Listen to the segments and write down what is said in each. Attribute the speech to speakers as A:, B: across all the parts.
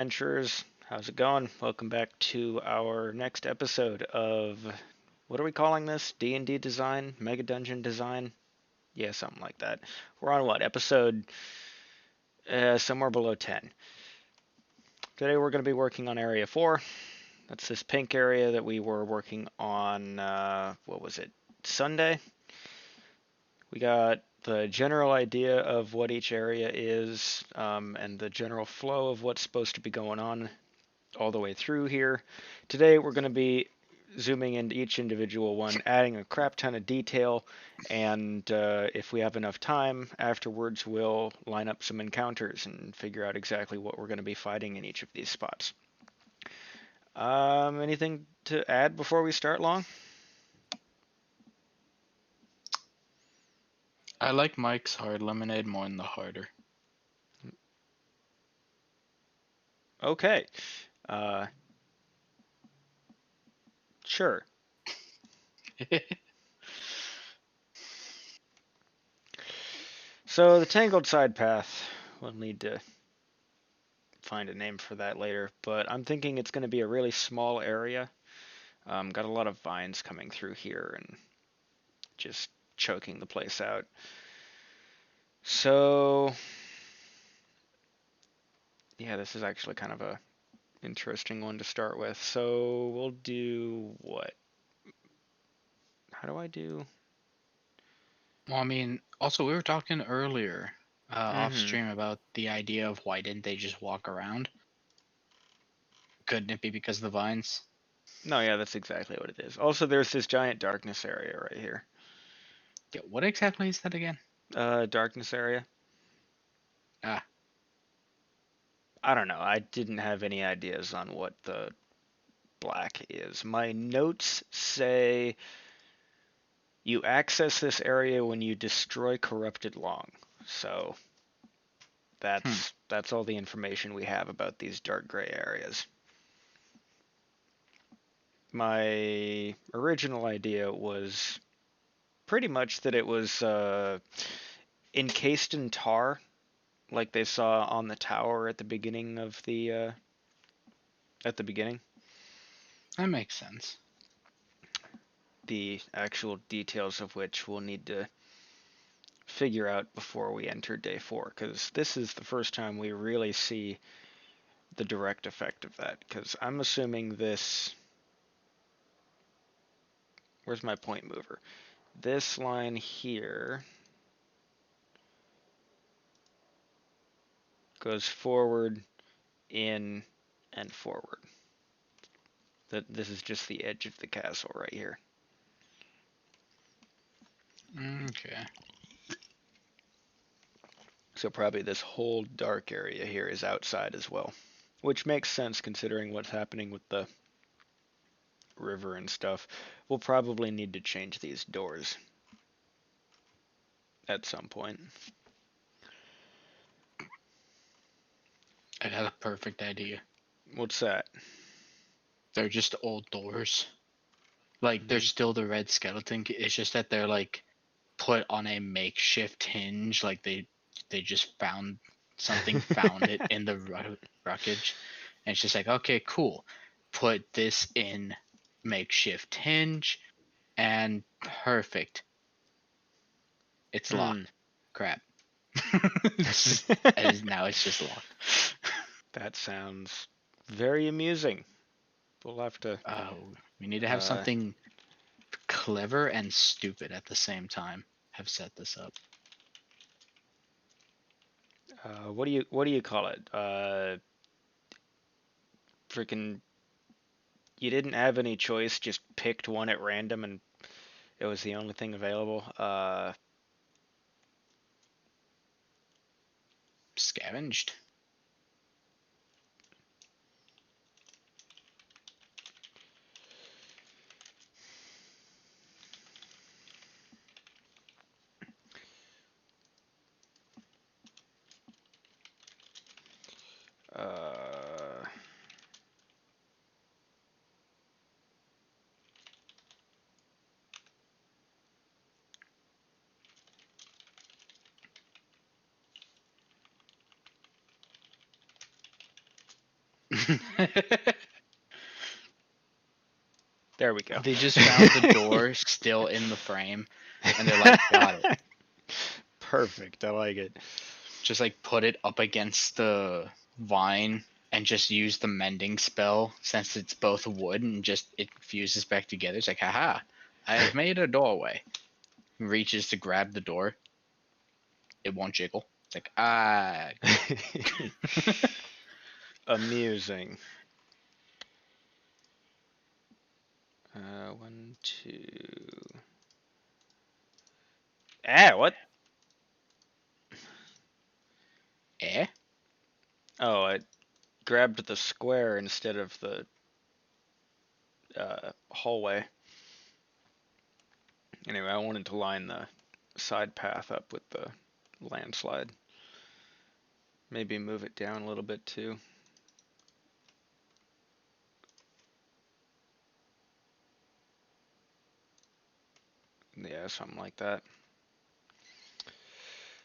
A: Adventurers, how's it going? Welcome back to our next episode of what are we calling this? D&D Design, Mega Dungeon Design? Yeah, something like that. We're on what? Episode somewhere below 10. Today we're going to be working on Area 4. That's this pink area that we were working on, what was it? Sunday? We got the general idea of what each area is, and the general flow of what's supposed to be going on all the way through here. Today we're going to be zooming into each individual one, adding a crap ton of detail, and if we have enough time afterwards, we'll line up some encounters and figure out exactly what we're going to be fighting in each of these spots. Anything to add before we start, Long?
B: I like Mike's hard lemonade more than the harder.
A: Okay. Uh, sure. So the tangled side path, we'll need to find a name for that later, but I'm thinking it's going to be a really small area. Got a lot of vines coming through here and just choking the place out. So, yeah, this is actually kind of a interesting one to start with. So we'll do what? How do I do?
B: Well, I mean, also we were talking earlier off
A: Mm-hmm.
B: stream about the idea of why didn't they just walk around? Couldn't it be because of the vines?
A: No, yeah, that's exactly what it is. Also, there's this giant darkness area right here.
B: Yeah, what exactly is that again?
A: Darkness area.
B: Ah,
A: I don't know. I didn't have any ideas on what the black is. My notes say you access this area when you destroy corrupted long. So
B: hmm.
A: that's all the information we have about these dark gray areas. My original idea was pretty much that it was encased in tar, like they saw on the tower at the beginning of the at the beginning.
B: That makes sense.
A: The actual details of which we'll need to figure out before we enter day 4, because this is the first time we really see the direct effect of that. Because I'm assuming this. Where's my point mover? This line here goes forward, in, and forward. That this is just the edge of the castle right here.
B: Okay.
A: So probably this whole dark area here is outside as well, which makes sense considering what's happening with the river and stuff. We'll probably need to change these doors at some point.
B: I got a perfect idea.
A: What's that?
B: They're just old doors. Like, they're still the red skeleton. It's just that they're like put on a makeshift hinge. Like they just found something, found it in the wreckage, and it's just like, okay, cool. Put this in makeshift hinge, and perfect. It's
A: Hmm.
B: locked. Crap. Now it's just locked.
A: That sounds very amusing. We'll have to.
B: We need to have
A: Uh,
B: something clever and stupid at the same time. Have set this up.
A: what do you call it? Freaking. You didn't have any choice. Just picked one at random, and it was the only thing available.
B: Scavenged.
A: Uh, There we go.
B: They just found the door still in the frame, and they're like, got it.
A: Perfect. I like it.
B: Just like put it up against the vine and just use the mending spell since it's both wood and just it fuses back together. It's like, haha, I have made a doorway. Reaches to grab the door. It won't jiggle. It's like, good.
A: Amusing. One, two. Ah, what?
B: Eh?
A: Oh, I grabbed the square instead of the hallway. Anyway, I wanted to line the side path up with the landslide. Maybe move it down a little bit too. Yeah, something like that.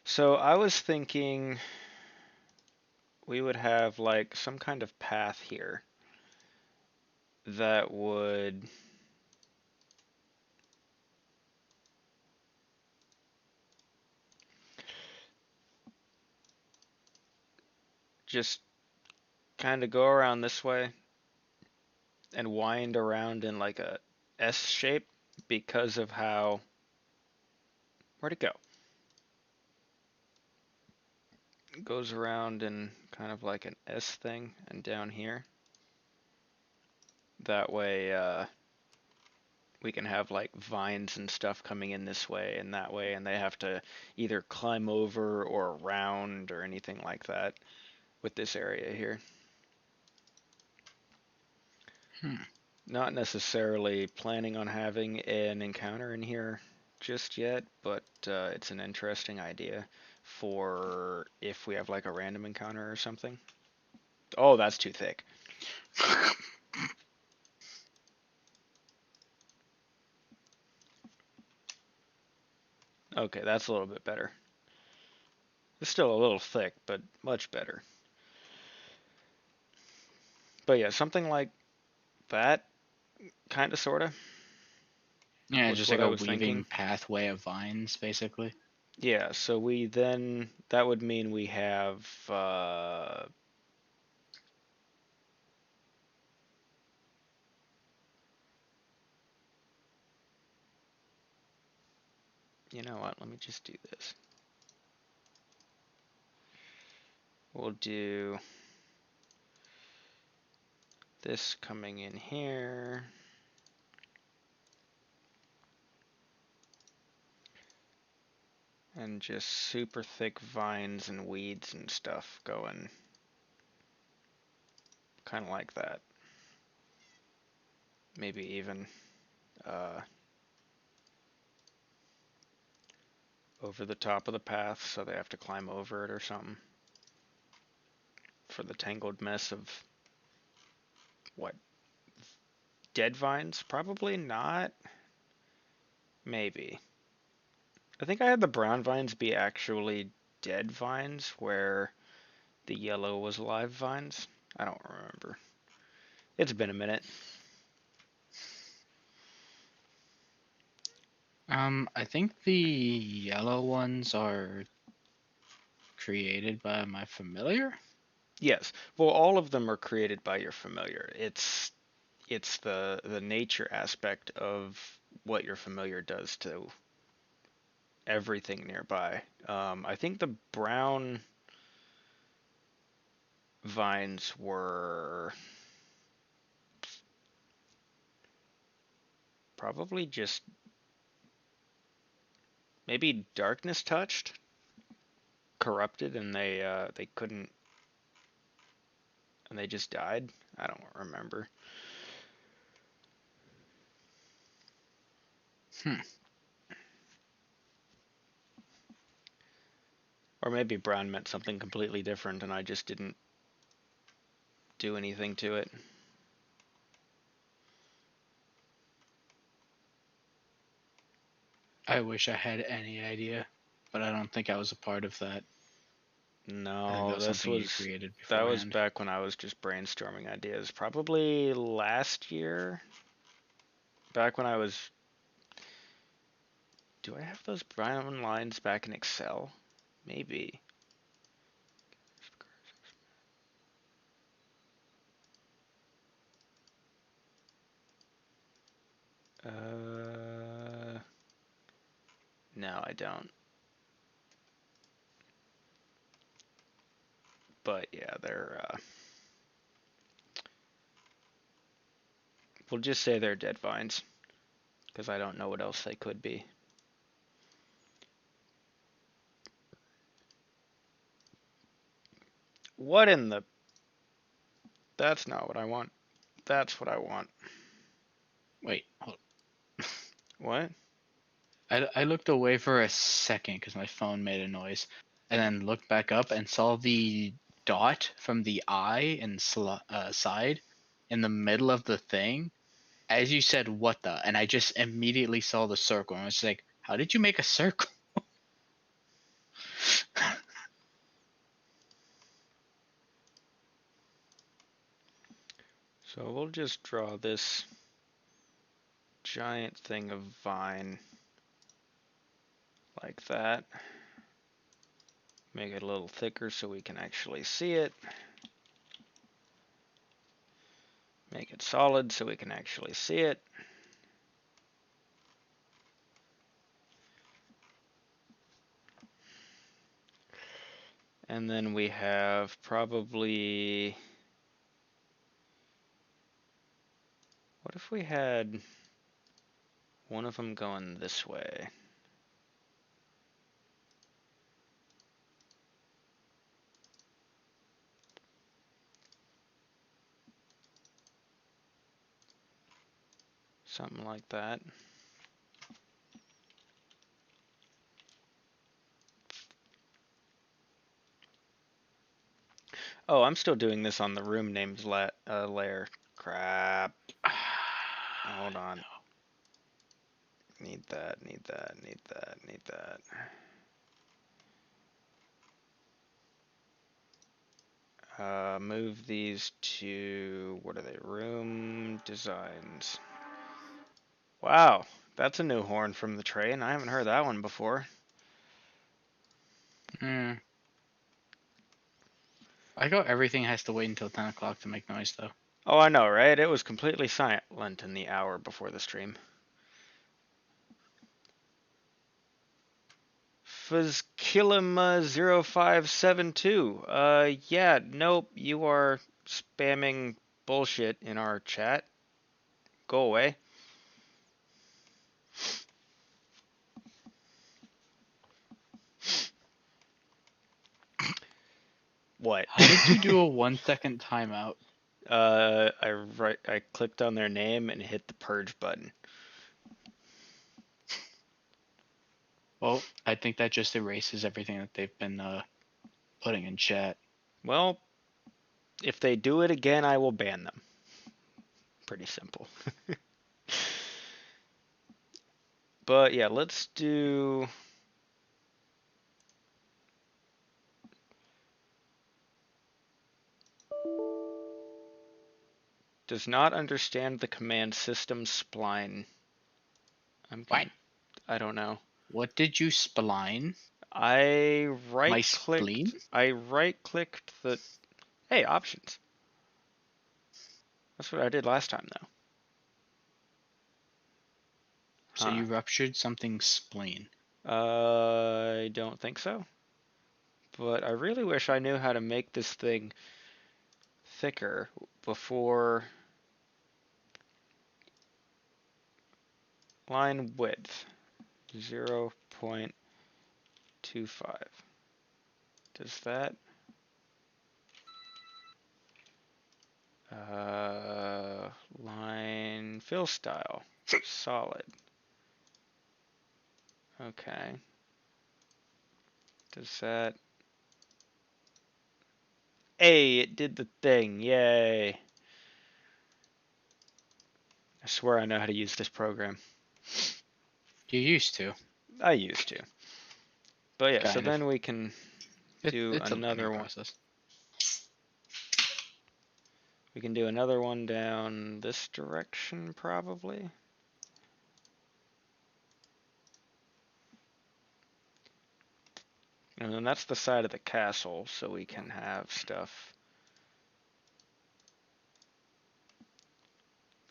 A: So I was thinking we would have like some kind of path here that would just kind of go around this way and wind around in like a S shape because of how. Where'd it go? It goes around in kind of like an S thing and down here. That way, we can have like vines and stuff coming in this way and that way, and they have to either climb over or around or anything like that with this area here.
B: Hmm.
A: Not necessarily planning on having an encounter in here just yet, but it's an interesting idea for if we have like a random encounter or something. Oh, that's too thick. Okay, that's a little bit better. It's still a little thick, but much better. But yeah, something like that, kind of, sort of,
B: Yeah,
A: was
B: just
A: what
B: like
A: I
B: a
A: was thinking.
B: weaving pathway of vines, basically.
A: Yeah, so we then, that would mean we have, you know what, let me just do this. We'll do this coming in here. And just super thick vines and weeds and stuff going kind of like that. Maybe even uh, over the top of the path so they have to climb over it or something. For the tangled mess of what? Dead vines? Probably not. Maybe. I think I had the brown vines be actually dead vines where the yellow was live vines. I don't remember. It's been a minute.
B: I think the yellow ones are created by my familiar.
A: Yes. Well, all of them are created by your familiar. It's the nature aspect of what your familiar does to everything nearby. I think the brown vines were probably just maybe darkness touched, corrupted, and they couldn't, and they just died. I don't remember.
B: Hmm.
A: Or maybe brown meant something completely different, and I just didn't do anything to it.
B: I wish I had any idea, but I don't think I was a part of that. I think that
A: No,
B: was something you created
A: that was
B: beforehand.
A: back when I was just brainstorming ideas. Probably last year. Back when I was. Do I have those brown lines back in Excel? Maybe. No, I don't. But yeah, we'll just say they're dead vines, because I don't know what else they could be. What in the... That's not what I want. That's what I want.
B: Wait, hold.
A: What?
B: I looked away for a second because my phone made a noise, and then looked back up and saw the dot from the eye and side in the middle of the thing. As you said, what the? And I just immediately saw the circle, and I was like, how did you make a circle?
A: So we'll just draw this giant thing of vine like that. Make it a little thicker so we can actually see it. Make it solid so we can actually see it. And then we have probably... What if we had one of them going this way? Something like that. Oh, I'm still doing this on the room names layer. Crap. Hold on. Need that, need that, need that, need that. Move these to, what are they, room designs. Wow, that's a new horn from the train. I haven't heard that one before.
B: Mm. I go everything has to wait until 10 o'clock to make noise, though.
A: Oh, I know, right? It was completely silent in the hour before the stream. Fuzkilima0572. Yeah, nope, you are spamming bullshit in our chat. Go away. What?
B: How did you do a 1 second timeout?
A: I clicked on their name and hit the purge button.
B: Well, I think that just erases everything that they've been putting in chat.
A: Well, if they do it again, I will ban them. Pretty simple. But yeah, let's do... Does not understand the command system spline.
B: What?
A: I don't know.
B: What did you spline?
A: I
B: My spleen?
A: right clicked the... Hey, options. That's what I did last time though.
B: So you ruptured something's spleen.
A: I don't think so. But I really wish I knew how to make this thing thicker before line width 0.25. Does that line fill style solid? Okay. Does that... Hey, it did the thing. Yay. I swear I know how to use this program.
B: You used to.
A: I used to. But yeah, so
B: Kind of.
A: then we can do
B: It's a learning
A: another one.
B: process.
A: We can do another one down this direction, probably. And then that's the side of the castle, so we can have stuff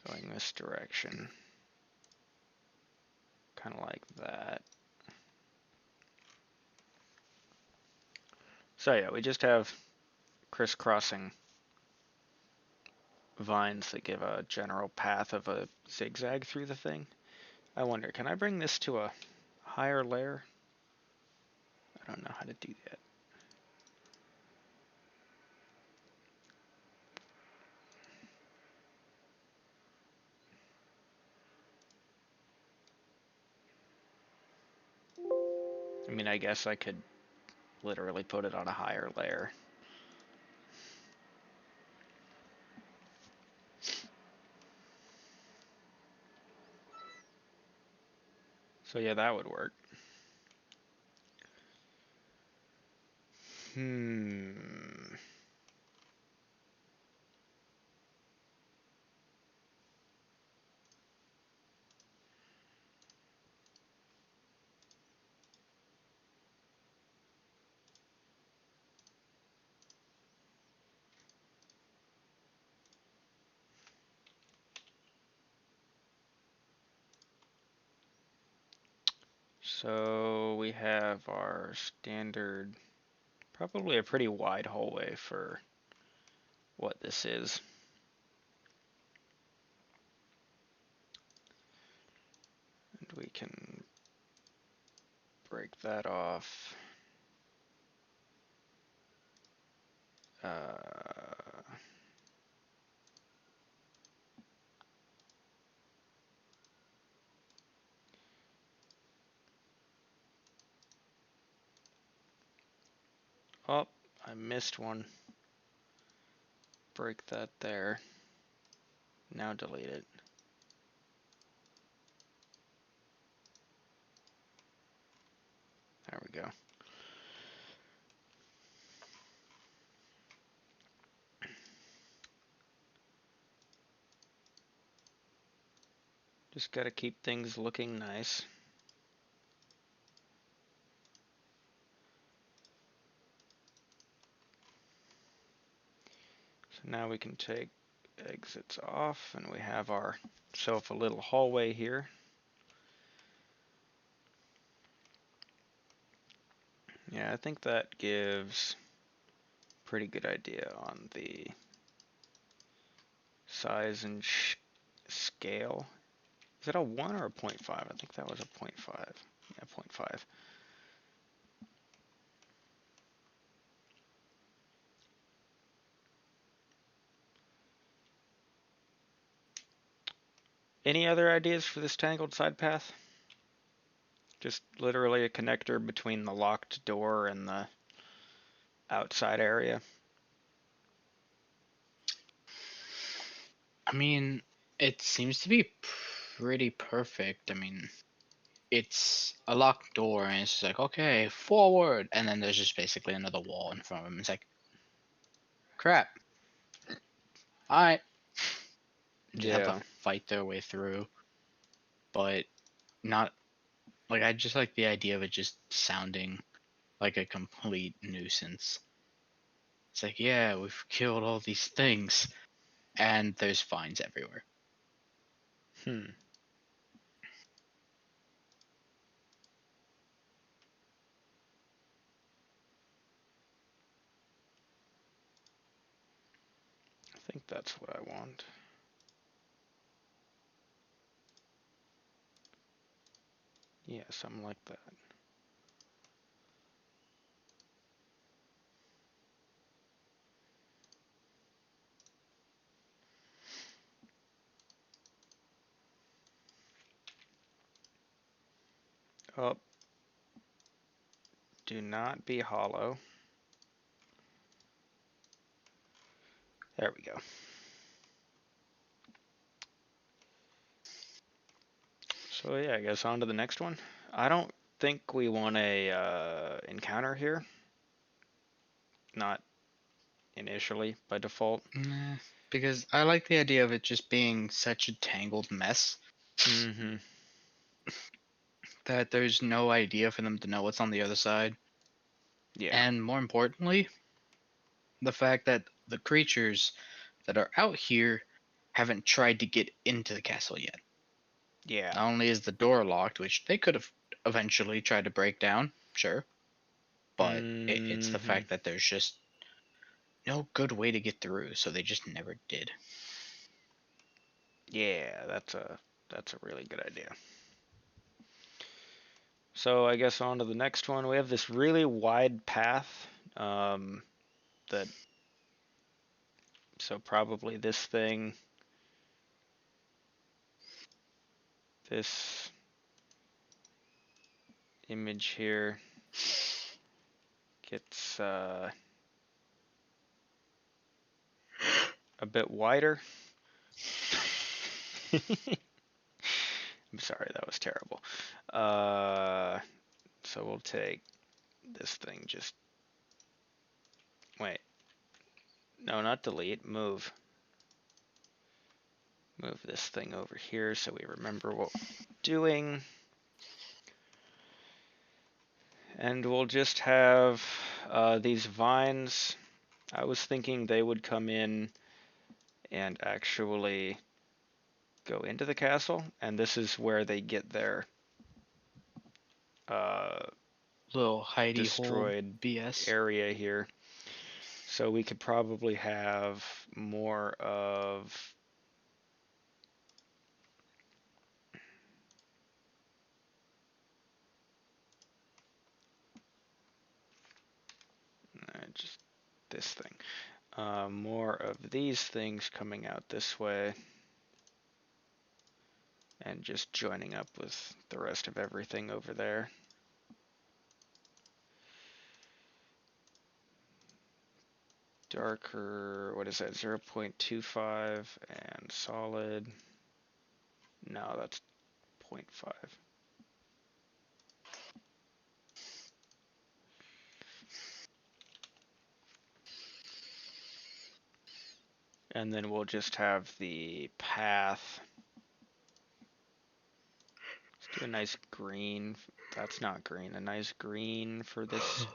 A: going this direction. Kind of like that. So yeah, we just have crisscrossing vines that give a general path of a zigzag through the thing. I wonder, can I bring this to a higher layer? I don't know how to do that. I mean, I guess I could literally put it on a higher layer. So yeah, that would work. Hmm. So we have our standard, probably a pretty wide hallway for what this is. And we can break that off. Oh, I missed one. Break that there. Now delete it. There we go. Just gotta keep things looking nice. So now we can take exits off and we have ourself a little hallway here. Yeah, I think that gives a pretty good idea on the size and scale. Is it a 1 or a 0.5? I think that was a 0.5. Yeah, 0.5. Any other ideas for this tangled side path? Just literally a connector between the locked door and the outside area.
B: I mean, it seems to be pretty perfect. I mean, it's a locked door, and it's just like, okay, forward, and then there's just basically another wall in front of him. It's like, crap. All right, just have to
A: Yeah.
B: fight their way through, but not like I just like the idea of it just sounding like a complete nuisance. It's like, yeah, we've killed all these things, and there's fines everywhere.
A: Hmm. I think that's what I want. Yeah, something like that. Oh, do not be hollow. There we go. So yeah, I guess on to the next one. I don't think we want a encounter here. not initially by default.
B: Nah, because I like the idea of it just being such a tangled mess
A: Mm-hmm.
B: that there's no idea for them to know what's on the other side.
A: Yeah.
B: And more importantly, the fact that the creatures that are out here haven't tried to get into the castle yet.
A: Yeah.
B: Not only is the door locked, which they could have eventually tried to break down, sure, but it's the
A: Mm-hmm.
B: fact that there's just no good way to get through, so they just never did.
A: Yeah, that's a really good idea. So I guess on to the next one. We have this really wide path. That so probably this thing, this image here gets a bit wider. I'm sorry, that was terrible. So we'll take this thing. Just wait. No, not delete. Move. Move this thing over here so we remember what we're doing. And we'll just have these vines. I was thinking they would come in and actually go into the castle, and this is where they get their uh,
B: Little hidey hole
A: destroyed
B: BS.
A: area here. So we could probably have more of just this thing. More of these things coming out this way and just joining up with the rest of everything over there. Darker, what is that, 0.25 and solid. No, that's 0.5. And then we'll just have the path. Let's do a nice green. That's not green. A nice green for this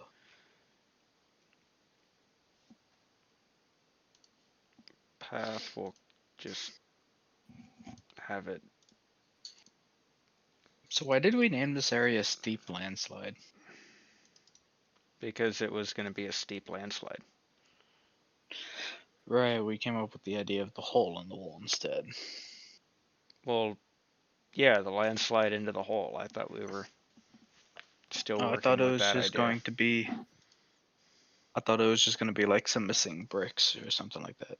A: path. We'll just have it
B: So why did we name this area Steep Landslide?
A: because it was going to be a steep landslide.
B: Right, we came up with the idea of the hole in the wall instead.
A: Well, yeah, the landslide into the hole. I thought we were still
B: Oh, I thought
A: working
B: it
A: with
B: was
A: that
B: just
A: idea.
B: going to be. I thought it was just going to be like some missing bricks or something like that.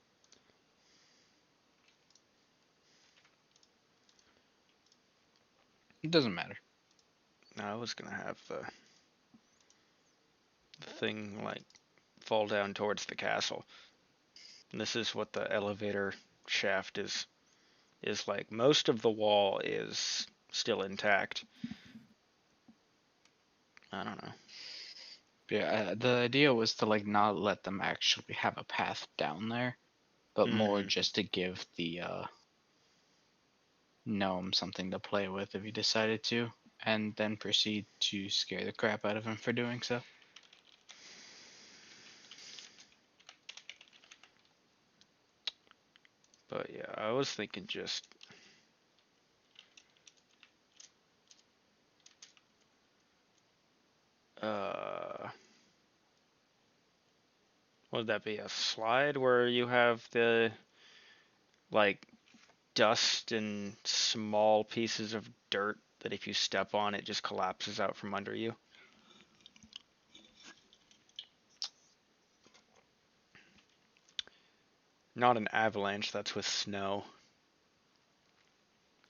B: It doesn't matter.
A: No, I was going to have the thing like fall down towards the castle. And this is what the elevator shaft is like. Most of the wall is still intact. I don't know.
B: Yeah, the idea was to like not let them actually have a path down there, but more
A: Mm-hmm.
B: just to give the gnome something to play with if he decided to, and then proceed to scare the crap out of him for doing so.
A: But yeah, I was thinking just uh would that be a slide where you have the like dust and small pieces of dirt that if you step on it just collapses out from under you? Not an avalanche, that's with snow.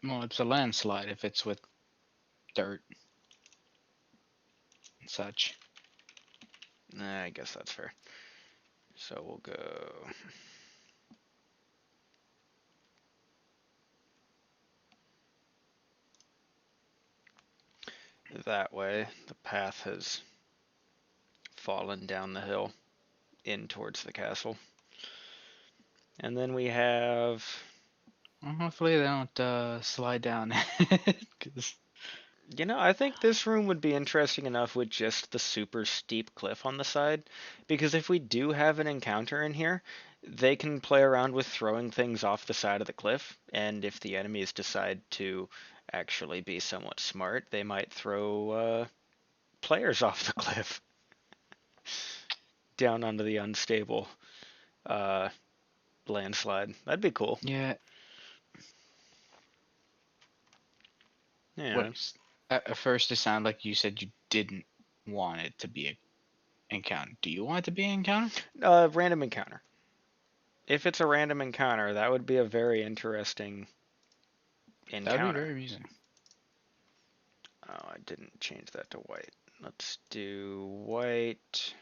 B: Well, it's a landslide if it's with dirt and such.
A: I guess that's fair. So we'll go that way. The path has fallen down the hill. in towards the castle. And then we have,
B: Well, hopefully they don't slide down. 'Cause
A: I think this room would be interesting enough with just the super steep cliff on the side, because if we do have an encounter in here, they can play around with throwing things off the side of the cliff, and if the enemies decide to actually be somewhat smart, they might throw players off the cliff down onto the unstable uh, landslide. That'd be cool.
B: yeah,
A: Yeah.
B: what at first it sounded like you said you didn't want it to be an encounter. Do you want it to be an encounter?
A: Random encounter. If it's a random encounter, that would be a very interesting
B: That would be
A: encounter.
B: very amusing.
A: Oh, I didn't change that to white. Let's do white.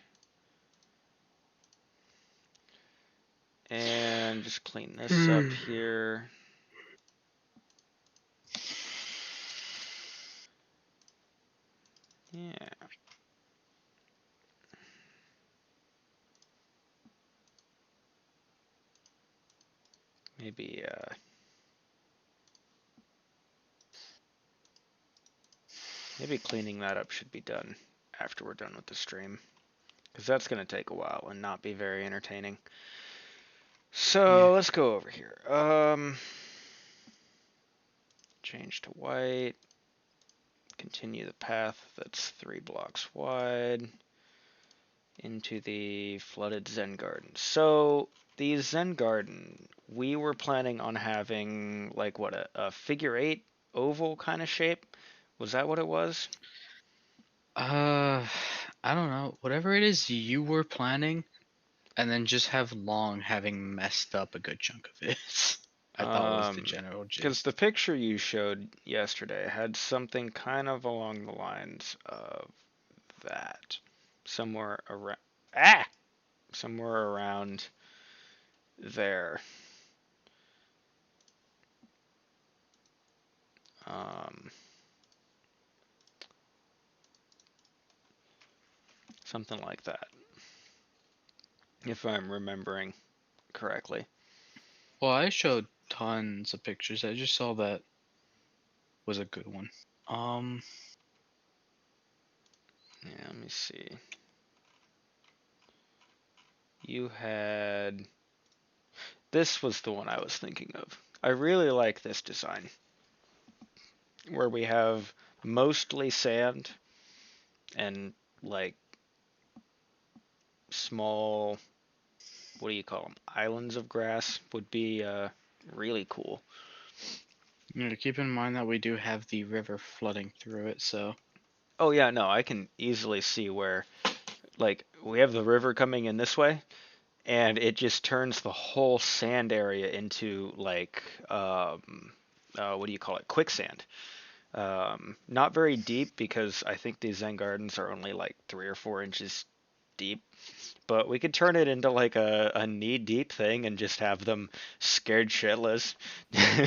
A: And just clean this up here. Yeah. Maybe maybe cleaning that up should be done after we're done with the stream, because that's going to take a while and not be very entertaining.
B: Yeah.
A: So let's go over here. Change to white. Continue the path that's 3 blocks wide into the flooded Zen garden. So the Zen garden, we were planning on having like what, a figure 8 oval kind of shape. Was that what it was?
B: Uh, I don't know. Whatever it is you were planning, and then just have Long having messed up a good chunk of it. I thought was the general
A: Because the
B: gist.
A: picture you showed yesterday had something kind of along the lines of that, somewhere around somewhere around there. Um, Something like that, if I'm remembering correctly.
B: Well, I showed tons of pictures. I just saw that was a good one. Um,
A: Yeah, let me see. You had. This was the one I was thinking of. I really like this design, where we have mostly sand and like small, what do you call them? Islands of grass would be really cool.
B: keep in mind that we do have the river flooding through it, so
A: Oh yeah, no, I can easily see where like we have the river coming in this way, and it just turns the whole sand area into like what do you call it? Quicksand. Not very deep because I think these Zen gardens are only like 3 or 4 inches deep, but we could turn it into like a knee deep thing and just have them scared shitless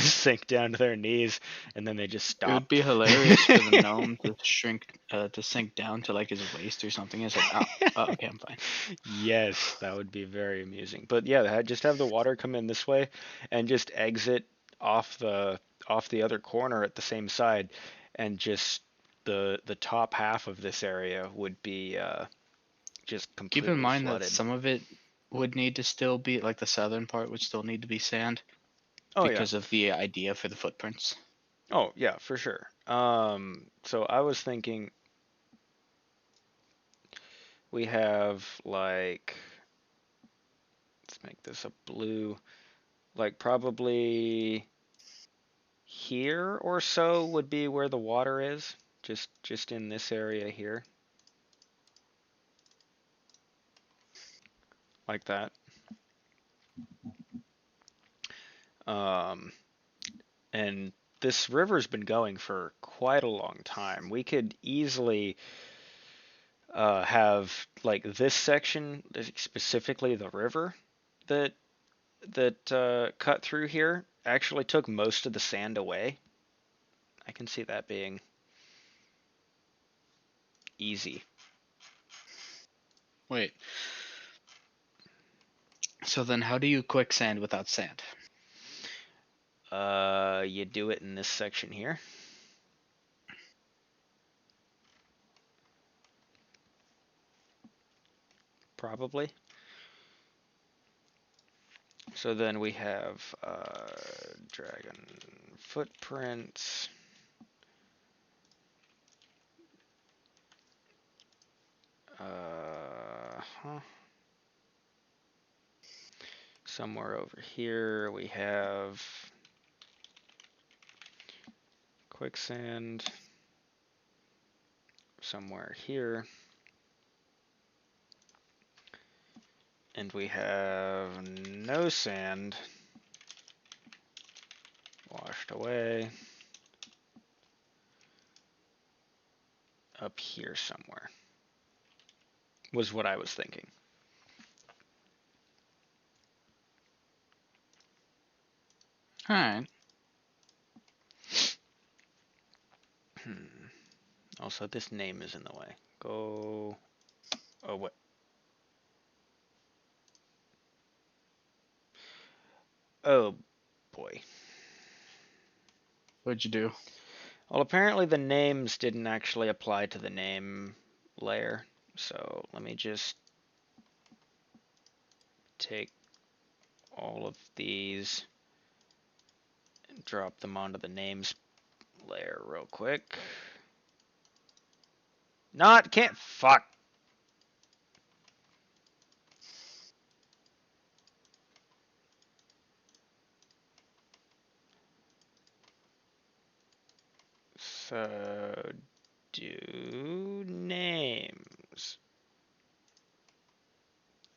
A: sink down to their knees and then they just
B: it would
A: stop.
B: be hilarious for the gnome to to sink down to like his waist or something. It's like, okay, I'm fine.
A: Yes, that would be very amusing. But yeah, just have the water come in this way and just exit off the other corner at the same side, and just the top half of this area would be just
B: Keep in
A: completely
B: mind that
A: flooded.
B: some of it would need to still be like the southern part would still need to be sand
A: Oh yeah.
B: because of the idea for the footprints.
A: Oh yeah, for sure. So I was thinking we have like, let's make this a blue, like probably here or so would be where the water is, just in this area here, like that. Um, and this river's been going for quite a long time. We could easily have like this section, specifically the river that cut through here, actually took most of the sand away. I can see that being easy.
B: Wait, So then how do you quicksand without sand?
A: You do it in this section here. Probably. So then we have dragon footprints. Huh. Somewhere over here we have quicksand. Somewhere here. And we have no sand. Washed away. Up here somewhere. Was what I was thinking.
B: Alright.
A: Also, this name is in the way. Go. Oh, what? Oh, boy.
B: What'd you do?
A: Well, apparently the names didn't actually apply to the name layer. So let me just take all of these and drop them onto the names layer real quick. Can't, fuck. So, do names.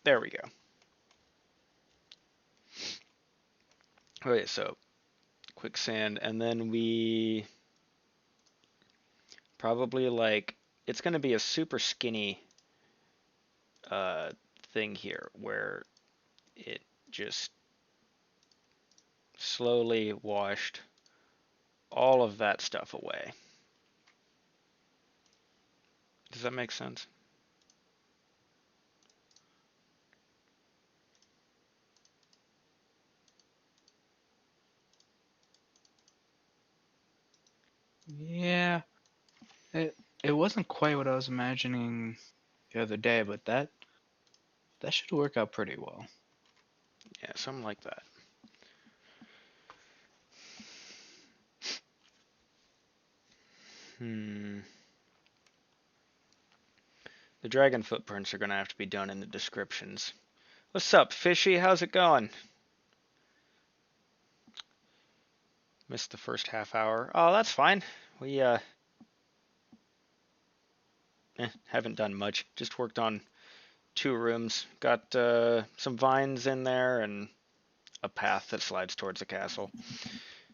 A: There we go. Okay, so quicksand, and then we probably like, it's going to be a super skinny uh, thing here where it just slowly washed all of that stuff away. Does that make sense?
B: Yeah. It wasn't quite what I was imagining the other day, but that should work out pretty well.
A: Yeah, something like that. The dragon footprints are going to have to be done in the descriptions. What's up, Fishy? How's it going? Missed the first half hour. Oh, that's fine. We haven't done much. Just worked on 2 rooms. Got some vines in there and a path that slides towards the castle.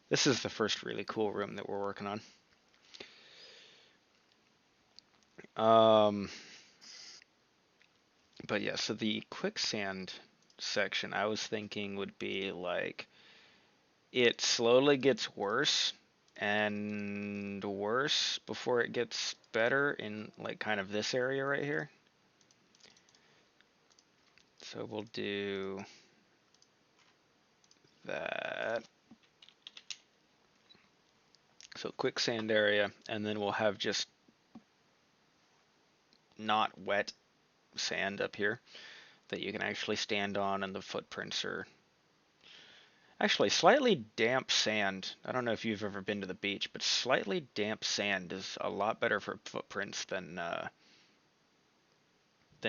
A: This is the first really cool room that we're working on. But yeah, so the quicksand section I was thinking would be like it slowly gets worse and worse before it gets better in like kind of this area right here. So we'll do that. So quicksand area, and then we'll have just not wet sand up here that you can actually stand on, and the footprints are actually slightly damp sand. I don't know if you've ever been to the beach, but slightly damp sand is a lot better for footprints than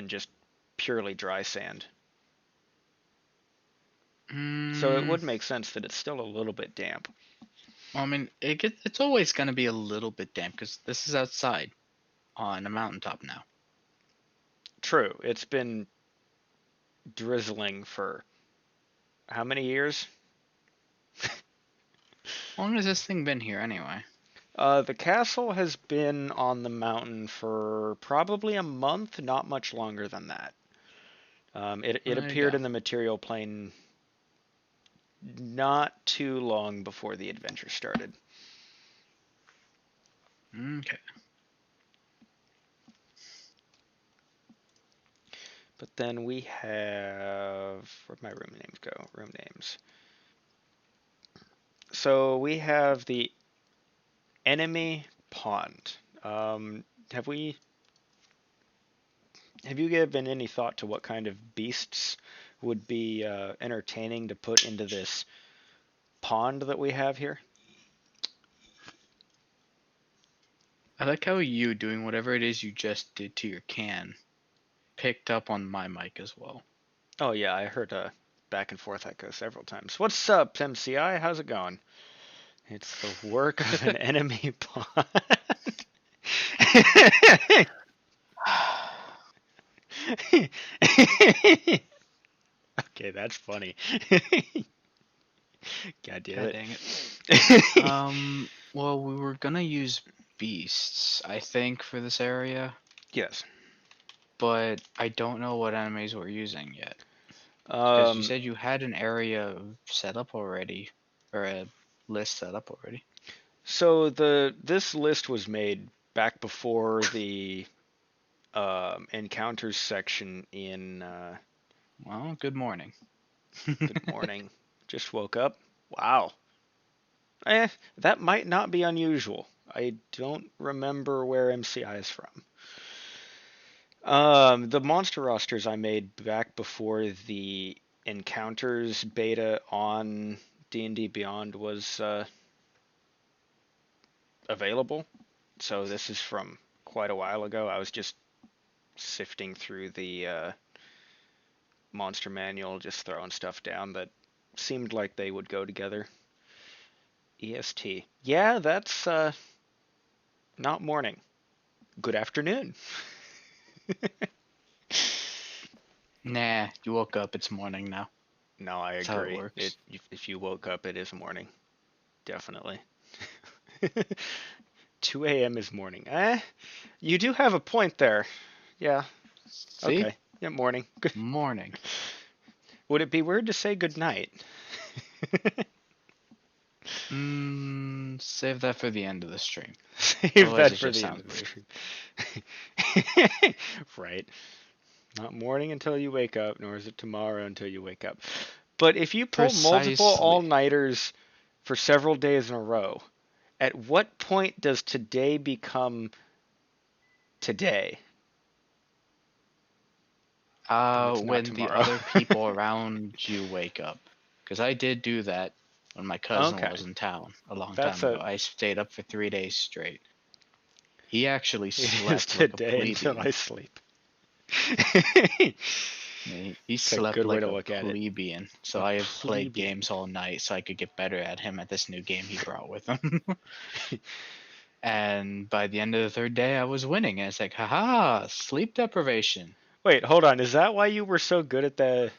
A: just purely dry sand. So it would make sense that it's still a little bit damp.
B: Well, I mean, it's always going to be a little bit damp because this is outside on a mountaintop now.
A: True, it's been drizzling for how many years?
B: How long has this thing been here anyway?
A: The castle has been on the mountain for probably a month, not much longer than that. It
B: There you
A: appeared
B: go.
A: in the material plane not too long before the adventure started.
B: Okay.
A: But then we have, where'd my room names go? Room names. So we have the enemy pond. Have we? Have you given any thought to what kind of beasts would be entertaining to put into this pond that we have here?
B: I like how you doing whatever it is you just did to your can picked up on my mic as well.
A: Oh yeah, I heard a back and forth echo several times. What's up, MCI? How's it going? It's the work of an enemy pond. Okay, that's funny. God damn
B: God
A: it.
B: dang it. Well, we were gonna use beasts, I think, for this area,
A: Yes.
B: but I don't know what enemies we're using yet. Because you
A: Um,
B: said you had an area set up already, or a list set up already.
A: so this list was made back before the encounters section in
B: Well, good morning.
A: Good morning. Just woke up. Wow. Eh, that might not be unusual. I don't remember where MCI is from. The monster rosters I made back before the encounters beta on D&D Beyond was available. So this is from quite a while ago. I was just sifting through the monster manual, just throwing stuff down that seemed like they would go together. EST. Yeah, that's not morning. Good afternoon.
B: Nah, you woke up, it's morning now.
A: No, I
B: That's how it
A: agree.
B: works.
A: If you woke up, it is morning. Definitely. 2 a.m. is morning. You do have a point there. Yeah.
B: See?
A: Okay. Yeah, morning. Good.
B: Morning.
A: Would it be weird to say good night?
B: Save that for the end of the stream.
A: Save
B: Otherwise,
A: that
B: it
A: for
B: just
A: the end
B: sounds
A: of the
B: weird.
A: stream. Right. Not morning until you wake up, nor is it tomorrow until you wake up. But if you pull multiple
B: Precisely.
A: all-nighters for several days in a row, at what point does today become today? If it's not
B: When the
A: tomorrow.
B: other people around you wake up. Because I did do that when my cousin
A: Okay.
B: was in town a long
A: That's
B: time ago.
A: a
B: I stayed up for 3 days straight. He actually
A: it is
B: slept like a
A: today until I
B: plebeian.
A: sleep.
B: He
A: It's a
B: slept
A: good way
B: like
A: to
B: a
A: look at it.
B: plebeian. So
A: A
B: I played
A: plebeian.
B: games all night so I could get better at him at this new game he brought with him. And by the end of the third day, I was winning. And it's like, haha, sleep deprivation.
A: Wait, hold on. Is that why you were so good at the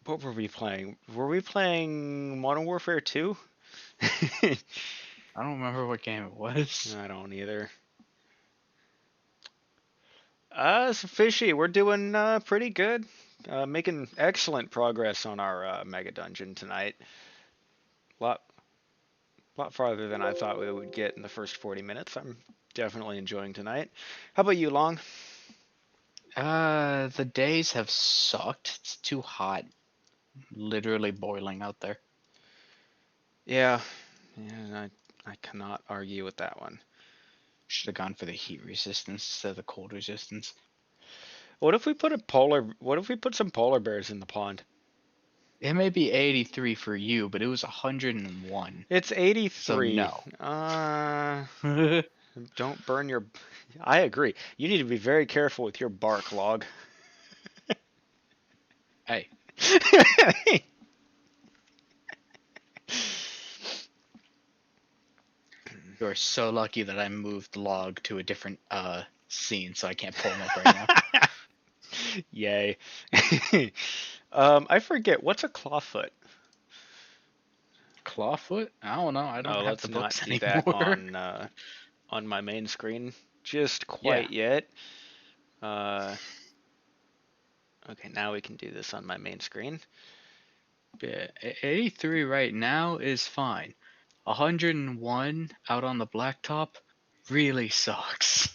A: what were we playing? Were we playing Modern Warfare 2? I
B: I don't remember what game it was.
A: don't either. It's fishy. We're doing pretty good. Making excellent progress on our mega dungeon tonight. Lot lot farther than I thought we would get in the first 40 minutes. I'm definitely enjoying tonight. How about you, Long?
B: The days have sucked. It's too hot. Literally boiling out there.
A: Yeah, yeah, I cannot argue with that one.
B: Should have gone for the heat resistance instead of the cold resistance.
A: What if we put some polar bears in the pond?
B: It may be 83 for you, but it was 101.
A: It's
B: So
A: 83.
B: no.
A: Don't burn your. I agree. You need to be very careful with your bark, Log.
B: Hey, you're so lucky that I moved log to a different scene, so I can't pull him up right now.
A: Yay. I forget. What's a clawfoot?
B: Clawfoot? I don't know. I don't
A: Oh,
B: have
A: let's
B: the
A: not
B: books
A: do that
B: anymore.
A: on my main screen just
B: Yeah.
A: quite yet. Uh, okay, now we can do this on my main screen.
B: Yeah, 83 right now is fine. 101 out on the blacktop really sucks.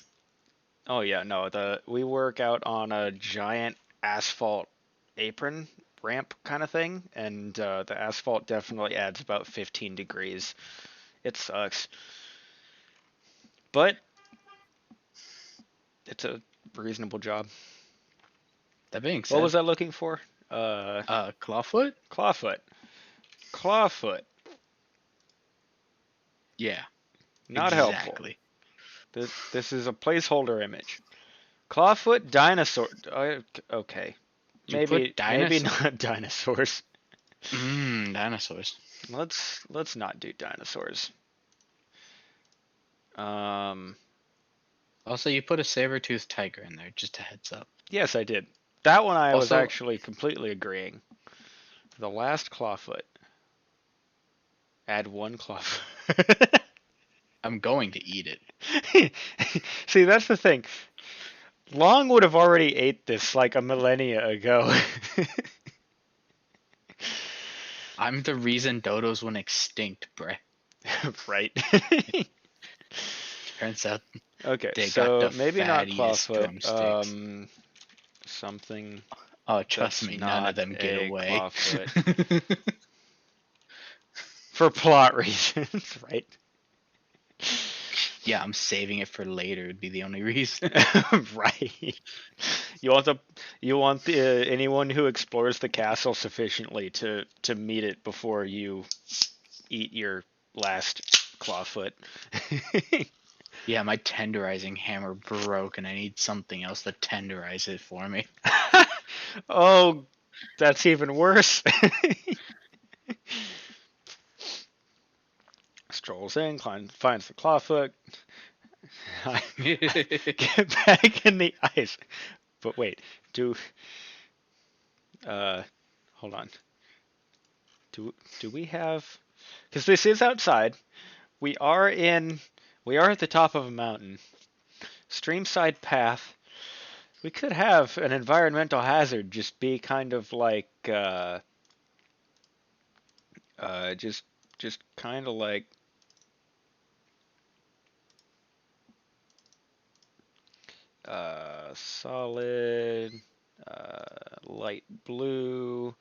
A: Oh yeah, no, the we work out on a giant asphalt apron ramp kind of thing, and the asphalt definitely adds about 15 degrees. It sucks, but it's a reasonable job.
B: That being
A: What was
B: said,
A: I looking for?
B: clawfoot?
A: Clawfoot. Clawfoot.
B: Yeah,
A: Not helpful.
B: exactly.
A: This is a placeholder image. Clawfoot dinosaur. Okay,
B: Did you put
A: maybe
B: dinosaur?
A: not dinosaurs.
B: Dinosaurs.
A: Let's not do dinosaurs. Um,
B: Also, you put a saber-toothed tiger in there, just a heads up.
A: yes, I did. That one I was
B: Also,
A: actually completely agreeing. The last clawfoot. Add one clawfoot.
B: I'm going to eat it.
A: See, that's the thing. Long would have already ate this like a millennia ago.
B: I'm the reason dodos went extinct, bruh.
A: Right.
B: Turns out
A: Okay,
B: they got
A: so
B: the
A: maybe not
B: fattiest
A: clawfoot.
B: drumsticks.
A: Something
B: Oh, trust
A: that's
B: me, none of
A: not
B: them get
A: a
B: away.
A: clawfoot for plot reasons, right?
B: Yeah, I'm saving it for later. Would be the only reason.
A: Right. You want the anyone who explores the castle sufficiently to meet it before you eat your last clawfoot.
B: Yeah, my tenderizing hammer broke, and I need something else to tenderize it for me.
A: Oh, that's even worse. Strolls in, finds the clawfoot. Get back in the ice. But wait, do uh, hold on. Do we have? Because this is outside. We are in. We are at the top of a mountain. Streamside path. We could have an environmental hazard just be kind of like just kind of like solid light blue,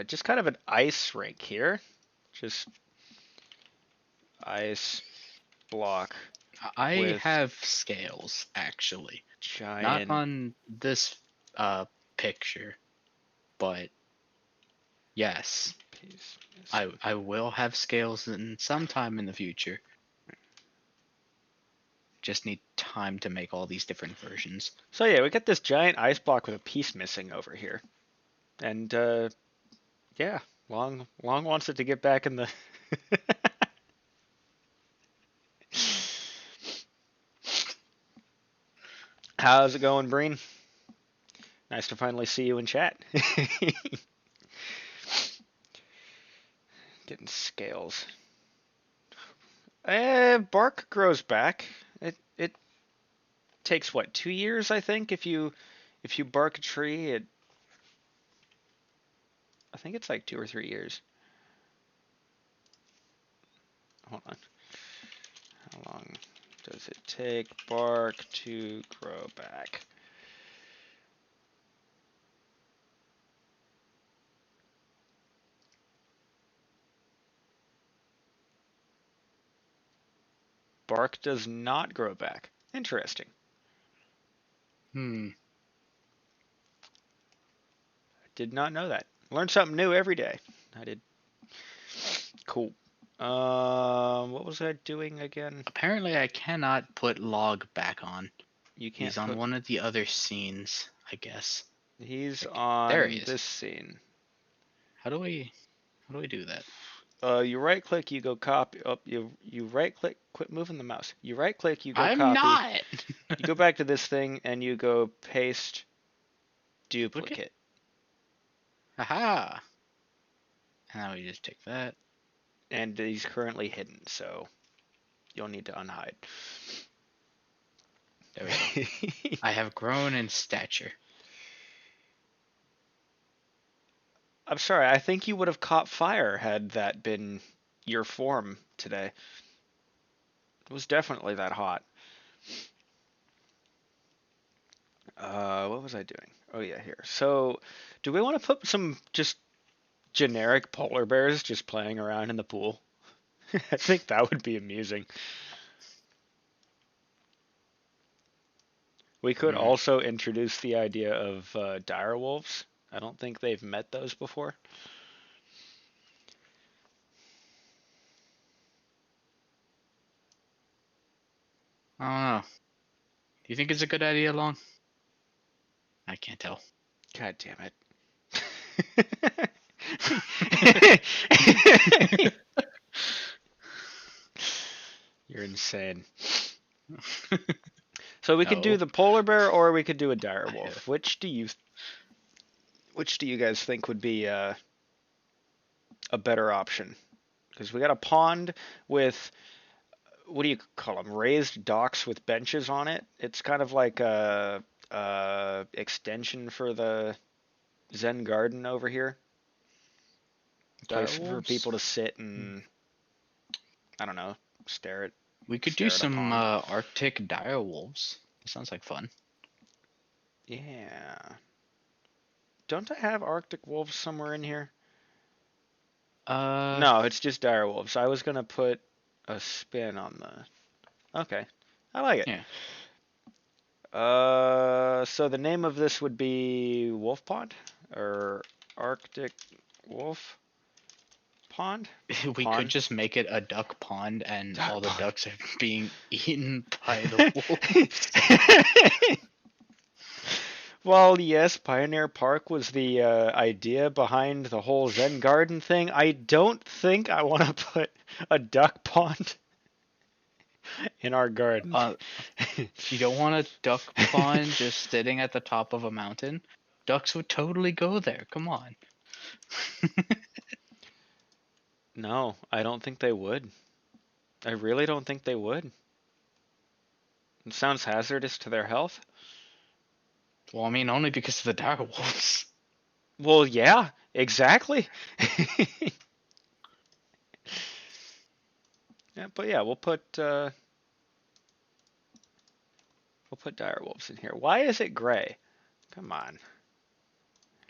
A: just kind of an ice rink here, just ice block
B: I
A: with
B: have scales, actually. Not
A: giant
B: on this picture, but yes,
A: piece.
B: I will have scales in sometime in the future. Just need time to make all these different versions.
A: So yeah, we got this giant ice block with a piece missing over here, and yeah, Long wants it to get back in the. How's it going, Breen? Nice to finally see you in chat. Getting scales. Bark grows back. It takes what, 2 years, I think, if you bark a tree. I think it's like 2 or 3 years. Hold on. How long does it take bark to grow back? Bark does not grow back. Interesting.
B: Hmm.
A: Did not know that. Learn something new every day. I did. Cool. What was I doing again?
B: Apparently, I cannot put log back on.
A: You can't
B: He's on
A: put.
B: one of the other scenes, I guess.
A: He's
B: There he
A: on
B: is.
A: this scene.
B: How do we do that?
A: You right click, you go copy. Up, you right click. Quit moving the mouse. You right click, you go
B: I'm
A: copy.
B: not.
A: You go back to this thing and you go paste
B: Duplicate.
A: duplicate.
B: Aha. Now we just take that.
A: And he's currently hidden, so you'll need to unhide.
B: There we go. I have grown in stature.
A: I'm sorry, I think you would have caught fire had that been your form today. It was definitely that hot. What was I doing? Oh yeah, here. So, do we want to put some just generic polar bears just playing around in the pool? I think that would be amusing. We could
B: Mm,
A: also introduce the idea of dire wolves. I don't think they've met those before.
B: I don't know. Do you think it's a good idea, Long? I can't tell.
A: God damn it. You're insane. So we could do
B: No.
A: the polar bear or we could do a dire
B: I,
A: wolf. Which do you guys think would be a better option? Because we got a pond with, what do you call them? Raised docks with benches on it. It's kind of like a extension for the Zen garden over here. A place for
B: direwolves?
A: people to sit and, I don't know, stare at
B: We could do
A: stare at a
B: some
A: pond.
B: Arctic direwolves. That sounds like fun.
A: Yeah. Don't I have Arctic wolves somewhere in here?
B: Uh,
A: No, it's just dire wolves. I was gonna put a spin on the. Okay, I like it.
B: yeah.
A: So the name of this would be Wolf Pond or Arctic Wolf Pond?
B: We could
A: Pond.
B: just make it a duck pond, and
A: Duck
B: all the
A: pond.
B: ducks are being eaten by the wolves.
A: Well, yes, Pioneer Park was the idea behind the whole Zen garden thing. I don't think I want to put a duck pond in our garden.
B: Uh, if you don't want a duck pond just sitting at the top of a mountain, ducks would totally go there. Come on.
A: No, I don't think they would. I really don't think they would. It sounds hazardous to their health.
B: Well, I mean, only because of the dire wolves.
A: Well, yeah, exactly. Yeah, but yeah, we'll put dire wolves in here. Why is it gray? Come on.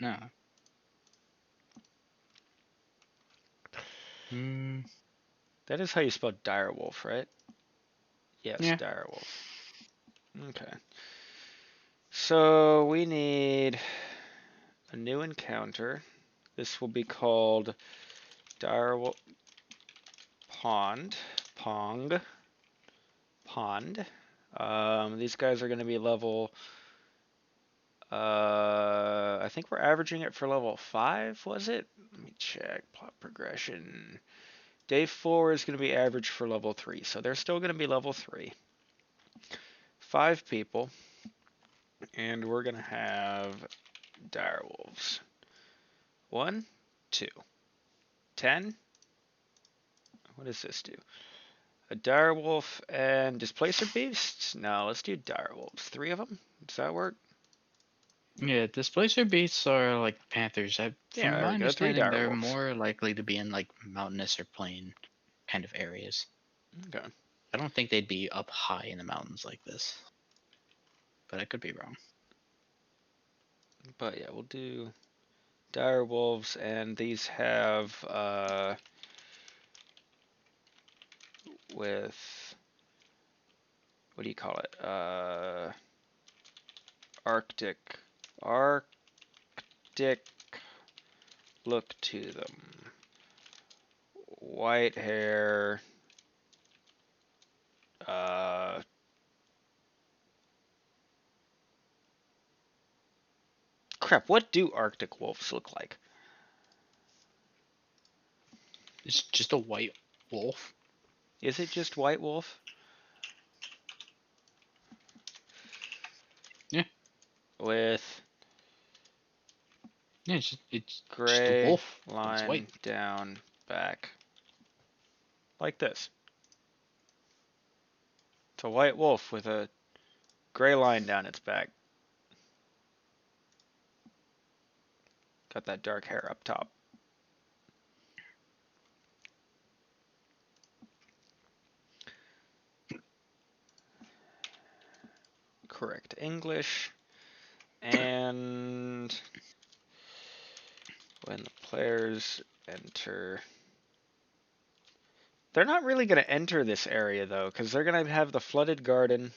B: No. Mm,
A: That is how you spell dire wolf, right? Yes,
B: yeah.
A: dire wolf. Okay. So we need a new encounter. This will be called dire wolf pond. Pong. Pond. These guys are going to be level. I think we're averaging it for level 5, was it? Let me check. Plot progression. Day 4 is going to be average for level 3, so they're still going to be level 3. 5 people, and we're going to have direwolves. 1, 2, 10. What does this do? A direwolf and displacer beasts? No, let's do direwolves. 3 of them? Does that work?
B: Yeah, displacer beasts are like panthers.
A: Yeah,
B: From
A: there
B: my
A: we go. 3
B: understanding, they're
A: direwolves.
B: more likely to be in like mountainous or plain kind of areas.
A: Okay.
B: I don't think they'd be up high in the mountains like this, but I could be wrong.
A: But yeah, we'll do dire wolves, and these have with, what do you call it? Arctic Arctic look to them. White hair. Uh, Crap. What do Arctic wolves look like?
B: It's just a white wolf.
A: Is it just white wolf
B: Yeah,
A: with
B: yeah, it's just a
A: gray
B: wolf, but it's white.
A: line down back like this? It's a white wolf with a gray line down its back. Got that dark hair up top. correct English, and when the players enter. They're not really going to enter this area, though, because they're going to have the flooded garden.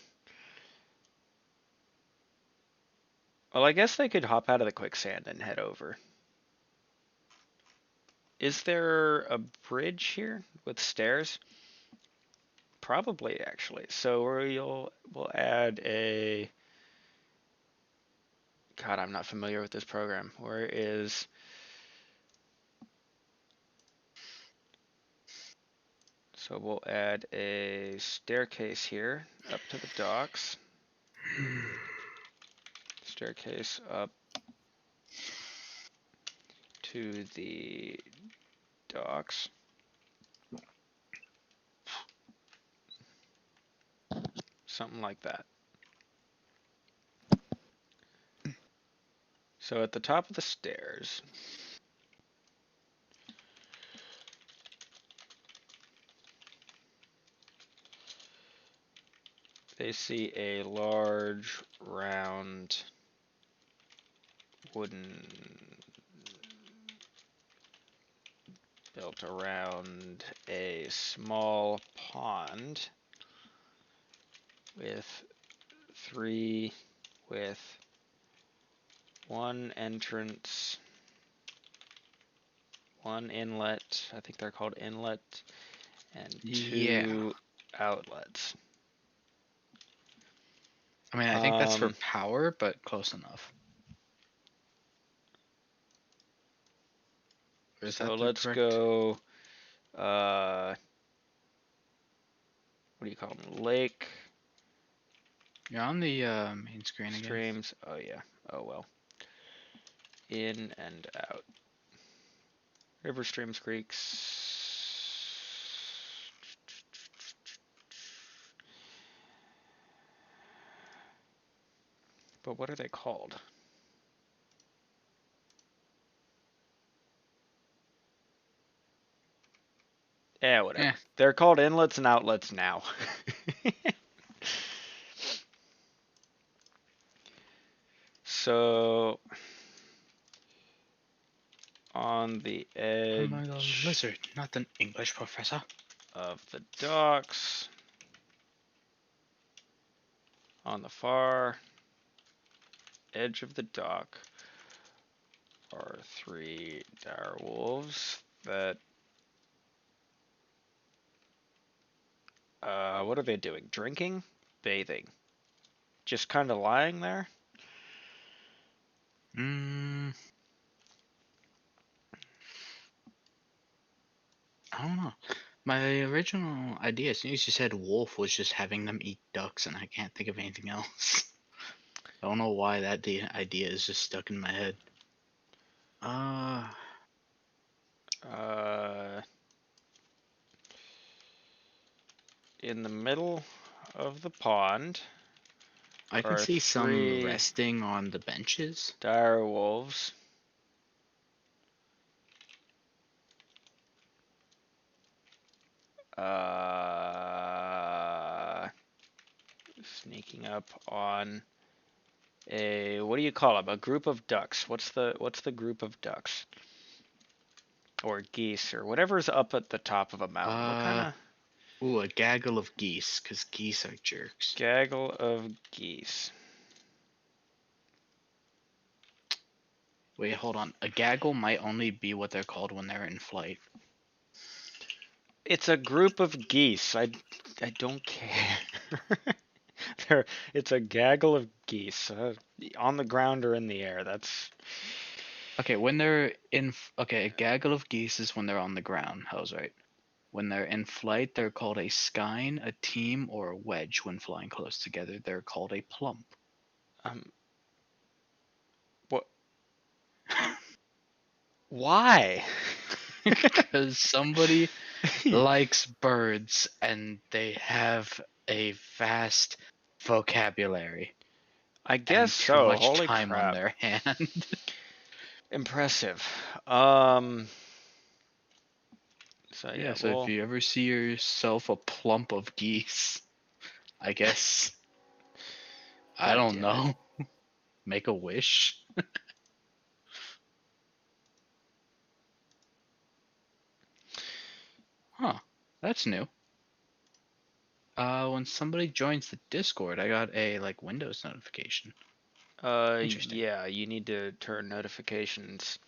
A: Well, I guess they could hop out of the quicksand and head over. Is there a bridge here with stairs? Probably, actually. So we'll add a... God, I'm not familiar with this program. Where is... So we'll add a staircase here up to the docks. Staircase up to the docks. Something like that. So at the top of the stairs, they see a large, round, wooden, built around a small pond with one entrance, one inlet, I think they're called inlet, and
B: Yeah.
A: two outlets.
B: I mean, I think that's for power, but close enough. Or is
A: So
B: that the
A: let's
B: correct?
A: go, what do you call them? Lake,
B: You're on the main screen again.
A: streams, oh yeah, oh well. In and out. River, streams, creeks. But what are they called? Yeah, whatever. They're called inlets and outlets now. So, on the edge
B: I'm a lizard, not an English professor.
A: of the docks, on the far edge of the dock, are three dire wolves that... what are they doing? Drinking? Bathing? Just kind of lying there?
B: I don't know. My original idea, as soon as you said wolf, was just having them eat ducks, and I can't think of anything else. I don't know why that idea is just stuck in my head.
A: In the middle of the pond
B: I can
A: are
B: see some
A: three
B: resting on the benches.
A: dire wolves. Sneaking up on a, what do you call them? A group of ducks. What's the group of ducks? Or geese or whatever's up at the top of a mountain. What kind of...
B: Ooh, a gaggle of geese, because geese are jerks.
A: Gaggle of geese.
B: Wait, hold on. A gaggle might only be what they're called when they're in flight.
A: It's a group of geese. I don't care. It's a gaggle of geese on the ground or in the air. That's...
B: Okay, when they're in... Okay, a gaggle of geese is when they're on the ground. I was right. When they're in flight, they're called a skein, a team, or a wedge. When flying close together, they're called a plump.
A: What? Why?
B: Because somebody likes birds and they have a vast vocabulary.
A: I guess
B: and too
A: so.
B: much
A: Holy
B: time
A: crap.
B: on their hand.
A: Impressive. So yeah,
B: So if you ever see yourself a plump of geese, I guess I
A: God
B: don't
A: damn it.
B: know. Make a wish. Huh. That's new. When somebody joins the Discord, I got a like Windows notification. Interesting.
A: Yeah, you need to turn notifications.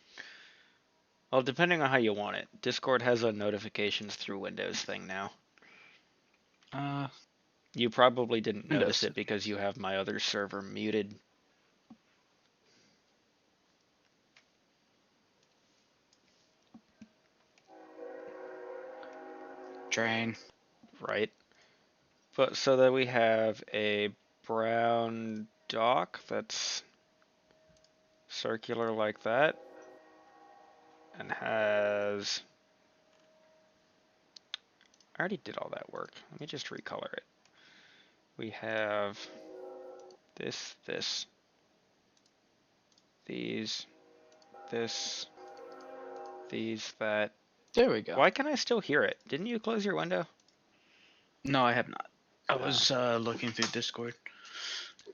A: Well, depending on how you want it. Discord has a notifications through Windows thing now.
B: Uh,
A: You probably didn't notice
B: Windows.
A: it because you have my other server muted.
B: Drain.
A: Right? But so that we have a brown dock that's circular like that and has. I already did all that work. Let me just recolor it. We have this, these, this, these, that.
B: There we go.
A: Why can I still hear it? Didn't you close your window?
B: No, I have not. I
A: Oh.
B: was looking through Discord.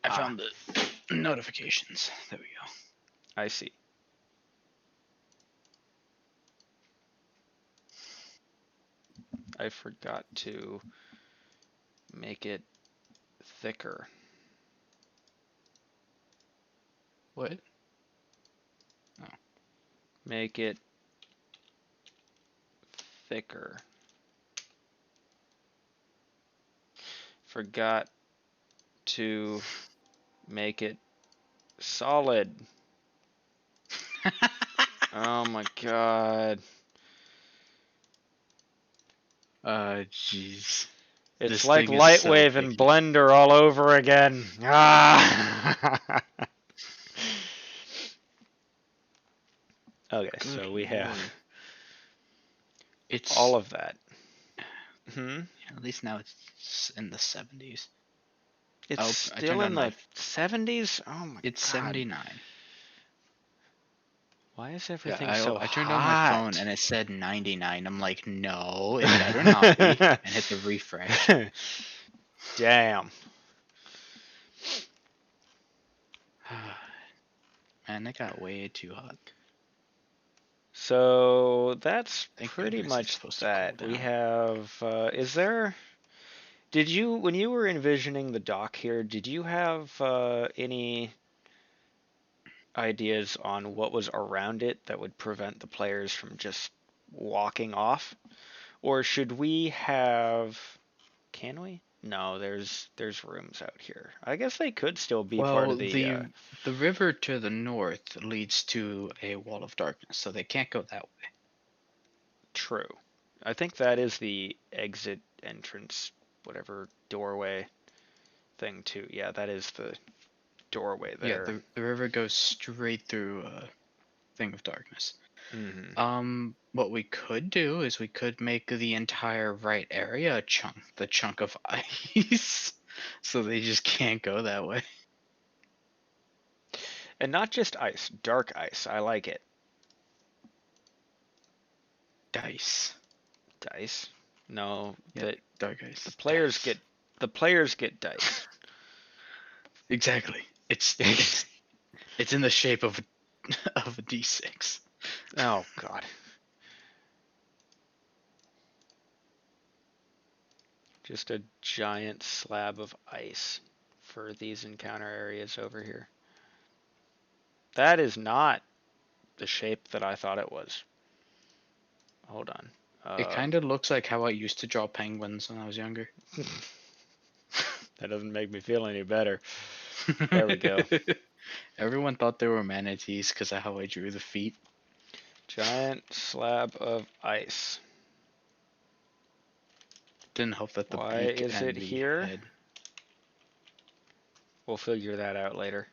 B: I
A: Ah,
B: found the notifications. There we go.
A: I see. I forgot to make it thicker.
B: What?
A: Make it thicker. Forgot to make it solid. Oh my god.
B: Jeez.
A: It's
B: This
A: like
B: thing is so
A: Lightwave and
B: picky.
A: Blender all over again. Ah! Okay,
B: Good
A: so we have
B: lord. It's
A: all of that.
B: at least now it's in the 70s.
A: It's
B: Oh, I
A: still
B: turned
A: in
B: on my.
A: the 70s? Oh my
B: It's
A: god.
B: 79.
A: Why is
B: Yeah,
A: everything so
B: I turned on my phone
A: hot?
B: and it said 99. I'm like, no, it better not be. And hit the refresh.
A: Damn.
B: Man, it got way too hot.
A: So that's
B: Thank
A: pretty
B: goodness it's
A: much
B: supposed to cool
A: that. We
B: down.
A: have, is there, did you, when you were envisioning the dock here, did you have any ideas on what was around it that would prevent the players from just walking off? Or should we have, can we? No, there's rooms out here. I guess they could still be part of
B: Well,
A: the
B: the river to the north leads to a wall of darkness, so they can't go that way.
A: true. I think that is the exit entrance, whatever doorway thing too. Yeah, that is the doorway
B: Yeah,
A: there.
B: the river goes straight through a thing of darkness.
A: Hmm.
B: What we could do is we could make the entire right area a chunk, the chunk of ice, so they just can't go that way.
A: And not just ice, dark ice. I like it.
B: Dice.
A: Dice. No,
B: Yeah, like dark
A: the
B: ice.
A: players
B: Dice.
A: get the players get dice.
B: Exactly. It's in the shape of of a D6.
A: Oh god. Just a giant slab of ice for these encounter areas over here. That is not the shape that I thought it was. Hold on.
B: It kind of looks like how I used to draw penguins when I was younger.
A: That doesn't make me feel any better. There we go.
B: Everyone thought they were manatees because of how I drew the feet.
A: Giant slab of ice.
B: Didn't help that the
A: Why
B: beak
A: is it
B: and the
A: here?
B: head.
A: We'll figure that out later.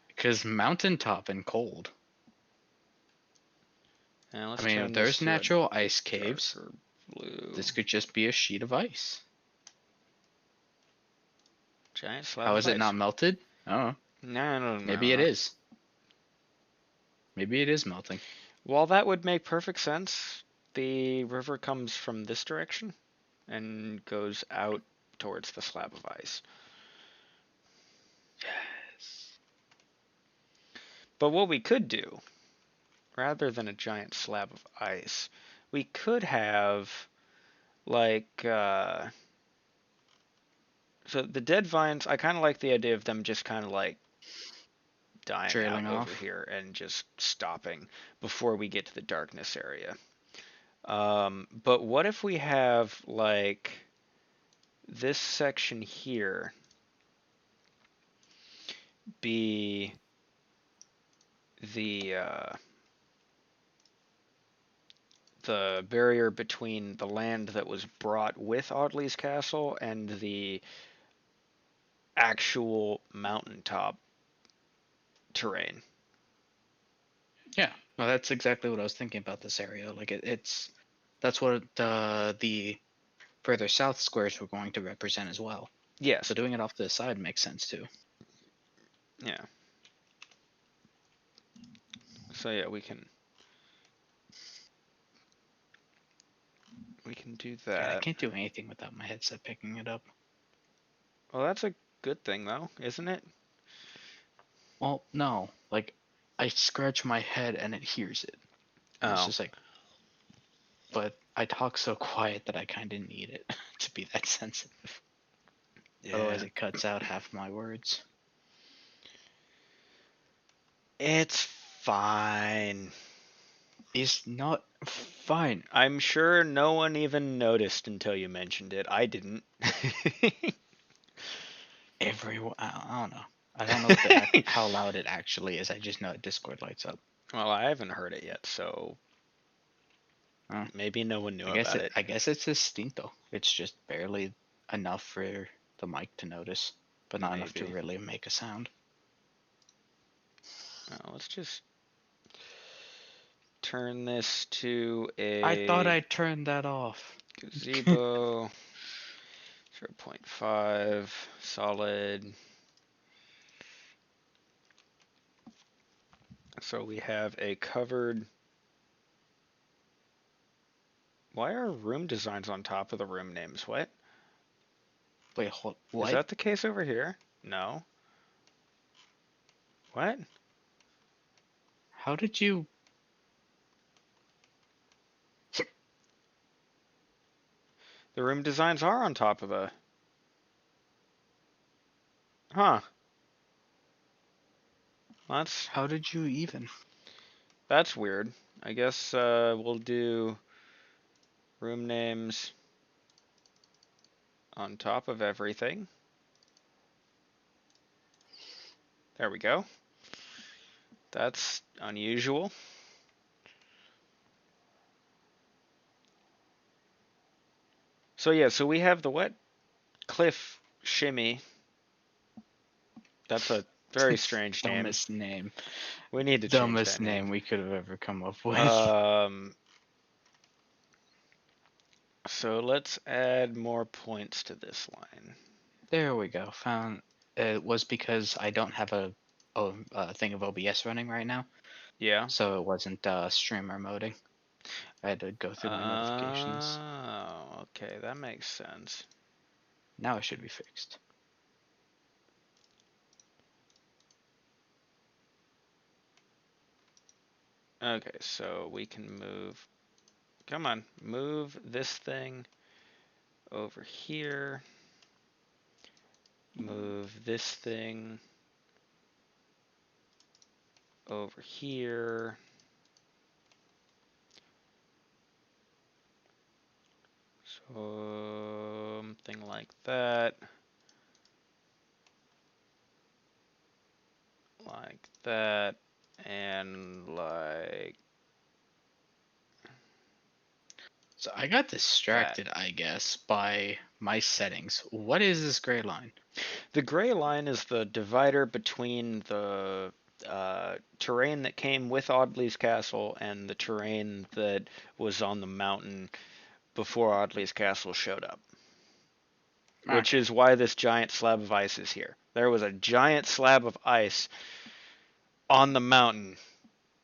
B: Because mountaintop and cold.
A: Now
B: I
A: let's
B: mean,
A: turn
B: if
A: this
B: there's
A: to a
B: natural ice caves,
A: darker blue.
B: this could just be a sheet of ice.
A: Giant slab
B: How
A: of
B: is it
A: ice.
B: not melted? Oh,
A: No.
B: maybe it is. Maybe it is melting.
A: Well, that would make perfect sense. The river comes from this direction and goes out towards the slab of ice.
B: Yes.
A: But what we could do, rather than a giant slab of ice, we could have like so the dead vines. I kind of like the idea of them just kind of like dying out
B: Trailing
A: over
B: off.
A: here and just stopping before we get to the darkness area. But what if we have like this section here be the barrier between the land that was brought with Audley's castle and the actual mountaintop terrain.
B: Yeah. No, that's exactly what I was thinking about this area. Like it's that's what the further south squares were going to represent as well.
A: Yes.
B: So doing it off to the side makes sense too.
A: Yeah. So yeah, we can do
B: God, I
A: that.
B: can't do anything without my headset picking it up.
A: Well, that's a good thing though, isn't it?
B: Well, no. Like I scratch my head and it hears it. And it's
A: Oh,
B: just like, but I talk so quiet that I kind of need it to be that sensitive.
A: yeah.
B: Otherwise, it cuts out half my words.
A: It's fine.
B: It's not fine.
A: I'm sure no one even noticed until you mentioned it. I didn't.
B: Everyone, I don't know. I don't know what the how loud it actually is. I just know Discord lights up.
A: Well, I haven't heard it yet, so
B: Uh,
A: maybe no one knew
B: I guess
A: about
B: it.
A: it.
B: I guess it's distinto. It's just barely enough for the mic to notice, but not enough to
A: Maybe.
B: really make a sound.
A: Let's just turn this to
B: I thought
A: a
B: I turned that off.
A: gazebo. 0.5 solid. So we have a covered. Why are room designs on top of the room names? What?
B: Wait, hold.
A: Is
B: What?
A: that the case over here? No. What?
B: How did you?
A: The room designs are on top of the. Huh. That's
B: How did you even?
A: that's weird. I guess we'll do room names on top of everything. There we go. That's unusual. So yeah, so we have the wet cliff shimmy. That's a very strange name.
B: Dumbest name.
A: We need to change
B: Dumbest
A: that name.
B: name we could have ever come up with.
A: Um, so let's add more points to this line.
B: There we go. Found it was because I don't have a thing of OBS running right now,
A: Yeah.
B: so it wasn't streamer moding. I had to go through my notifications.
A: Oh, okay, that makes sense.
B: Now it should be fixed.
A: Okay, so we can move. Come on, move this thing over here. Move this thing over here. Something like that. Like that. And like
B: So I got
A: that.
B: distracted, I guess, by my settings. What is this gray line?
A: The gray line is the divider between the terrain that came with Audley's castle and the terrain that was on the mountain before Audley's castle showed up. Which
B: Okay.
A: is why this giant slab of ice is here. There was a giant slab of ice on the mountain,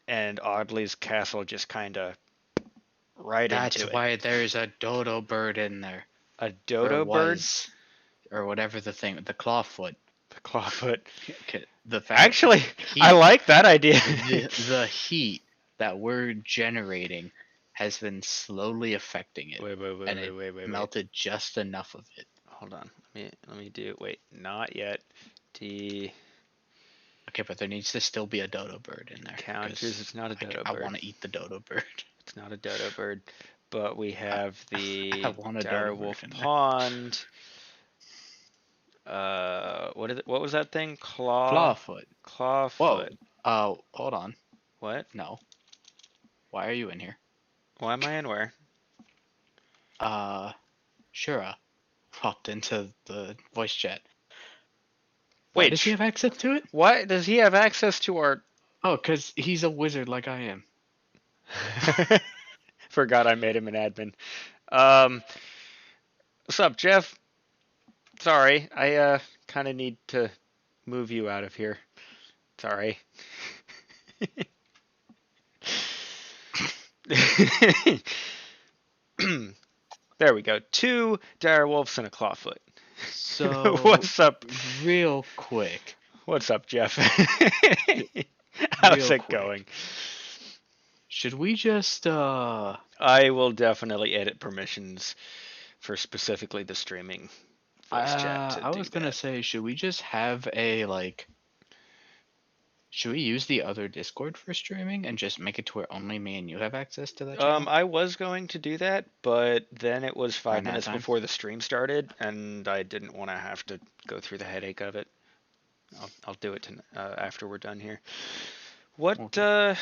A: and Audley's castle just kind of right
B: That's
A: into it.
B: why there's a dodo bird in there.
A: A
B: Or
A: dodo bird?
B: was. Or whatever the thing, the clawfoot.
A: The clawfoot.
B: The fact
A: Actually, I
B: heat,
A: like that idea.
B: the heat that we're generating has been slowly affecting it, and it
A: Wait.
B: melted just enough of it.
A: Hold on. Let me do. Wait, not yet. D
B: Okay, but there needs to still be a dodo bird in there
A: counters.
B: because
A: It's not a dodo
B: I
A: bird.
B: want to eat the dodo bird.
A: It's not a dodo bird. But we have
B: I
A: the
B: want a dodo bird
A: direwolf
B: in there.
A: pond. What was that thing?
B: Clawfoot. Whoa.
A: Clawfoot.
B: Hold on.
A: What?
B: No. Why are you in here?
A: Why am I in where?
B: Shura popped into the voice chat. Why
A: Wait,
B: does he have access to it?
A: why does he have access to our?
B: Oh, because he's a wizard like I am.
A: Forgot I made him an admin. Um, what's up, Jeff? Sorry, I kind of need to move you out of here. Sorry. There we go. 2 direwolves and a clawfoot.
B: So,
A: What's up?
B: real quick.
A: What's up, Jeff? How's
B: Real
A: it
B: quick.
A: going?
B: Should we just
A: I will definitely edit permissions for specifically the streaming voice chat to
B: I
A: do
B: was gonna
A: that.
B: say, should we just have a should we use the other Discord for streaming and just make it to where only me and you have access to that channel?
A: I was going to do that, but then it was 5 minutes
B: Time.
A: before the stream started, and I didn't want to have to go through the headache of it. I'll do it after we're done here. What
B: Okay.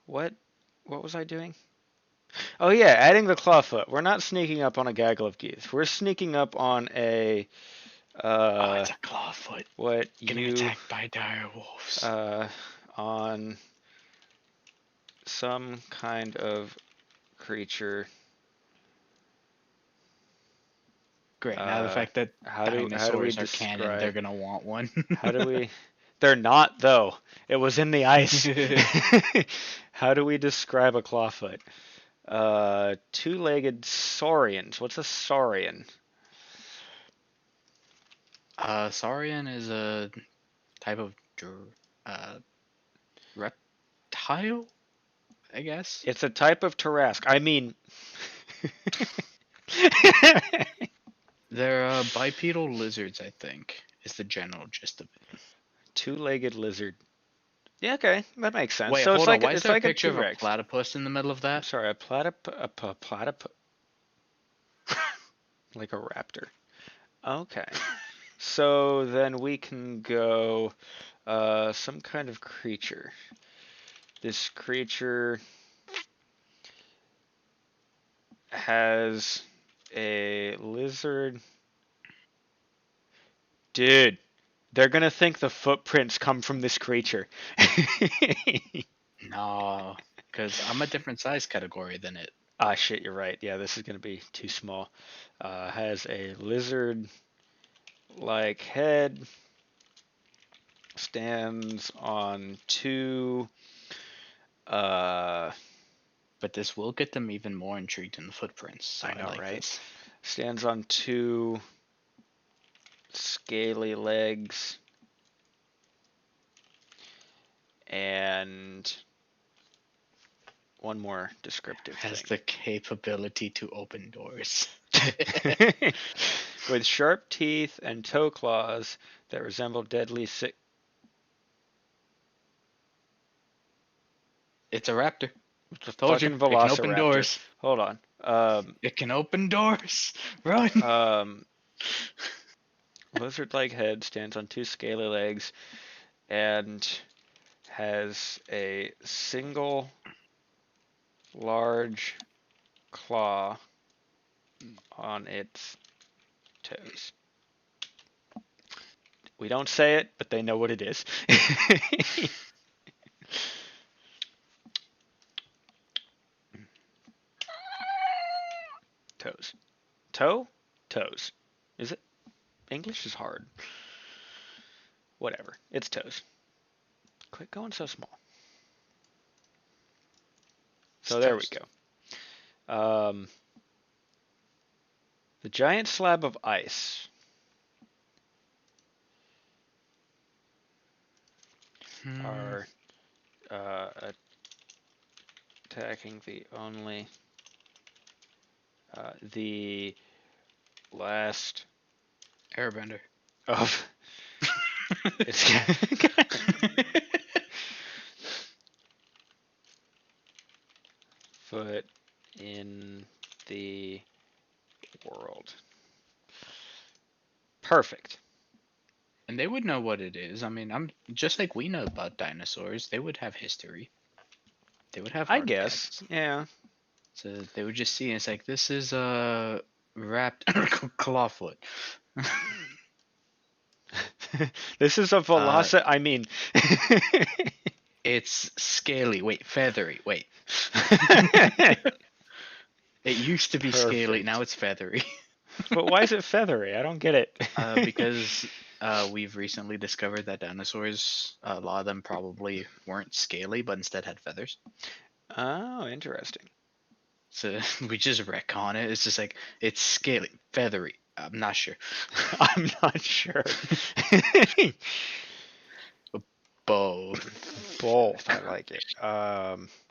A: what was I doing? Oh yeah, adding the clawfoot. We're not sneaking up on a gaggle of geese. We're sneaking up on a
B: It's a clawfoot
A: what
B: getting
A: you
B: attacked by dire wolves.
A: on some kind of creature.
B: Great. Now the fact that
A: How do we
B: dinosaurs are canon, they're
A: describe?
B: gonna want one.
A: How do we? They're not though. It was in the ice. How do we describe a clawfoot? Two-legged saurians. What's a saurian?
B: Saurian is a type of reptile, I guess.
A: It's a type of Tarrasque. I mean,
B: They're bipedal lizards, I think, is the general gist of it.
A: two-legged lizard. Yeah, okay, that makes sense.
B: Wait,
A: So
B: hold on. Why is
A: it's
B: there a
A: like a
B: picture of a
A: T-Rex.
B: platypus in the middle of
A: I'm
B: that?
A: sorry, like a raptor. Okay. So then we can go some kind of creature. This creature has a lizard. Dude, they're gonna think the footprints come from this creature.
B: No, because I'm a different size category than it.
A: Ah, shit, you're right. Yeah, this is gonna be too small. Has a lizard-like head. Stands on 2 uh
B: But this will get them even more intrigued in the footprints. So
A: I
B: I
A: know,
B: like
A: right?
B: this.
A: Stands on 2 scaly legs and one more descriptive
B: Has
A: thing.
B: the capability to open doors.
A: With sharp teeth and toe claws that resemble deadly sick.
B: It's a raptor.
A: It's a
B: Told you.
A: fucking
B: It can open
A: velociraptor.
B: doors.
A: Hold on.
B: It can open doors. Run.
A: Lizard-like head stands on 2 scaly legs and has a single large claw on its toes. We don't say it, but they know what it is. Toes. Toe? Toes. Is it? English is hard. Whatever. It's toes. Quit going so small. So there we go. The giant slab of ice
B: Hmm.
A: are uh, attacking the last
B: Airbender.
A: of it's foot in the world. Perfect.
B: And they would know what it is. I mean, I'm just like we know about dinosaurs. They would have history. They would have
A: I guess.
B: artifacts.
A: Yeah.
B: So they would just see and it's like this is a wrapped clawfoot.
A: This is a
B: uh,
A: velocity. I mean,
B: it's scaly. Wait, feathery. Wait. It used to be scaly. Now
A: perfect.
B: it's feathery.
A: But why is it feathery? I don't get it.
B: Because we've recently discovered that dinosaurs, a lot of them probably weren't scaly, but instead had feathers.
A: Oh, interesting.
B: So we just wreck on it. It's just like it's scaly, feathery. I'm not sure.
A: I'm not sure.
B: Both.
A: Both, I like it.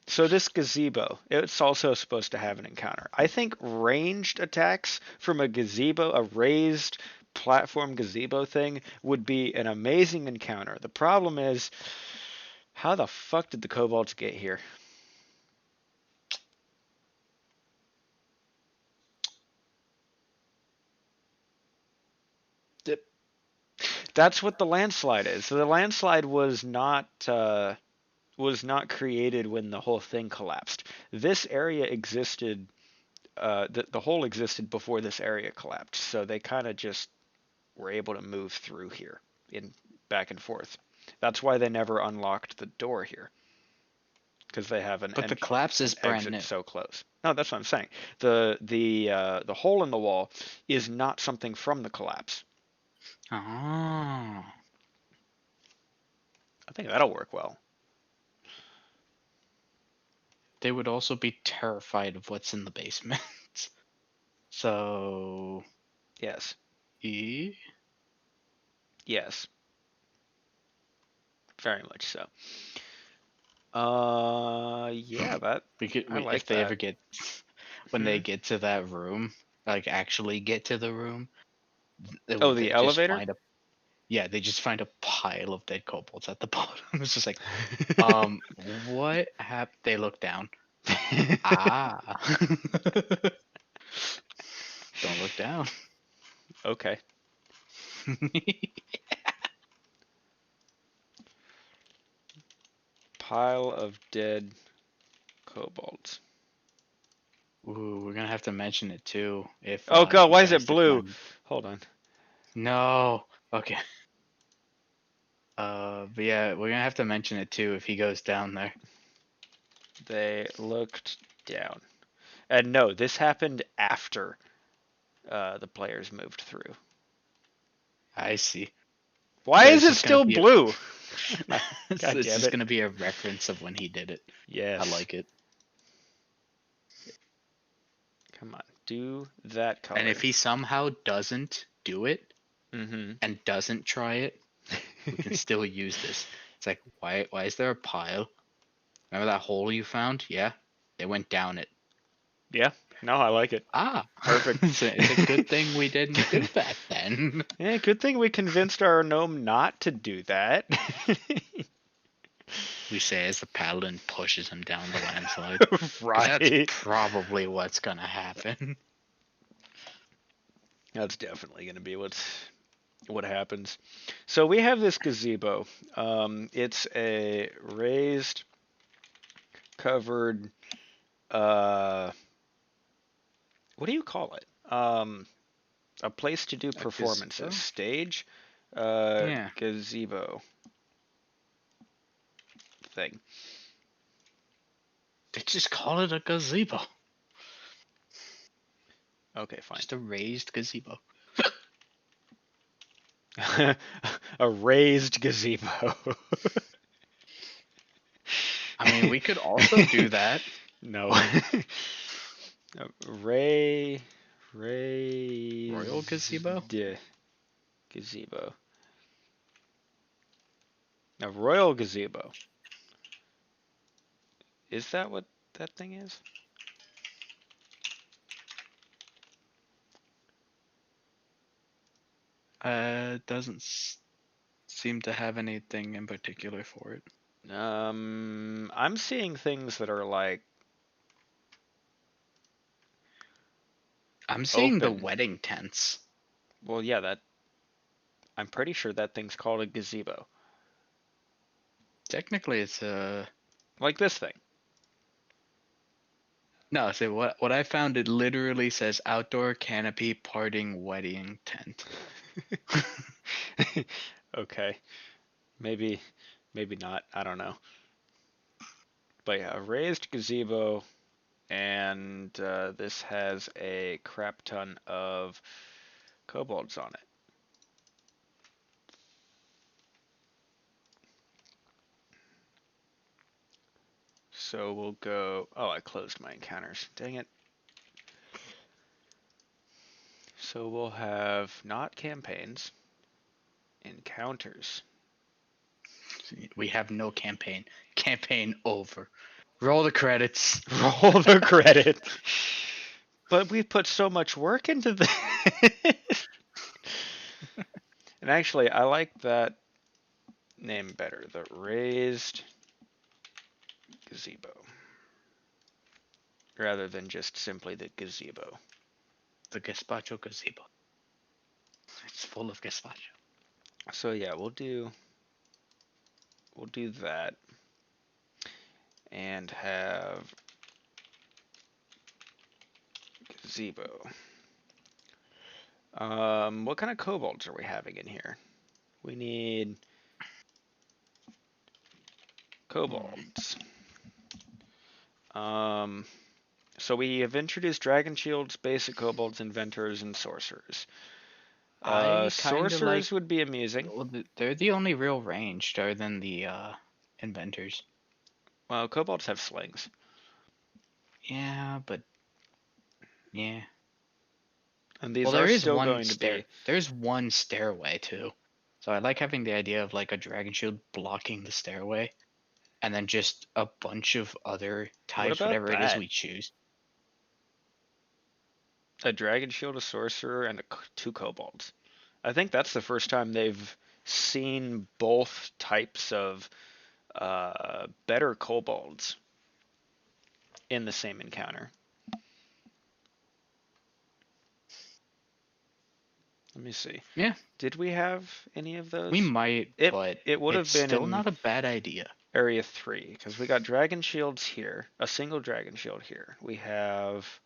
A: So this gazebo, it's also supposed to have an encounter. I think ranged attacks from a gazebo, a raised platform gazebo thing, would be an amazing encounter. The problem is, how the fuck did the kobolds get here?
B: Dip.
A: That's what the landslide is. So the landslide was not created when the whole thing collapsed. This area existed. The hole existed before this area collapsed. So they kind of just were able to move through here in back and forth. That's why they never unlocked the door here because they have
B: But the collapse
A: an
B: is brand
A: exit
B: new.
A: so close. No, that's what I'm saying. The hole in the wall is not something from the collapse.
B: Oh.
A: I think that'll work well.
B: They would also be terrified of what's in the basement. So,
A: Yes.
B: e
A: Yes. Very much so. Yeah, that I
B: if
A: like
B: they
A: that.
B: ever get when they
A: Hmm.
B: get to that room, like actually get to the room,
A: Oh,
B: they
A: the
B: just
A: elevator?
B: find a yeah, they just find a pile of dead kobolds at the bottom. It's just like, what happened? They look down. Ah, don't look down.
A: Okay. Pile of dead kobolds.
B: Ooh, we're gonna have to mention it too if
A: Oh god,
B: he
A: why is
B: tries
A: it
B: to
A: blue?
B: climb.
A: Hold on.
B: No. Okay. But yeah, we're gonna have to mention it too if he goes down there.
A: They looked down. And no, this happened after the players moved through.
B: I see.
A: Why
B: So
A: is
B: it's
A: it
B: just gonna
A: still
B: be
A: blue?
B: so
A: God
B: it's
A: damn
B: just
A: it.
B: gonna be a reference of when he did it. I
A: Yes.
B: like it.
A: Come on. Do that
B: And if
A: color.
B: he somehow doesn't do it
A: Mm-hmm.
B: and doesn't try it, we can still use this. It's like, why is there a pile? Remember that hole you found? Yeah, they went down it.
A: Yeah. No, I like it.
B: Ah,
A: Perfect.
B: it's a good thing we didn't do that then.
A: Yeah, good thing we convinced our gnome not to do that.
B: We say as the paladin pushes him down the landslide, because that's
A: Right.
B: probably what's gonna happen.
A: That's definitely going to be what happens. So we have this gazebo. It's a raised, covered. Uh, what do you call it? A place to do
B: A
A: performances.
B: gazebo?
A: Stage.
B: Yeah,
A: Gazebo thing.
B: they just call it a gazebo.
A: Okay, fine.
B: Just a raised gazebo.
A: A raised gazebo.
B: I mean, we could also do that.
A: No. Ray
B: Royal
A: raised
B: gazebo?
A: gazebo. A royal gazebo. Is that what that thing is?
B: Doesn't seem to have anything in particular for it.
A: I'm seeing things that are like
B: I'm seeing the
A: open.
B: wedding tents.
A: Well, yeah, that I'm pretty sure that thing's called a gazebo.
B: Technically, it's a
A: Like this thing.
B: no. So what I found, it literally says outdoor canopy parting wedding tent.
A: Okay. Maybe maybe not. I don't know. But yeah, a raised gazebo, and this has a crap ton of kobolds on it. So we'll go. Oh, I closed my encounters. Dang it. So we'll have not campaigns, encounters.
B: We have no campaign. Campaign over. Roll the credits.
A: Roll the credits. But we put so much work into this. And actually, I like that name better. The raised gazebo. Rather than just simply the gazebo.
B: The gazpacho gazebo. It's full of gazpacho.
A: So yeah, we'll do that. And have gazebo. What kind of kobolds are we having in here? We need kobolds. Um, so we have introduced dragon shields, basic kobolds, inventors, and sorcerers.
B: I kind of like.
A: Sorcerers would be amusing.
B: Well, they're the only real ranged other than the inventors.
A: Well, kobolds have slings.
B: Yeah, but yeah.
A: And
B: Well,
A: these are
B: there is
A: still
B: one
A: going to
B: stair.
A: be.
B: There's one stairway too. So I like having the idea of like a dragon shield blocking the stairway, and then just a bunch of other
A: What
B: types,
A: about
B: whatever it is
A: that?
B: we choose.
A: A dragon shield, a sorcerer, and two kobolds. I think that's the first time they've seen both types of better kobolds in the same encounter. Let me see.
B: Yeah,
A: Did we have any of
B: we
A: those?
B: might,
A: It
B: but
A: it would
B: it's
A: have been
B: still
A: in
B: not a bad idea.
A: area 3 because we got dragon shields here, a single dragon shield here. We have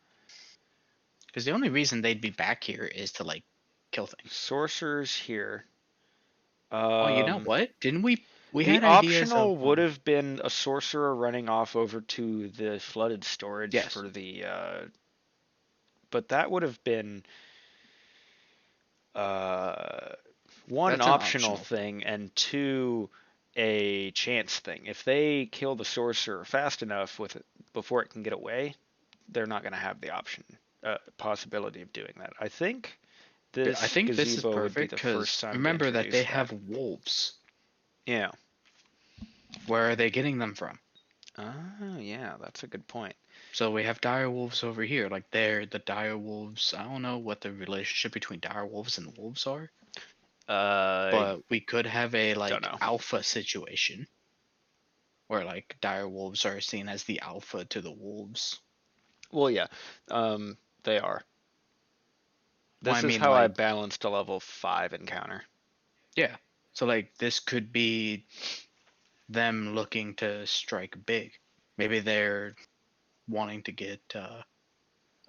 B: Because the only reason they'd be back here is to like kill things.
A: sorcerers here.
B: Oh, you know
A: Um,
B: what? Didn't we? We
A: the
B: had ideas of
A: optional would have been a sorcerer running off over to the flooded storage
B: yes,
A: for but that would have been uh, one, an
B: that's an
A: optional
B: optional thing.
A: thing, and two, a chance thing. If they kill the sorcerer fast enough with it before it can get away, they're not going to have the possibility of doing that. I think
B: I
A: this
B: think this is
A: gazebo would be
B: perfect
A: the first
B: because
A: time we
B: remember that they
A: introduce that.
B: have wolves.
A: Yeah.
B: Where are they getting them from?
A: Oh, yeah, that's a good point.
B: So we have dire wolves over here. Like they're the dire wolves. I don't know what the relationship between dire wolves and wolves are,
A: I
B: but we could have a
A: don't
B: like
A: know.
B: alpha situation where like dire wolves are seen as the alpha to the wolves.
A: Well, yeah, they are.
B: Well, I
A: This is
B: mean
A: how I
B: like
A: balanced a level 5 encounter.
B: yeah. So like this could be them looking to strike big. Maybe they're wanting to get a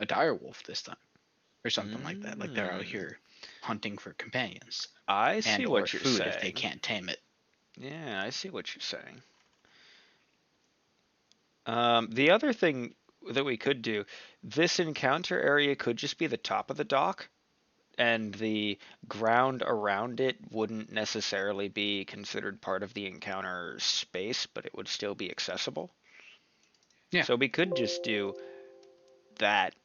B: dire wolf this time or something like that. Like they're out
A: Mm,
B: here hunting for companions
A: I
B: and
A: see
B: or
A: what you're
B: food if they
A: saying.
B: can't tame it.
A: Yeah, I see what you're saying. The other thing that we could do, this encounter area could just be the top of the dock, and the ground around it wouldn't necessarily be considered part of the encounter space, but it would still be accessible.
B: Yeah.
A: So we could just do that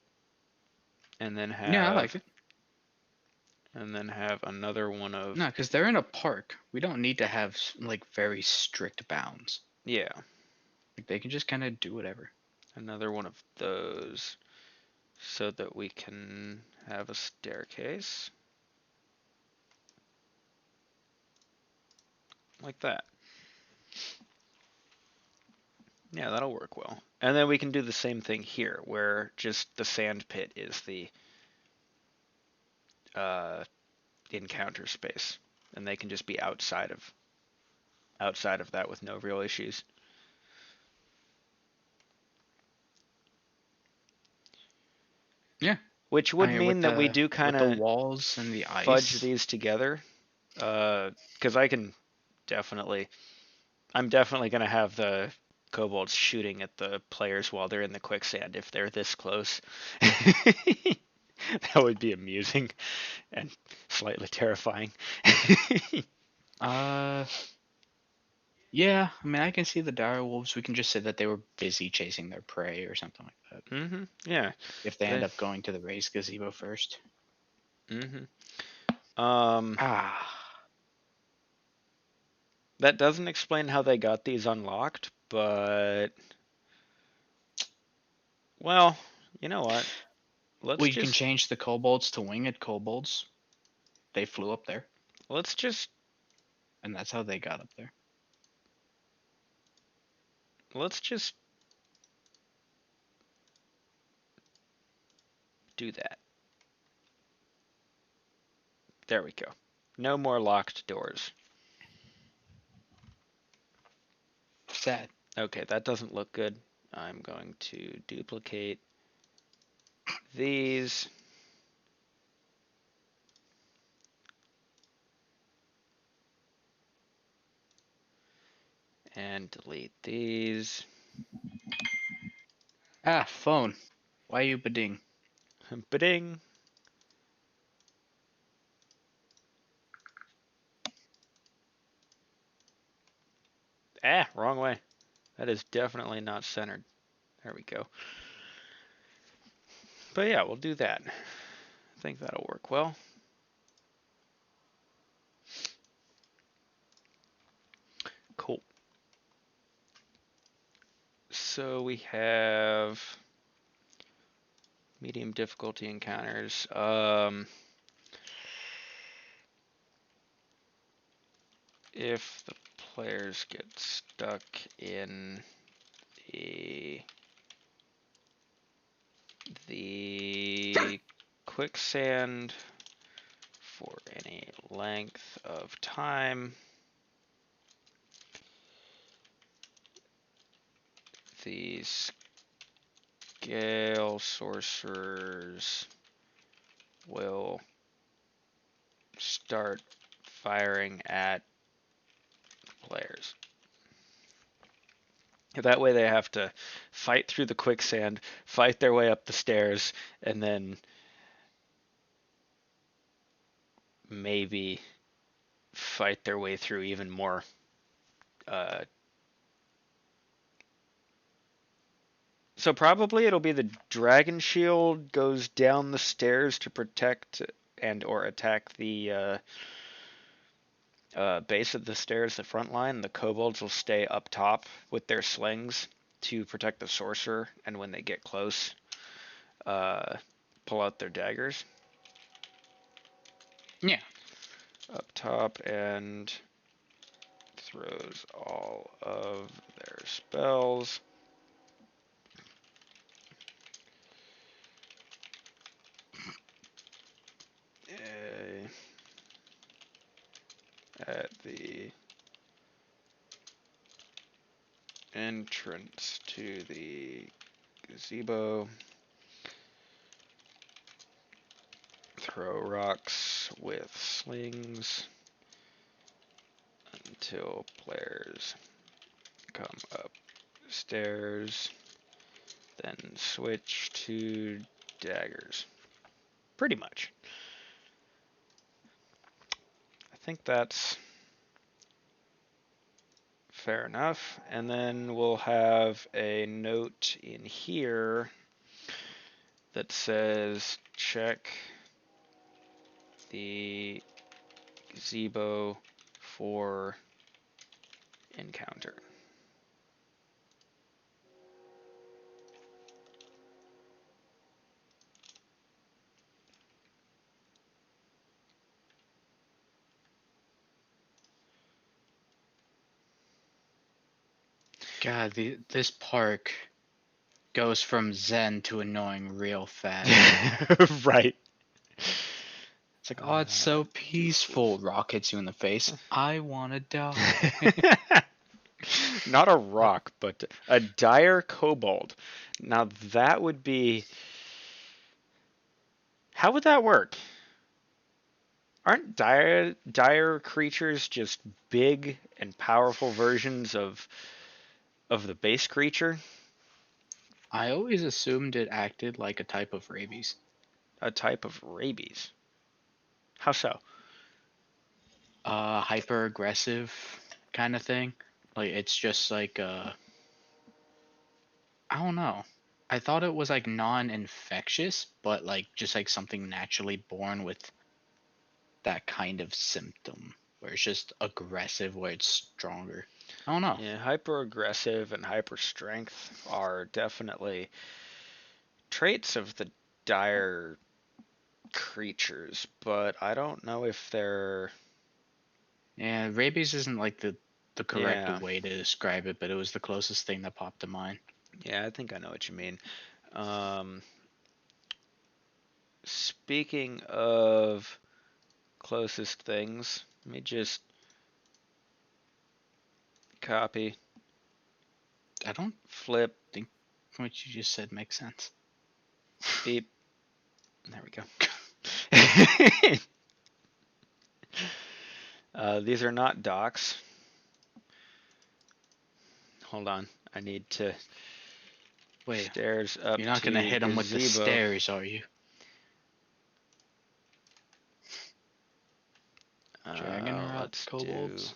A: and then
B: Yeah, I
A: have
B: like it.
A: and then have another one of,
B: No, because they're in a park. We don't need to have like very strict bounds.
A: yeah,
B: Like they can just kind of do whatever.
A: another one of those so that we can have a staircase like that. Yeah, that'll work well. And then we can do the same thing here, where just the sand pit is the uh, encounter space, and they can just be outside of that with no real issues.
B: Yeah.
A: Which
B: I
A: would
B: mean,
A: mean that we do kind
B: with the
A: of
B: walls and the
A: fudge
B: ice.
A: these together, because I can definitely, I'm definitely gonna have the kobolds shooting at the players while they're in the quicksand if they're this close. That would be amusing and slightly terrifying.
B: Uh, yeah. I mean, I can see the dire wolves. We can just say that they were busy chasing their prey or something like that.
A: Yeah.
B: If they end
A: They,
B: up going to the raised gazebo first.
A: mm-hmm. Um,
B: Ah.
A: that doesn't explain how they got these unlocked, but well, you know what? Let's
B: We can
A: just
B: change the kobolds to winged kobolds. They flew up there,
A: let's just
B: and that's how they got up there.
A: let's just do that. There we go. No more locked doors.
B: Sad.
A: Okay, that doesn't look good. I'm going to duplicate these and delete these.
B: Ah, phone. Why you bidding?
A: Ba-ding. Ah, wrong way. That is definitely not centered. There we go. But yeah, we'll do that. I think that'll work well. Cool. So we have medium difficulty encounters. If the players get stuck in the quicksand for any length of time, the scale sorcerers will start firing at players. That way they have to fight through the quicksand, fight their way up the stairs, and then maybe fight their way through even more. Uh, so probably it'll be the dragon shield goes down the stairs to protect and or attack the base of the stairs, the front line. The kobolds will stay up top with their slings to protect the sorcerer, and when they get close, pull out their daggers.
B: Yeah.
A: Up top and throws all of their spells. At the entrance to the gazebo. Throw rocks with slings until players come upstairs. Then switch to daggers. Pretty much. I think that's fair enough. And then we'll have a note in here that says check the gazebo for encounter.
B: God, this park goes from zen to annoying real fast.
A: Right.
B: It's like, oh, it's so peaceful. Rock hits you in the face. I wanna die.
A: Not a rock, but a dire kobold. Now that would be. How would that work? Aren't dire creatures just big and powerful versions of the base creature?
B: I always assumed it acted like a type of rabies.
A: A type of rabies. How so?
B: Hyper aggressive kind of thing. Like it's just like I don't know. I thought it was like non-infectious, but like just like something naturally born with that kind of symptom where it's just aggressive, where it's stronger. I don't know.
A: Yeah, hyper aggressive and hyper strength are definitely traits of the dire creatures, but I don't know if they're.
B: Yeah, rabies isn't like the correct
A: Yeah,
B: way to describe it, but it was the closest thing that popped to mind.
A: yeah, I think I know what you mean. Um, Speaking of closest things, let me just copy,
B: I don't
A: flip,
B: think what you just said makes sense.
A: beep. There we go. These are not docks. Hold on. I need to.
B: Wait,
A: Stairs up
B: you're not gonna
A: to
B: hit them with the
A: gazebo.
B: stairs, are you? Dragon rot
A: Let's do.
B: kobolds.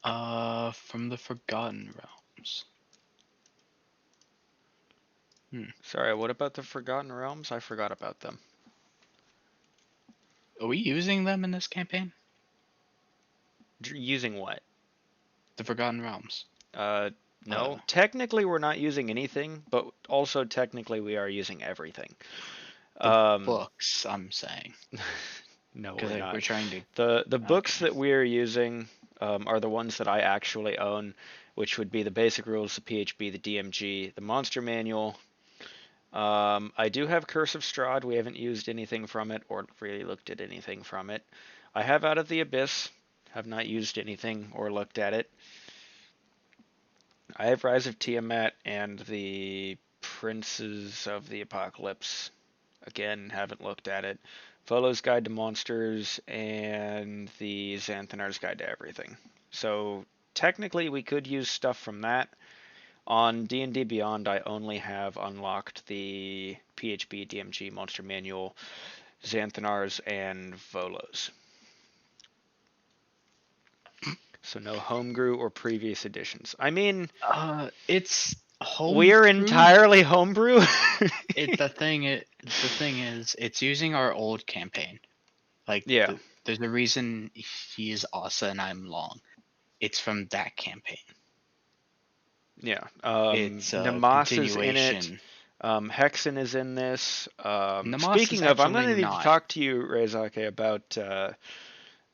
B: From the Forgotten Realms.
A: Sorry, what about the Forgotten Realms? I forgot about them.
B: Are we using them in this campaign?
A: Using what?
B: The Forgotten Realms.
A: Uh,
B: Uh,
A: no. Technically, we're not using anything, but also technically, we are using everything.
B: the
A: Um,
B: books, I'm saying,
A: no,
B: because
A: we're
B: like we're
A: not.
B: trying to.
A: The books
B: Okay.
A: that we're using are the ones that I actually own, which would be the basic rules, the PHB, the DMG, the monster manual. I do have Curse of Strahd. We haven't used anything from it or really looked at anything from it. I have Out of the Abyss. Have not used anything or looked at it. I have Rise of Tiamat and the Princes of the Apocalypse. Again, haven't looked at it. Volo's Guide to Monsters and the Xanthanar's Guide to Everything. So technically, we could use stuff from that. On D&D Beyond, I only have unlocked the PHB, DMG, Monster Manual, Xanthanars, and Volos. So no homebrew or previous editions. I mean,
B: It's
A: we're
B: homebrew.
A: entirely homebrew.
B: The thing is, it's using our old campaign. Like
A: Yeah,
B: there's a reason he is Asa and I'm Long. It's from that campaign.
A: yeah.
B: It's a
A: Namas is in it.
B: continuation.
A: Hexen is in this.
B: Namas is
A: Speaking of, I'm
B: actually
A: going to need to
B: not.
A: talk to you, Reizake,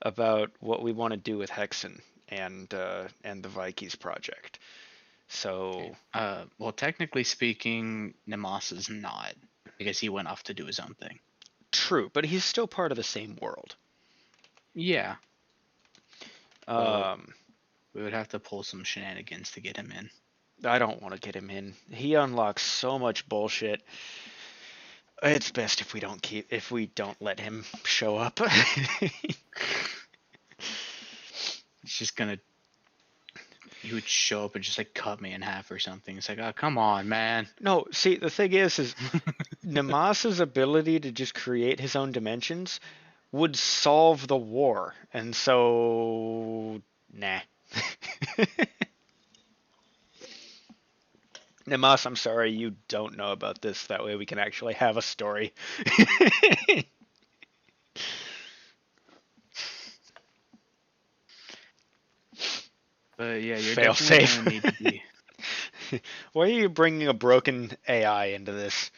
A: about what we want to do with Hexen and the Vikings project.
B: Okay.
A: So
B: Well, technically speaking, Namas is not because he went off to do his own thing.
A: true, but he's still part of the same world.
B: Yeah, but
A: Um,
B: we would have to pull some shenanigans to get him in.
A: I don't want to get him in. He unlocks so much bullshit. It's best if we don't let him show up.
B: He's just gonna. He would show up and just like cut me in half or something. It's like, oh, come on, man.
A: No, see, the thing is Namas's ability to just create his own dimensions would solve the war, and so nah. Nimas, I'm sorry you don't know about this. That way we can actually have a story.
B: But yeah, you're
A: Fail
B: definitely
A: safe.
B: gonna need to be.
A: Why are you bringing a broken AI into this?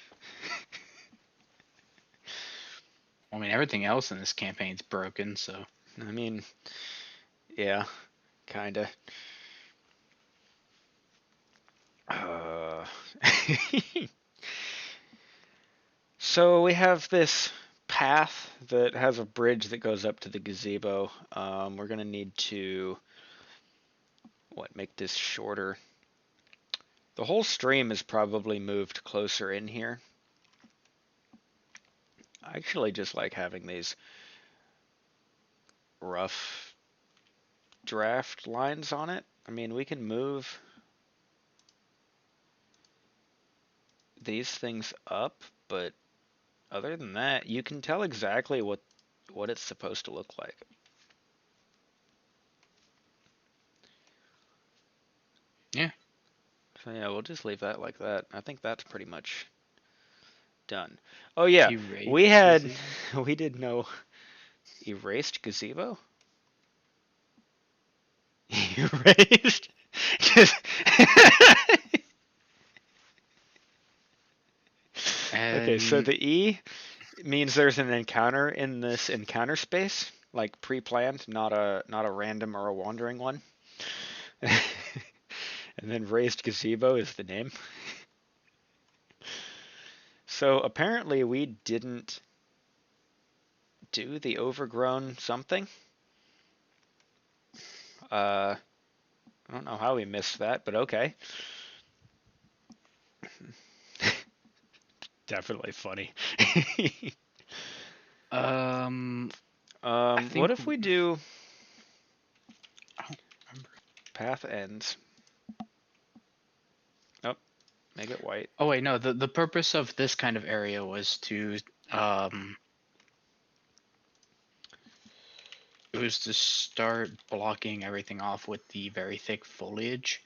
B: I mean, everything else in this campaign's broken, so.
A: I mean, yeah, kinda. Uh, so we have this path that has a bridge that goes up to the gazebo. We're gonna need to make this shorter. The whole stream is probably moved closer in here. I actually just like having these rough draft lines on it. I mean, we can move these things up, but other than that, you can tell exactly what it's supposed to look like.
B: Yeah.
A: So yeah, we'll just leave that like that. I think that's pretty much done. Oh yeah, we
B: Erased
A: had
B: gazebo.
A: we did no erased gazebo. Erased. Okay, so
B: And
A: the E means there's an encounter in this encounter space, like pre-planned, not a random or a wandering one. And then raised gazebo is the name. So apparently we didn't do the overgrown something. I don't know how we missed that, but okay. Definitely funny.
B: I
A: What
B: think
A: if we do
B: I don't remember.
A: path ends? Oh, make it white.
B: Oh wait, no. The purpose of this kind of area was to um it was to start blocking everything off with the very thick foliage,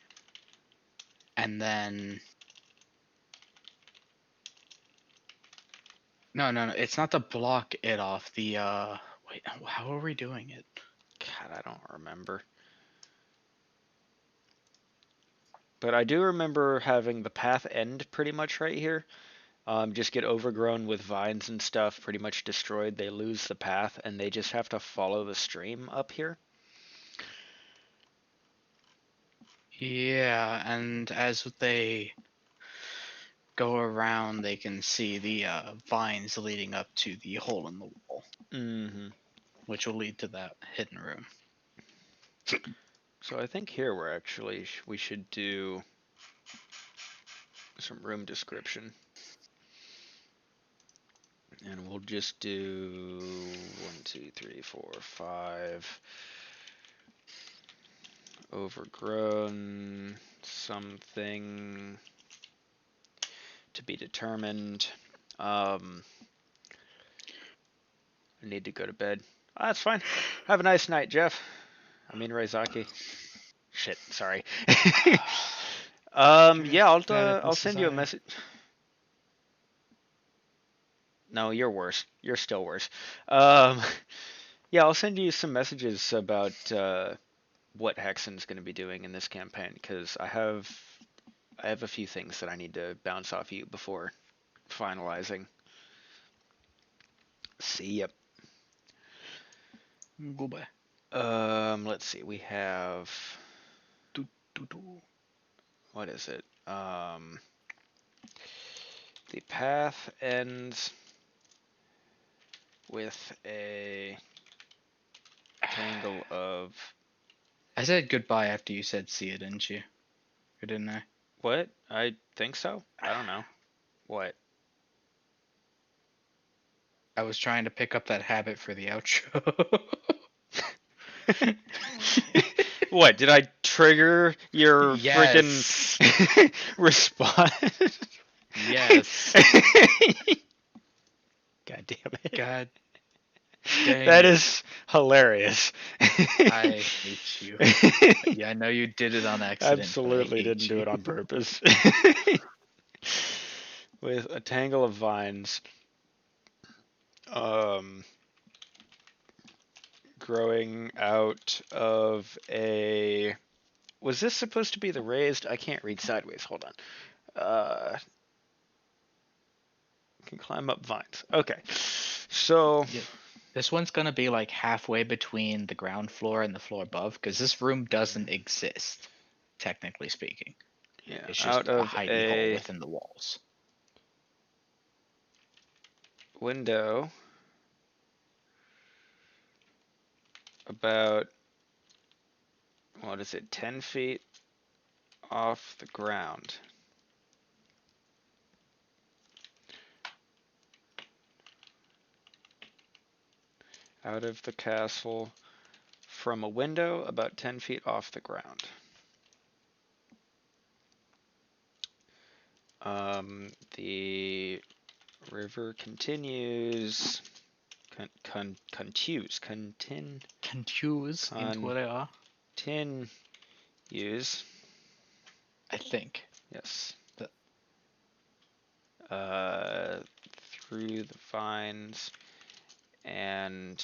B: and then no, it's not to block it off. The wait, how are we doing it?
A: God, I don't remember. But I do remember having the path end pretty much right here. Just get overgrown with vines and stuff, pretty much destroyed. They lose the path and they just have to follow the stream up here.
B: Yeah, and as they go around, they can see the vines leading up to the hole in the wall,
A: Mm-hmm.
B: which will lead to that hidden room.
A: So I think here we should do some room description. And we'll just do 1, 2, 3, 4, 5. Overgrown something to be determined. I need to go to bed. Oh, that's fine. Have a nice night, Jeff. I mean Raizaki. Shit, sorry. Yeah,
B: Bad at
A: I'll
B: this as
A: send you a
B: I.
A: message. No, you're worse. You're still worse. Um, yeah, I'll send you some messages about what Hexen's going to be doing in this campaign because I have a few things that I need to bounce off you before finalizing. See ya.
B: Goodbye.
A: Let's see. We have
B: Do, do, do.
A: what is it? The path ends with a triangle of
B: I said goodbye after you said see it, didn't you? Or didn't I?
A: what? I think so. I don't know. What?
B: I was trying to pick up that habit for the outro.
A: What? Did I trigger your freaking
B: Yes.
A: response?
B: Yes.
A: God damn it.
B: God Dang
A: That
B: it.
A: is hilarious.
B: I hate you. Yeah, I know you did it on accident, but I
A: Absolutely didn't
B: hate
A: do
B: you.
A: it on purpose. With a tangle of vines um, growing out of a. Was this supposed to be the raised? I can't read sideways. Hold on. Can climb up vines. Okay. So,
B: Yeah. This one's gonna be like halfway between the ground floor and the floor above, because this room doesn't exist, technically speaking.
A: yeah,
B: It's
A: out
B: just a
A: of
B: hidey hole
A: a
B: within the walls.
A: window about, what is it, 10 feet off the ground. Out of the castle from a window about 10 feet off the ground. The river continues. Continues.
B: Confuse into what they are,
A: Continues.
B: I think.
A: Yes.
B: The-
A: Uh, through the vines and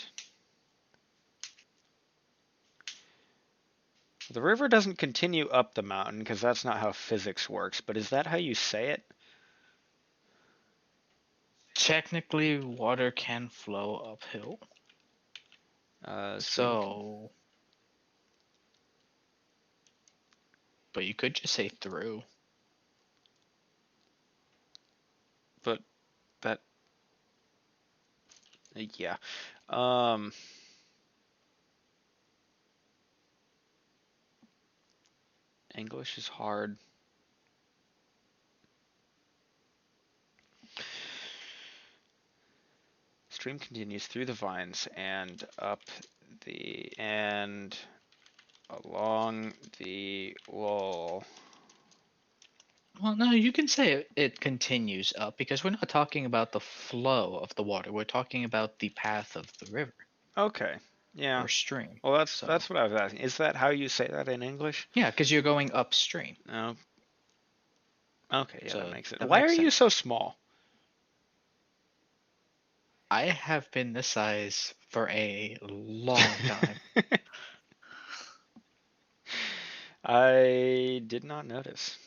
A: the river doesn't continue up the mountain because that's not how physics works, but is that how you say it?
B: Technically, water can flow uphill.
A: Stream,
B: So, but you could just say through.
A: but that, yeah. Um, English is hard. Stream continues through the vines and up and along the wall.
B: Well, no, you can say it continues up because we're not talking about the flow of the water. We're talking about the path of the river
A: Okay. Yeah.
B: or stream.
A: Well,
B: So,
A: that's what I was asking. Is that how you say that in English?
B: yeah, because you're going upstream.
A: No. Okay, yeah, that
B: So
A: makes sense.
B: that
A: Why are
B: makes
A: you
B: sense.
A: so small?
B: I have been this size for a long time.
A: I did not notice.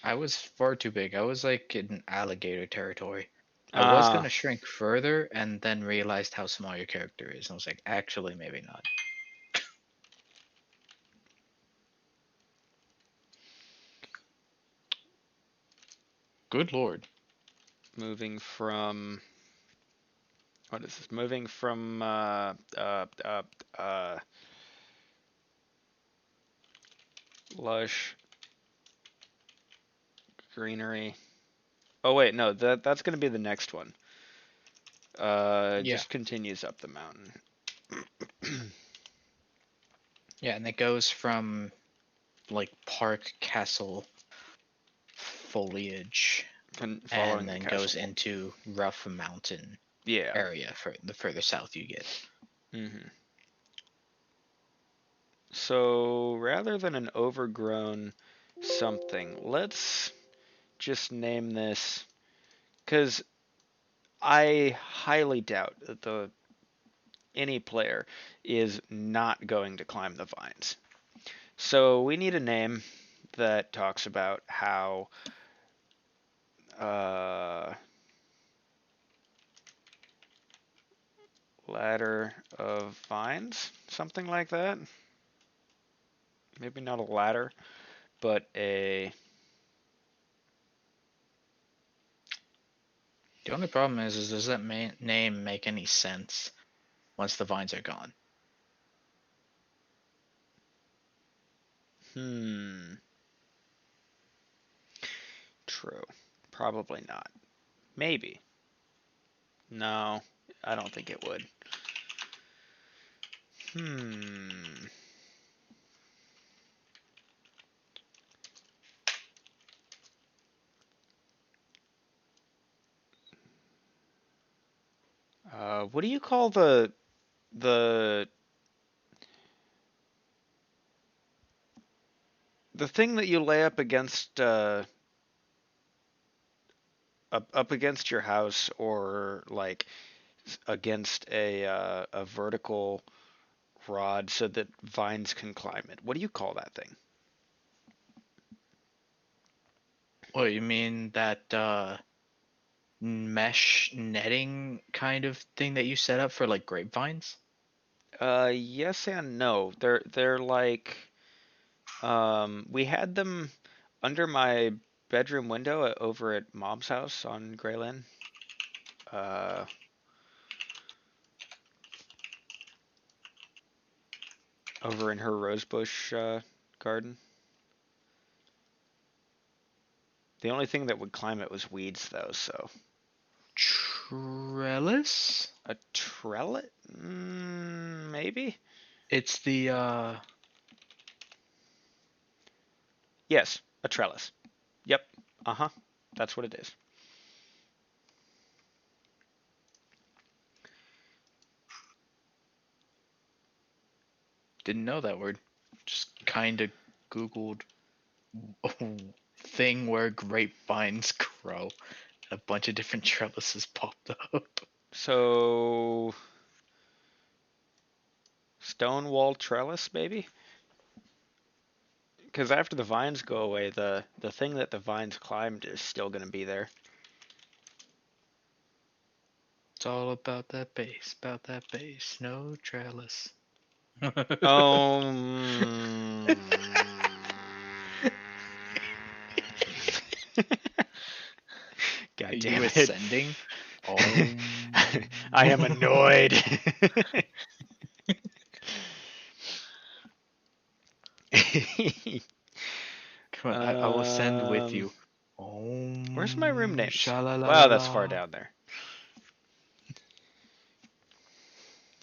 B: I was far too big. I was like in alligator territory. I was
A: Ah,
B: gonna shrink further and then realized how small your character is. And I was like, actually, maybe not. Good lord.
A: moving from what is this? Moving from uh, lush greenery. Oh wait, no, that's gonna be the next one.
B: Yeah.
A: Just continues up the mountain.
B: Yeah, and it goes from like park castle foliage and
A: Following the
B: then
A: castle
B: goes
A: wall.
B: into rough mountain
A: Yeah.
B: area for the further south you get.
A: hmm So rather than an overgrown something, let's just name this because I highly doubt that the any player is not going to climb the vines. So we need a name that talks about how uh, ladder of vines, something like that. Maybe not a ladder, but a.
B: The only problem is does that name make any sense once the vines are gone?
A: Hmm. True. Probably not. Maybe. No, I don't think it would. Hmm. What do you call the the thing that you lay up against up against your house, or like against a vertical rod so that vines can climb it? What do you call that thing?
B: What, you mean that mesh netting kind of thing that you set up for like grapevines?
A: Yes and no. They're like we had them under my bedroom window over at Mom's house on Grayland. Uh, Over in her rosebush garden. The only thing that would climb it was weeds, though. So
B: Trellis?
A: a trellis, maybe.
B: It's the
A: Yes, a trellis. Yep. Uh-huh. That's what it is.
B: didn't know that word. Just kind of Googled thing where grapevines grow. A bunch of different trellises popped up.
A: So stone wall trellis, maybe? Because after the vines go away, the thing that the vines climbed is still going to be there.
B: It's all about that base, no trellis.
A: Um.
B: Are
A: God
B: you
A: damn it.
B: ascending? Oh.
A: I am annoyed.
B: Come on, I will ascend with
A: um,
B: you.
A: where's my room
B: Om
A: names?
B: sha la la la
A: Wow, that's far
B: la.
A: down there.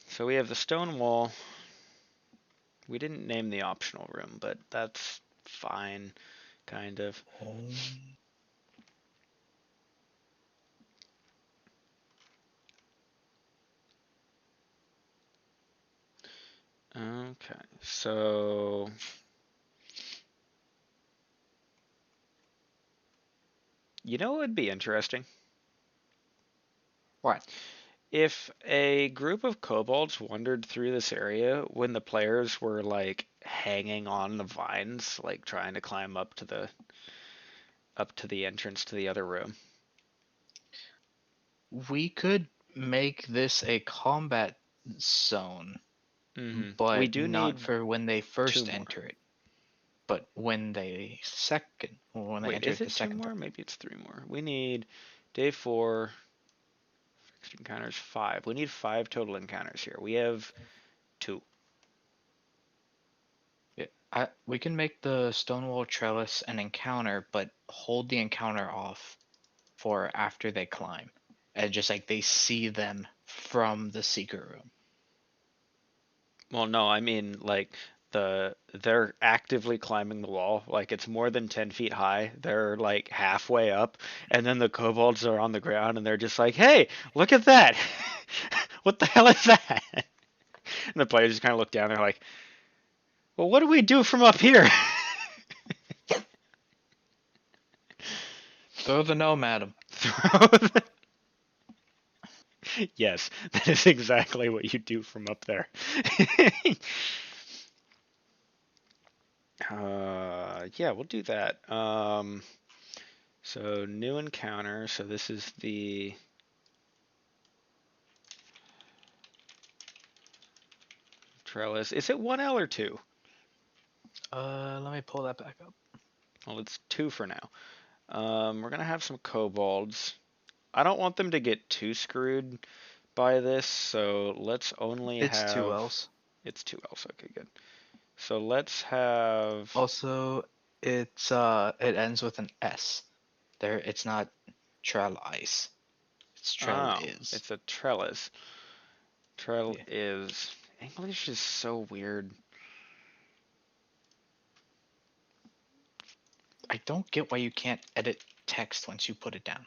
A: So we have the stone wall. We didn't name the optional room, but that's fine, kind of.
B: Om.
A: Okay, so you know what would be interesting?
B: What?
A: If a group of kobolds wandered through this area when the players were like hanging on the vines, like trying to climb up to the entrance to the other room.
B: We could make this a combat zone,
A: We
B: but
A: do
B: not
A: need
B: for when they
A: two
B: first
A: more.
B: enter it, but when they
A: Wait,
B: enter
A: is
B: it the
A: it two
B: second time.
A: more? Maybe it's three more. We need day four, fixed encounters five. We need five total encounters here. We have two.
B: Yeah, we can make the Stonewall Trellis an encounter, but hold the encounter off for after they climb, and just like they see them from the secret room.
A: Well, no, I mean like they're actively climbing the wall. Like it's more than 10 feet high. They're like halfway up, and then the kobolds are on the ground, and they're just like, "Hey, look at that! What the hell is that?" And the players just kind of look down. They're like, "Well, what do we do from up here?"
B: Throw the gnome at them.
A: Throw the- Yes, that is exactly what you do from up there. Yeah, we'll do that. So new encounter. So this is the trellis. Is it 1L or 2?
B: Let me pull that back up.
A: Well, it's 2 for now. We're gonna have some kobolds. I don't want them to get too screwed by this, so let's only
B: It's two
A: have.
B: L's.
A: It's 2Ls. Okay, good. So let's have.
B: Also, it ends with an S. There, it's not trellis. It's
A: Oh,
B: trellis.
A: it's a trellis. Trell
B: Yeah.
A: is. English is so weird.
B: I don't get why you can't edit text once you put it down.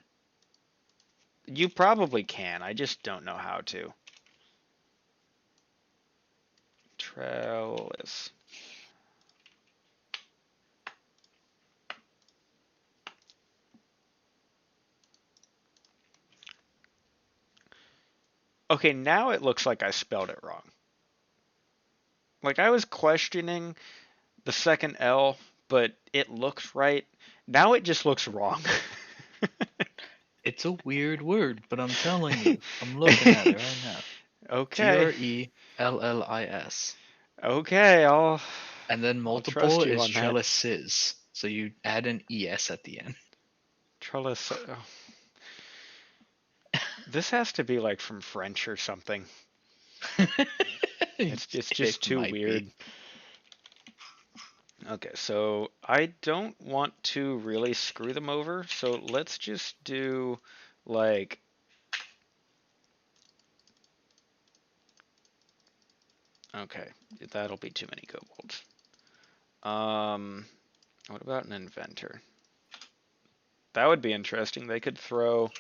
A: You probably can. I just don't know how to. Trellis. Okay, now it looks like I spelled it wrong. Like I was questioning the second L, but it looks right. Now it just looks wrong.
B: It's a weird word, but I'm telling you, I'm looking at it right now.
A: Okay.
B: Trellis.
A: Okay,
B: And then
A: I'll trust
B: multiple
A: you
B: is
A: on that.
B: trellises. So you add an ES at the end.
A: Trellis. Oh. This has to be like from French or something. It's just
B: It
A: too
B: might be.
A: weird. Okay, so I don't want to really screw them over, so let's just do like okay, that'll be too many kobolds. What about an inventor? That would be interesting. They could throw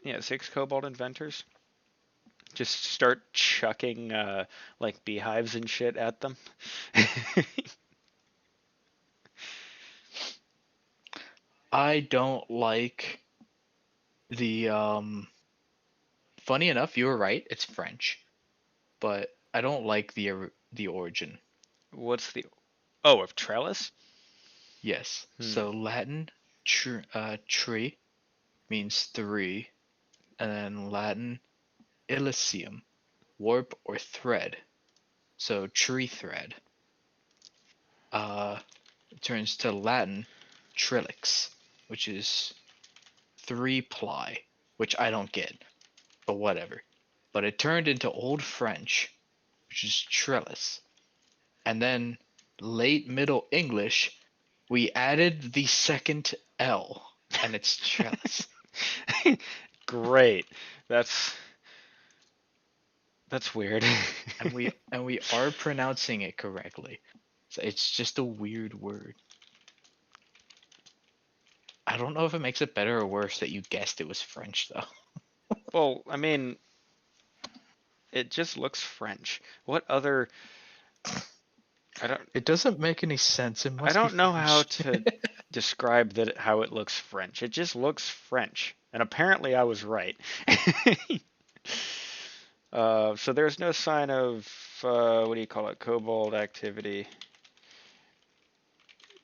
A: yeah, 6 kobold inventors. Just start chucking like beehives and shit at them.
B: I don't like the funny enough, you were right, it's French. But I don't like the origin.
A: What's the oh of trellis?
B: Yes.
A: Hmm.
B: So Latin tree means three, and then Latin elysium, warp or thread. So tree thread. It turns to Latin trillix, which is 3-ply, which I don't get, but whatever. But it turned into Old French, which is trellis. And then late Middle English, we added the second L, and it's trellis.
A: Great. That's that's weird.
B: and we are pronouncing it correctly. So it's just a weird word. I don't know if it makes it better or worse that you guessed it was French though.
A: Well, I mean, it just looks French. What other I don't
B: It doesn't make any sense. It
A: I
B: must be
A: don't know how
B: French.
A: to describe that how it looks French. It just looks French. And apparently I was right. So there's no sign of what do you call it? Kobold activity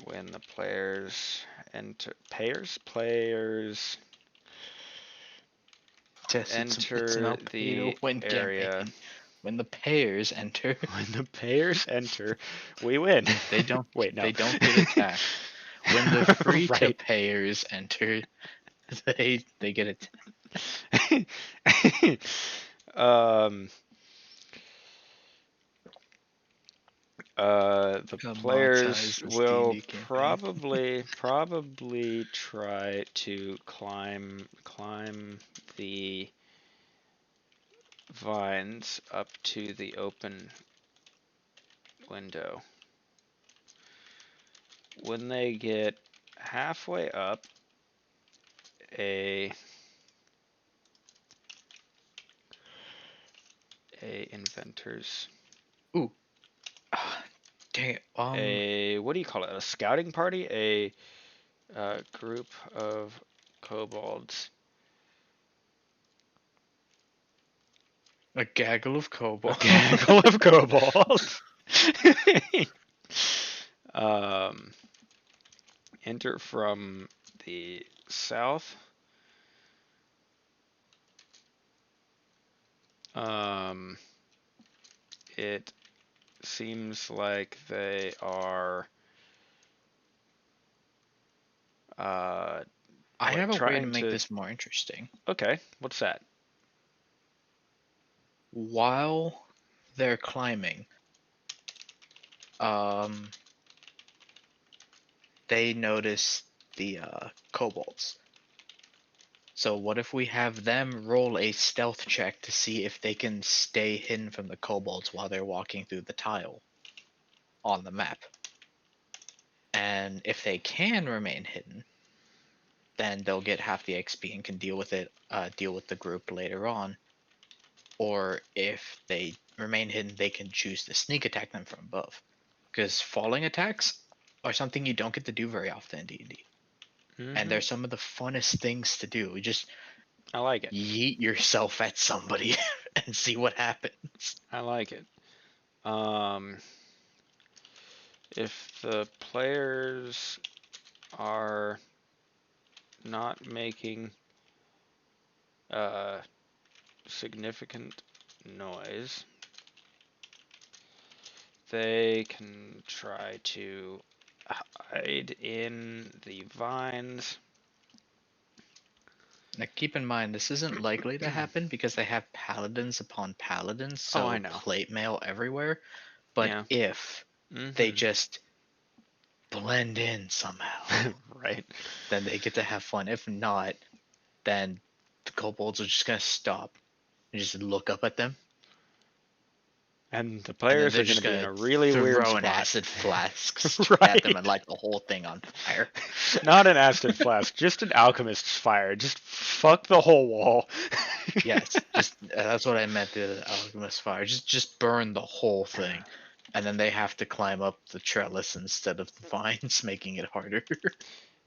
A: when the players enter players
B: Yes, it's
A: enter
B: now pay to
A: the
B: win
A: area.
B: campaign. When the payers enter,
A: When the players enter, we win.
B: they don't
A: Wait, no.
B: they don't get attacked. When the free to
A: Right.
B: payers enter, they get it.
A: um, the players
B: Monetize this
A: will
B: D&D campaign.
A: probably try to climb the vines up to the open window. When they get halfway up, a inventors
B: Ooh, ah, dang it.
A: a what do you call it? A scouting party? A group of kobolds.
B: A gaggle of
A: A
B: kobolds.
A: gaggle of kobolds. um, enter from the south. Um, it seems like they are
B: I
A: what
B: have a way to
A: trying
B: make
A: to.
B: this more interesting.
A: Okay, what's that?
B: While they're climbing, um, they notice the kobolds. So what if we have them roll a stealth check to see if they can stay hidden from the kobolds while they're walking through the tile on the map? And if they can remain hidden, then they'll get half the XP and can deal with the group later on. Or if they remain hidden, they can choose to sneak attack them from above. Because falling attacks are something you don't get to do very often in D&D. And they're some of the funnest things to do. You just
A: I like it.
B: yeet yourself at somebody and see what happens.
A: I like it. If the players are not making significant noise, they can try to hide in the vines.
B: Now keep in mind, this isn't likely to happen because they have paladins upon paladins,
A: Oh, I
B: so
A: know.
B: plate mail everywhere. But
A: Yeah.
B: if they just blend in somehow,
A: Right.
B: then they get to have fun. If not, then the kobolds are just gonna stop and just look up at them,
A: And the
B: and then
A: players
B: they're
A: are going to
B: just
A: be in
B: gonna
A: a really weird
B: throw an
A: spot.
B: acid flask at them
A: Right.
B: and light the whole thing on fire.
A: Not an acid flask, just an alchemist's fire. Just fuck the whole wall.
B: Yes, just that's what I meant. The alchemist fire, just burn the whole thing, and then they have to climb up the trellis instead of the vines, making it harder.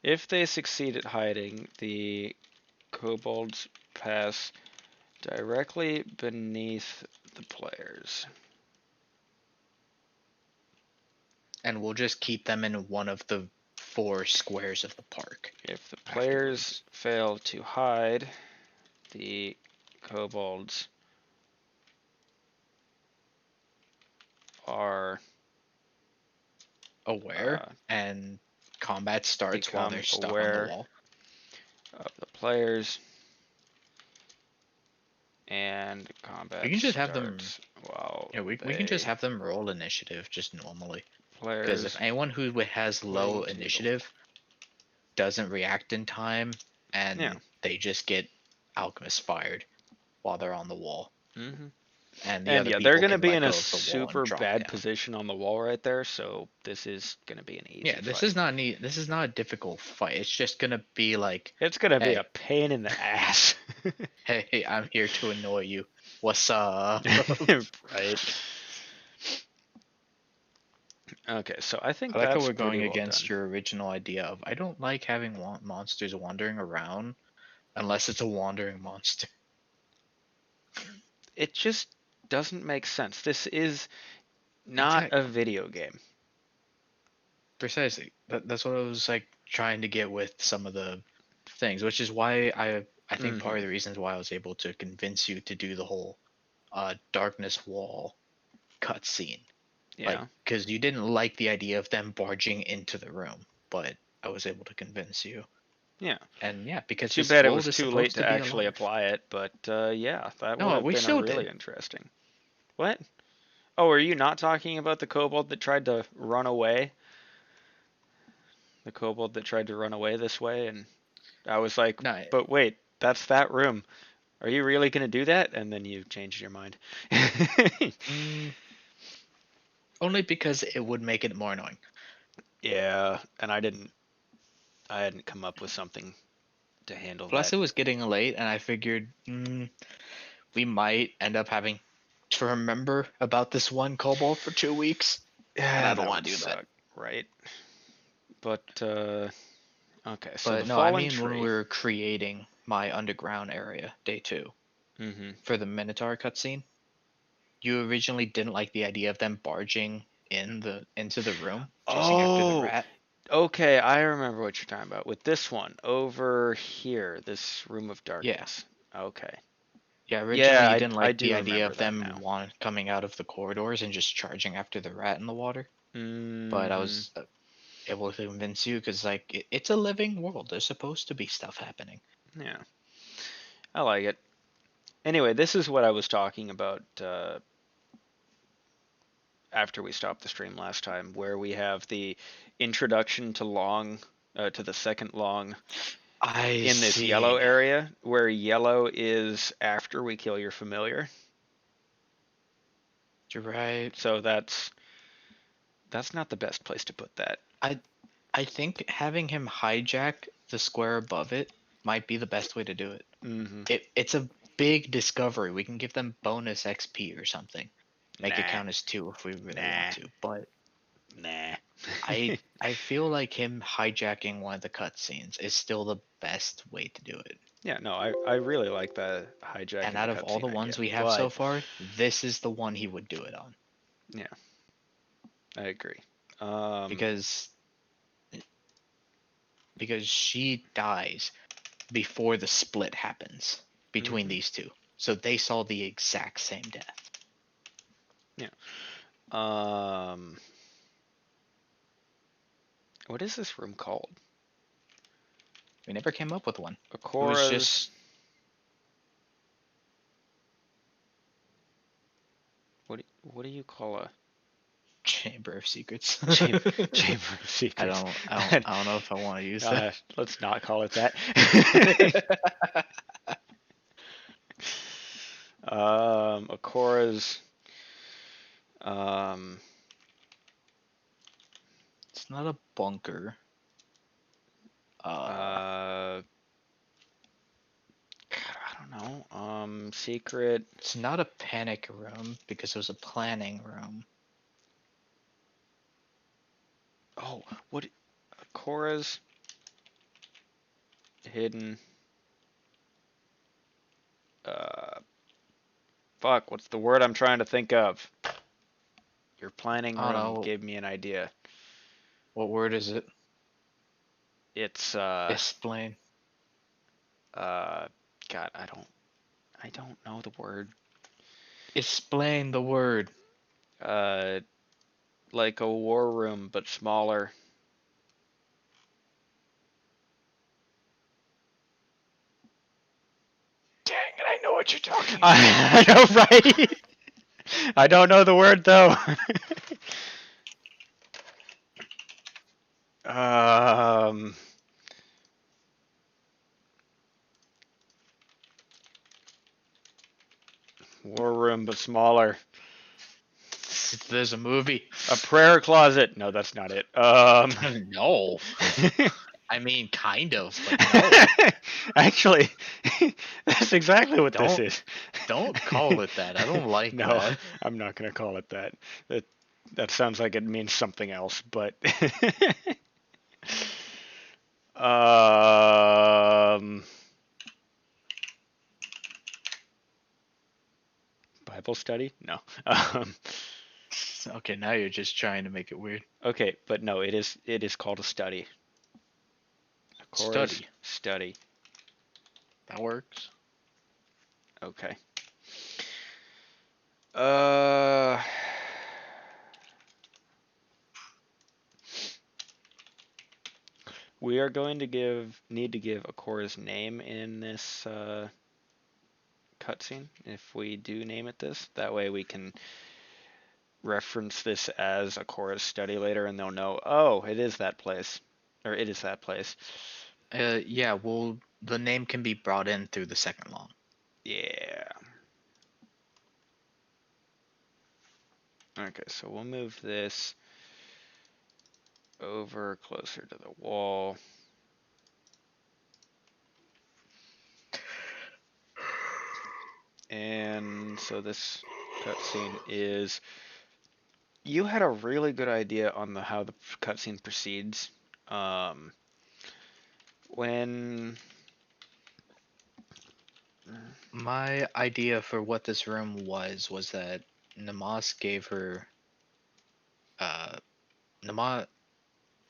A: If they succeed at hiding, the kobolds pass directly beneath the players.
B: And we'll just keep them in one of the 4 squares of the park
A: If the players
B: afterwards.
A: fail to hide, the kobolds are
B: Aware, and combat starts while they're
A: become
B: stuck on the
A: aware
B: wall.
A: of the players, and
B: We
A: combat
B: can just have them.
A: starts while
B: Yeah, we can just
A: they
B: have them roll initiative just normally. Because if
A: players
B: anyone who has low
A: according to the
B: initiative doesn't react in time,
A: yeah.
B: and they just get alchemist fired while they're on the wall, and the
A: And
B: other
A: yeah, they're
B: people
A: going to
B: can
A: be
B: let
A: in a
B: go of the wall and
A: super
B: drop
A: bad
B: down.
A: position on the wall right there, so this is going to be an easy
B: Yeah, this
A: fight.
B: is not neat. This is not a difficult fight. It's just gonna be like,
A: It's going to be a
B: hey,
A: pain in the ass.
B: hey, I'm here to annoy you. What's up?
A: Right. Okay, so I think
B: I like how
A: that's
B: we're
A: pretty
B: going
A: well
B: against
A: done.
B: your original idea of I don't like having monsters wandering around unless it's a wandering monster.
A: It just doesn't make sense. This is not a
B: Exactly.
A: video game.
B: Precisely. That's what I was like trying to get with some of the things, which is why I think part of the reasons why I was able to convince you to do the whole darkness wall cutscene. Like,
A: Yeah.
B: because you didn't like the idea of them barging into the room, but I was able to convince you.
A: Yeah.
B: And yeah, because
A: Too
B: this
A: bad it
B: world
A: was
B: is
A: too late
B: supposed
A: to
B: to be
A: actually
B: alive.
A: apply it, but yeah, that would
B: No,
A: have
B: we
A: been a
B: still
A: really
B: did.
A: interesting. What? Oh, are you not talking about the kobold that tried to run away? The kobold that tried to run away this way, and I was like,
B: No,
A: but wait, that's that room. Are you really going to do that? And then you changed your mind.
B: mm, only because it would make it more annoying.
A: Yeah, and I hadn't come up with something to handle
B: Plus,
A: that.
B: it was getting late, and I figured we might end up having to remember about this one kobold for 2 weeks, and
A: Yeah,
B: I don't
A: that
B: want
A: would
B: to do that.
A: suck, right? But okay, so the
B: But no, I
A: fallen
B: mean when we
A: tree.
B: were creating my underground area, day 2,
A: Mhm.
B: for the Minotaur cutscene, you originally didn't like the idea of them barging into the room, chasing after the
A: Oh,
B: rat.
A: okay, I remember what you're talking about with this one over here, this room of
B: Yeah.
A: darkness. Okay.
B: Yeah, originally
A: Yeah,
B: you didn't
A: I
B: like the
A: do
B: idea
A: remember
B: of
A: that
B: them
A: now.
B: coming out of the corridors and just charging after the rat in the water. But I
A: Mhm.
B: was able to convince you because like it's a living world. There's supposed to be stuff happening.
A: Yeah. I like it. Anyway, this is what I was talking about after we stopped the stream last time, where we have the introduction to long, to the second long
B: I
A: in this yellow
B: see.
A: area, where yellow is after we kill your familiar.
B: You're right.
A: So that's not the best place to put that.
B: I I think having him hijack the square above it might be the best way to do it.
A: Mm-hmm.
B: It's a big discovery. We can give them bonus XP or something. Make it
A: Nah.
B: count as 2 if we really want
A: Nah.
B: to. But
A: Nah.
B: I feel like him hijacking one of the cutscenes is still the best way to do it.
A: Yeah, no, I really like the
B: And
A: hijacking the
B: out of all the
A: cutscene idea,
B: ones we have so
A: but
B: far, this is the one he would do it on.
A: yeah, I agree.
B: Because she dies before the split happens between
A: mhm,
B: these two. So they saw the exact same death.
A: yeah. Um, what is this room called?
B: We never came up with one. It was
A: Akora's.
B: just
A: What do you call a
B: Chamber of Secrets.
A: chamber chamber of secrets?
B: I don't know if I want to use that.
A: Let's not call it that. Akora's. Um,
B: It's not a bunker.
A: God, I don't know. Secret.
B: It's not a panic room because it was a planning room.
A: Oh, what? Akora's hidden. Uh, Fuck. What's the word I'm trying to think of? Your planning
B: I don't
A: room
B: know.
A: gave me an idea.
B: What word is it?
A: It's
B: Explain.
A: uh God, I don't know the word.
B: Explain the word.
A: Uh like a war room but smaller.
B: Dang it, I know what you're talking about.
A: I know, right? I don't know the word though. um War room but smaller.
B: There's a movie.
A: A prayer closet. No, that's not it.
B: No. I mean, kind of, but no.
A: Actually, that's exactly what this
B: Don't
A: is.
B: don't call it that. I don't like
A: No,
B: that.
A: I'm not gonna call it that. That that sounds like it means something else, but um Bible study? No. Um
B: Okay, now you're just trying to make it weird.
A: okay, but no, it is called a study. Cora's
B: Study.
A: study.
B: That works.
A: Okay. Uh we are going to need to give Akora's name in this cutscene if we do name it this. That way we can reference this as Akora's study later and they'll know, oh, it is that place. Or it is that place.
B: Yeah, well, the name can be brought in through the second long.
A: Yeah. Okay, so we'll move this over closer to the wall. And so this cutscene is. You had a really good idea on how the cutscene proceeds. Um, when.
B: My idea for what this room was that Namas gave her uh Namas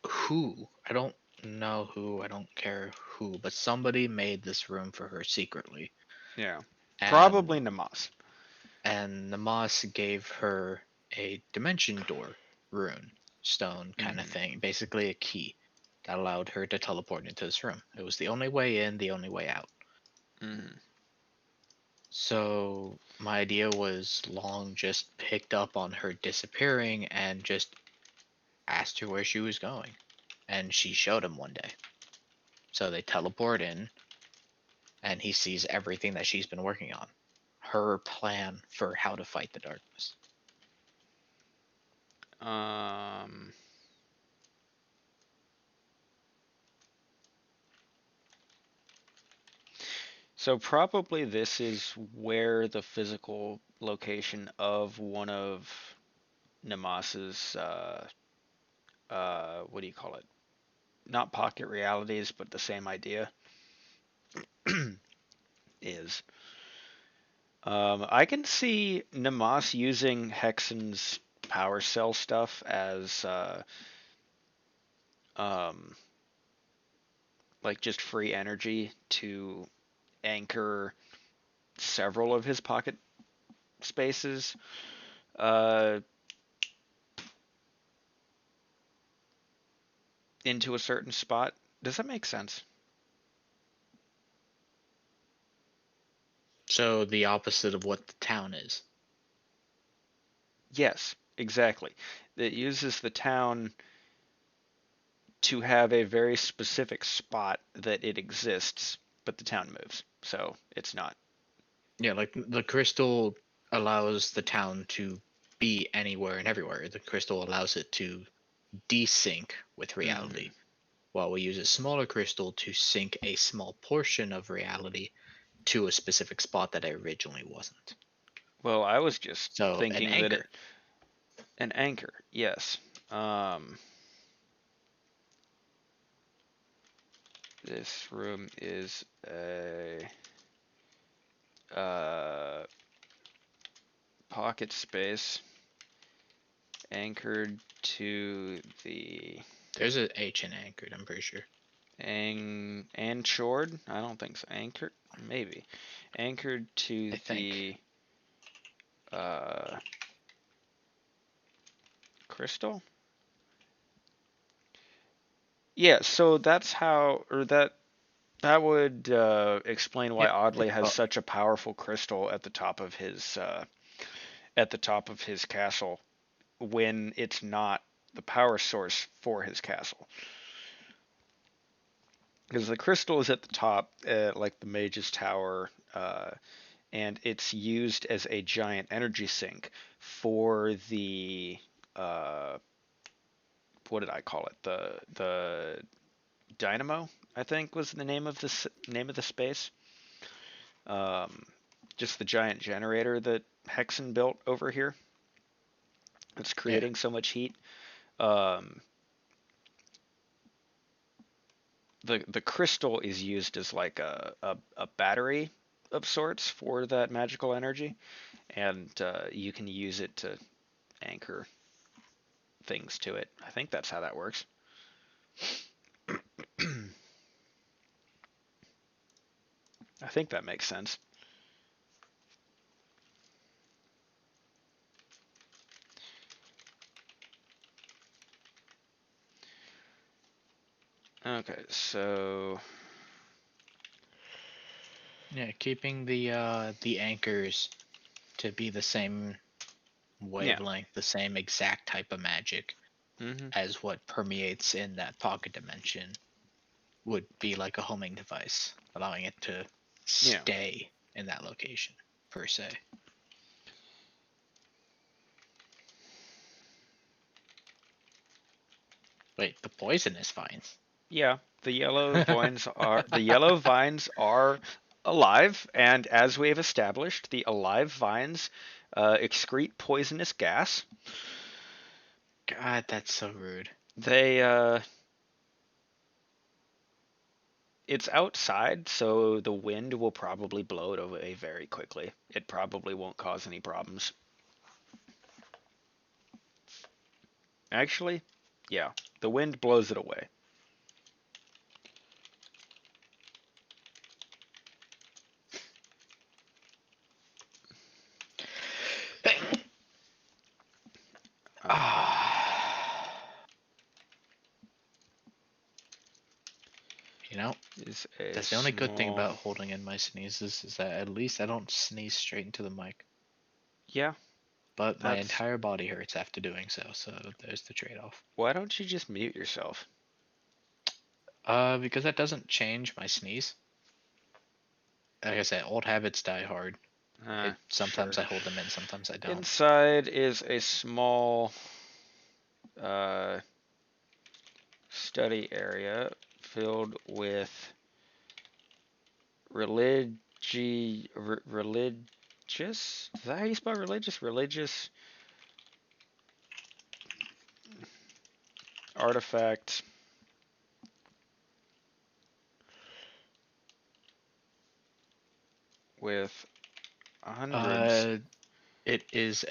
B: who I don't know who, I don't care who, but somebody made this room for her secretly.
A: Yeah.
B: And
A: Probably Namas.
B: Namas gave her a dimension door rune stone kind of
A: Hmm.
B: thing, basically a key that allowed her to teleport into this room. It was the only way in, the only way out.
A: Hmm.
B: So my idea was Long just picked up on her disappearing and just asked her where she was going. And she showed him one day. So they teleport in and he sees everything that she's been working on. Her plan for how to fight the darkness.
A: Um. So probably this is where the physical location of one of Namas's what do you call it? Not pocket realities, but the same idea is. I can see Namas using Hexen's power cell stuff as um, like just free energy to anchor several of his pocket spaces uh, into a certain spot. Does that make sense?
B: So the opposite of what the town is.
A: Yes, exactly. It uses the town to have a very specific spot that it exists, but the town moves, so it's not.
B: Yeah, like the crystal allows the town to be anywhere and everywhere. The crystal allows it to desync with
A: Hmm.
B: reality, while we use a smaller crystal to sync a small portion of reality to a specific spot that it originally wasn't.
A: Well, I was just
B: So an
A: thinking that
B: anchor.
A: it an anchor. Yes. Um, this room is a uh, pocket space anchored to the
B: There's a H in anchored, I'm pretty sure.
A: anchored. I don't think so. Anchored, maybe anchored to
B: I think.
A: the uh, crystal. Yeah, so that's how, or that would explain why
B: Yep.
A: Audley has such a powerful crystal at the top of his castle when it's not the power source for his castle. Because the crystal is at the top, like the Mage's Tower, and it's used as a giant energy sink for the uh, what did I call it? The dynamo, I think, was the name of the space. Um, just the giant generator that Hexen built over here. That's
B: Yeah.
A: creating so much heat. Um, the crystal is used as like a battery of sorts for that magical energy, and you can use it to anchor things to it. I think that's how that works. I think that makes sense. Okay, so
B: Yeah, keeping the anchors to be the same
A: yeah.
B: wavelength, the same exact type of magic
A: Hmm.
B: as what permeates in that pocket dimension would be like a homing device, allowing it to
A: Yeah.
B: stay in that location, per se. Wait, the poisonous vines.
A: Yeah, the yellow vines are alive, and as we have established, the alive vines excrete poisonous gas.
B: God, that's so rude.
A: They it's outside, so the wind will probably blow it away very quickly. It probably won't cause any problems. Actually, yeah, the wind blows it away. Um,
B: Ah, you know,
A: is a
B: that's the only good thing
A: small
B: about holding in my sneezes is that at least I don't sneeze straight into the mic.
A: yeah,
B: But my
A: that's
B: entire body hurts after doing so, so there's the trade-off.
A: why don't you just mute yourself?
B: Because that doesn't change my sneeze. Like I said, old habits die hard. It sometimes
A: Sure.
B: I hold them in, sometimes I don't.
A: Inside is a small uh, study area filled with religious? Is that how you spell religious? Religious artifact with hundreds.
B: Uh, it is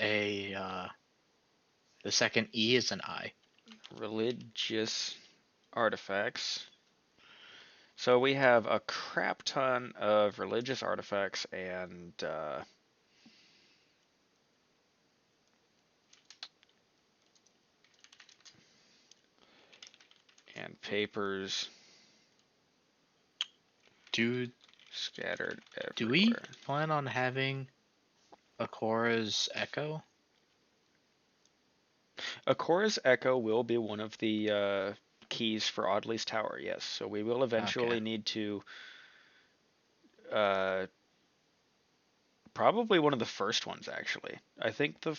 B: the second E is an I.
A: Religious artifacts. So we have a crap ton of religious artifacts and papers
B: Do
A: scattered
B: do we
A: everywhere.
B: plan on having Akora's Echo?
A: Akora's Echo will be one of the keys for Audley's Tower, yes. So we will
B: Okay.
A: eventually need to uh, probably one of the first ones actually. I think the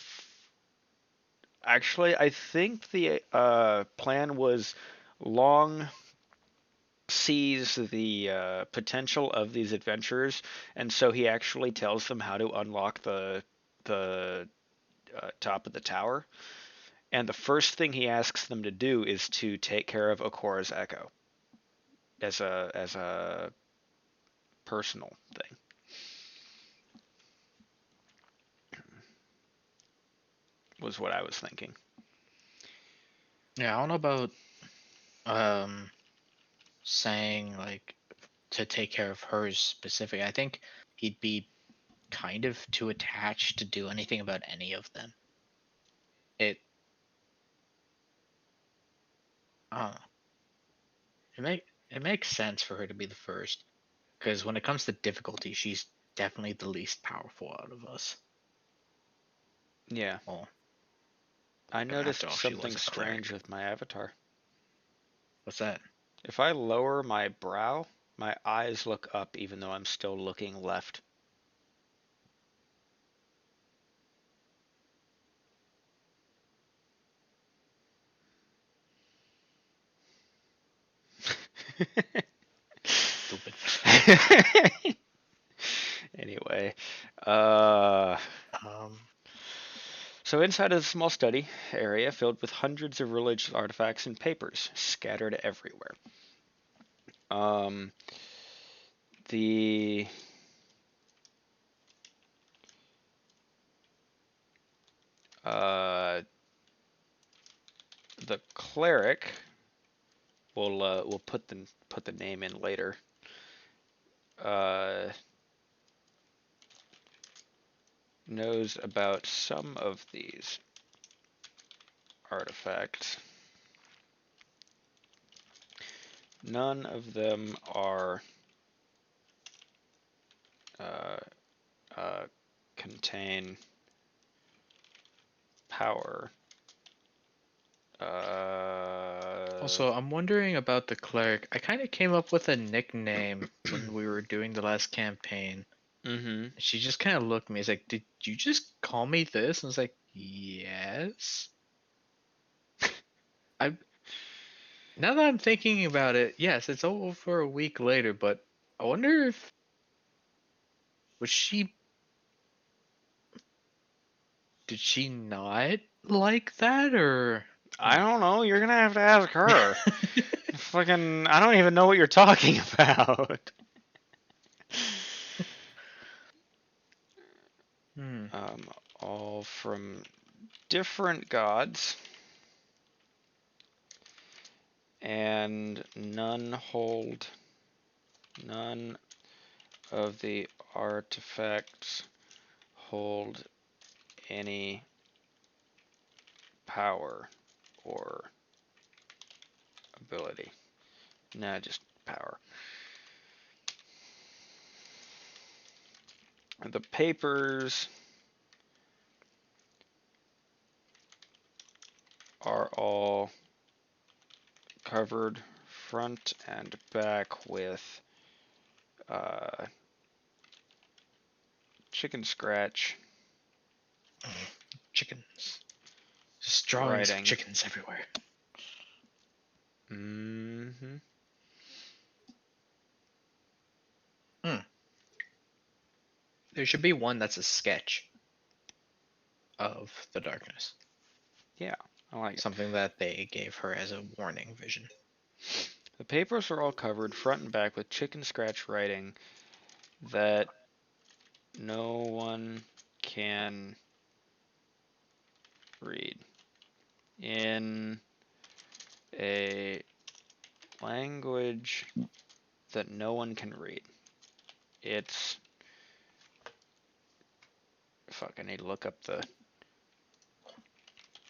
A: plan was long sees the potential of these adventurers, and so he actually tells them how to unlock the top of the tower. And the first thing he asks them to do is to take care of Okora's Echo as a personal thing. Was what I was thinking.
B: Yeah, I don't know about um saying like to take care of hers specific. I think he'd be kind of too attached to do anything about any of them. It uh, it makes sense for her to be the first because when it comes to difficulty, she's definitely the least powerful out of us.
A: Yeah,
B: Well,
A: I
B: after
A: noticed
B: all, she was
A: something
B: a
A: strange
B: cleric.
A: with my avatar.
B: What's that?
A: If I lower my brow, my eyes look up even though I'm still looking left.
B: Stupid.
A: Anyway, uh,
B: Um,
A: so inside of the small study area filled with hundreds of religious artifacts and papers scattered everywhere. Um, the uh, the cleric will put the name in later. Uh, knows about some of these artifacts. None of them are uh, uh, contain power. Uh,
B: Also, I'm wondering about the cleric. I kind of came up with a nickname when we were doing the last campaign.
A: mm-hmm.
B: She just kind of looked at me. It's like, did you just call me this? And I was like, yes. I Now that I'm thinking about it, yes, it's over a week later. But I wonder if was she did she not like that or?
A: I don't know. You're gonna have to ask her. Fucking, I don't even know what you're talking about.
B: Hmm.
A: um, all from different gods, and none of the artifacts hold any power or ability. Nah, just power. The papers are all covered front and back with uh, chicken scratch
B: Chickens. Just drawings of
A: writing.
B: chickens everywhere.
A: Mm-hmm.
B: Hmm. There should be one that's a sketch of the darkness.
A: Yeah, I like it.
B: Something that they gave her as a warning vision.
A: The papers are all covered front and back with chicken scratch writing that no one can read in a language that no one can read. It's fuck. I need to look up the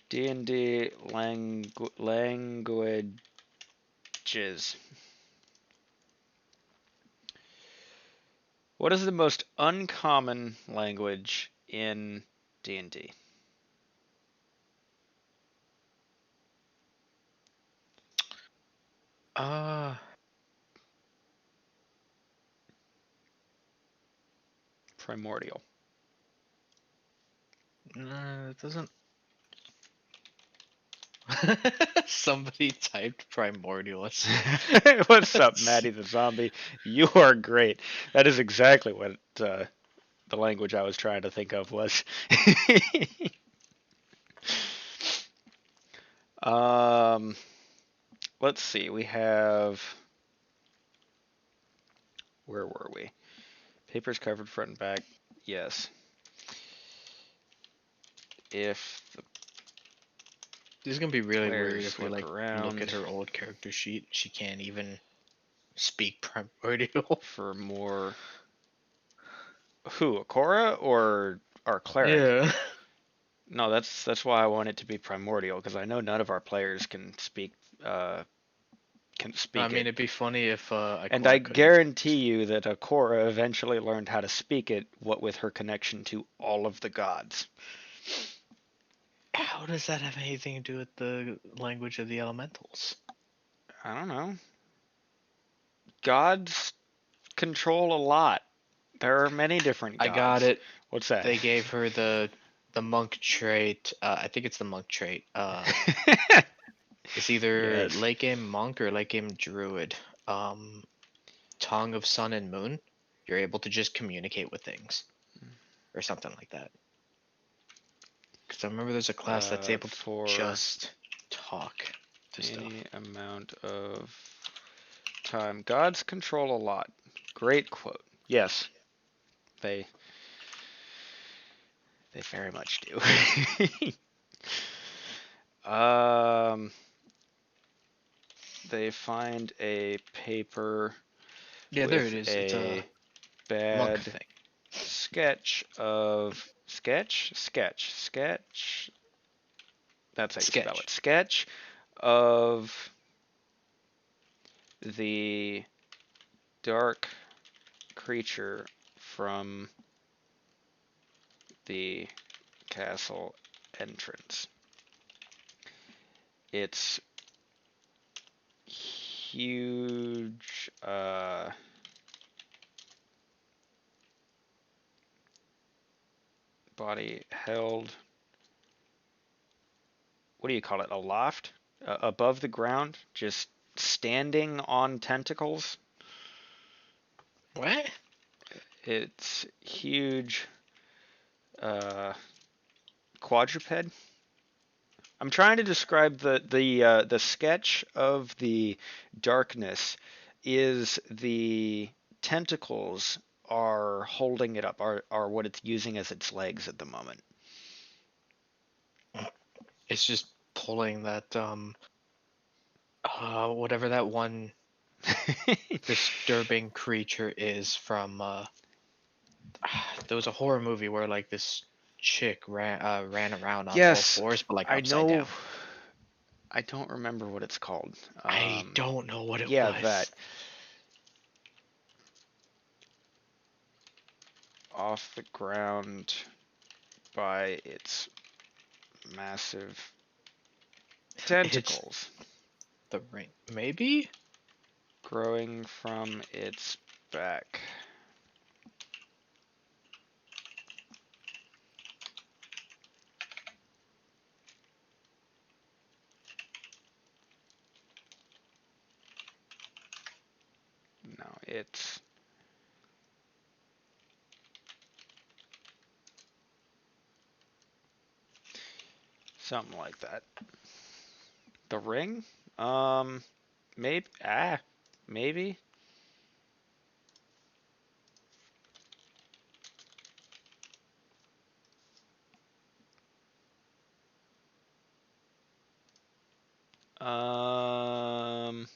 A: D&D languages. What is the most uncommon language in D&D? Primordial.
B: It doesn't. Somebody typed primordial.
A: What's up, Maddie the Zombie? You are great. That is exactly what the language I was trying to think of was. um, let's see. We have. Where were we? Papers covered front and back. Yes. If the
B: This is gonna be really weird
A: players
B: if we
A: look
B: like look
A: around
B: at her old character sheet. She can't even speak primordial.
A: for more. Who, Akora or our cleric?
B: Yeah.
A: No, that's why I want it to be primordial because I know none of our players uh, can
B: I
A: speak
B: mean,
A: it.
B: it'd be funny if
A: And I
B: Ikora couldn't.
A: guarantee you that Akora eventually learned how to speak it, what with her connection to all of the gods.
B: How does that have anything to do with the language of the elementals?
A: I don't know. Gods control a lot. There are many different
B: I got
A: gods.
B: it.
A: What's that?
B: They gave her the monk trait. I think it's the monk trait. It's either
A: Yes.
B: late game monk or late game druid. Um, Tongue of Sun and Moon. You're able to just communicate with things or something like that. Because I remember there's a class that's able to
A: For
B: just talk to stuff.
A: any amount of time. Gods control a lot. Great quote. Yes, they very much do. They find a paper
B: Yeah, there it
A: with
B: is. It's a
A: a
B: monk
A: bad
B: thing.
A: sketch of sketch. That's how you spell it.
B: Sketch.
A: Sketch of the dark creature from the castle entrance. It's huge. Body held. What do you call it? A loft above the ground, just standing on tentacles.
B: What?
A: It's huge. Quadruped. I'm trying to describe the sketch of the darkness is the tentacles are holding it up, are what it's using as its legs at the moment.
B: It's just pulling that whatever that one disturbing creature is from there was a horror movie where like this chick ran around on all
A: Yes,
B: fours but like
A: I
B: upside
A: know.
B: down.
A: I don't remember what it's called.
B: I don't know what it
A: Yeah, that
B: was.
A: off the ground by its massive
B: It's
A: tentacles
B: the ring. Maybe?
A: growing from its back. No, it's Something like that. The Ring? Maybe. Maybe. Um.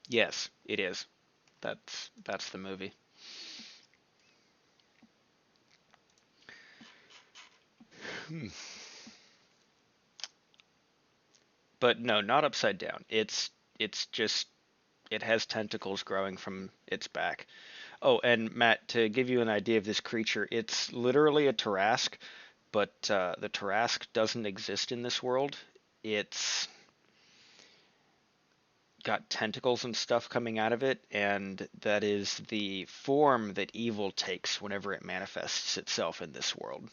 A: Yes, it is. That's the movie. Hmm. But no, not upside down. It's just it has tentacles growing from its back. Oh, and Matt, to give you an idea of this creature, it's literally a Tarrasque, but the Tarrasque doesn't exist in this world. It's got tentacles and stuff coming out of it, and that is the form that evil takes whenever it manifests itself in this world.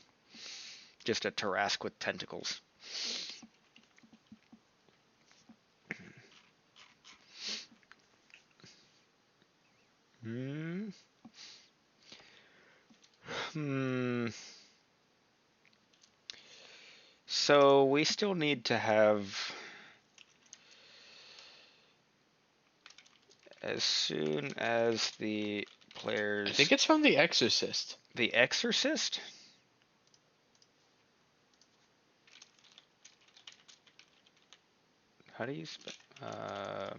A: Just a Tarrasque with tentacles. Hmm. Hmm. So we still need to have, as soon as the
B: I
A: players,
B: think it's from The Exorcist.
A: The Exorcist? How do you spell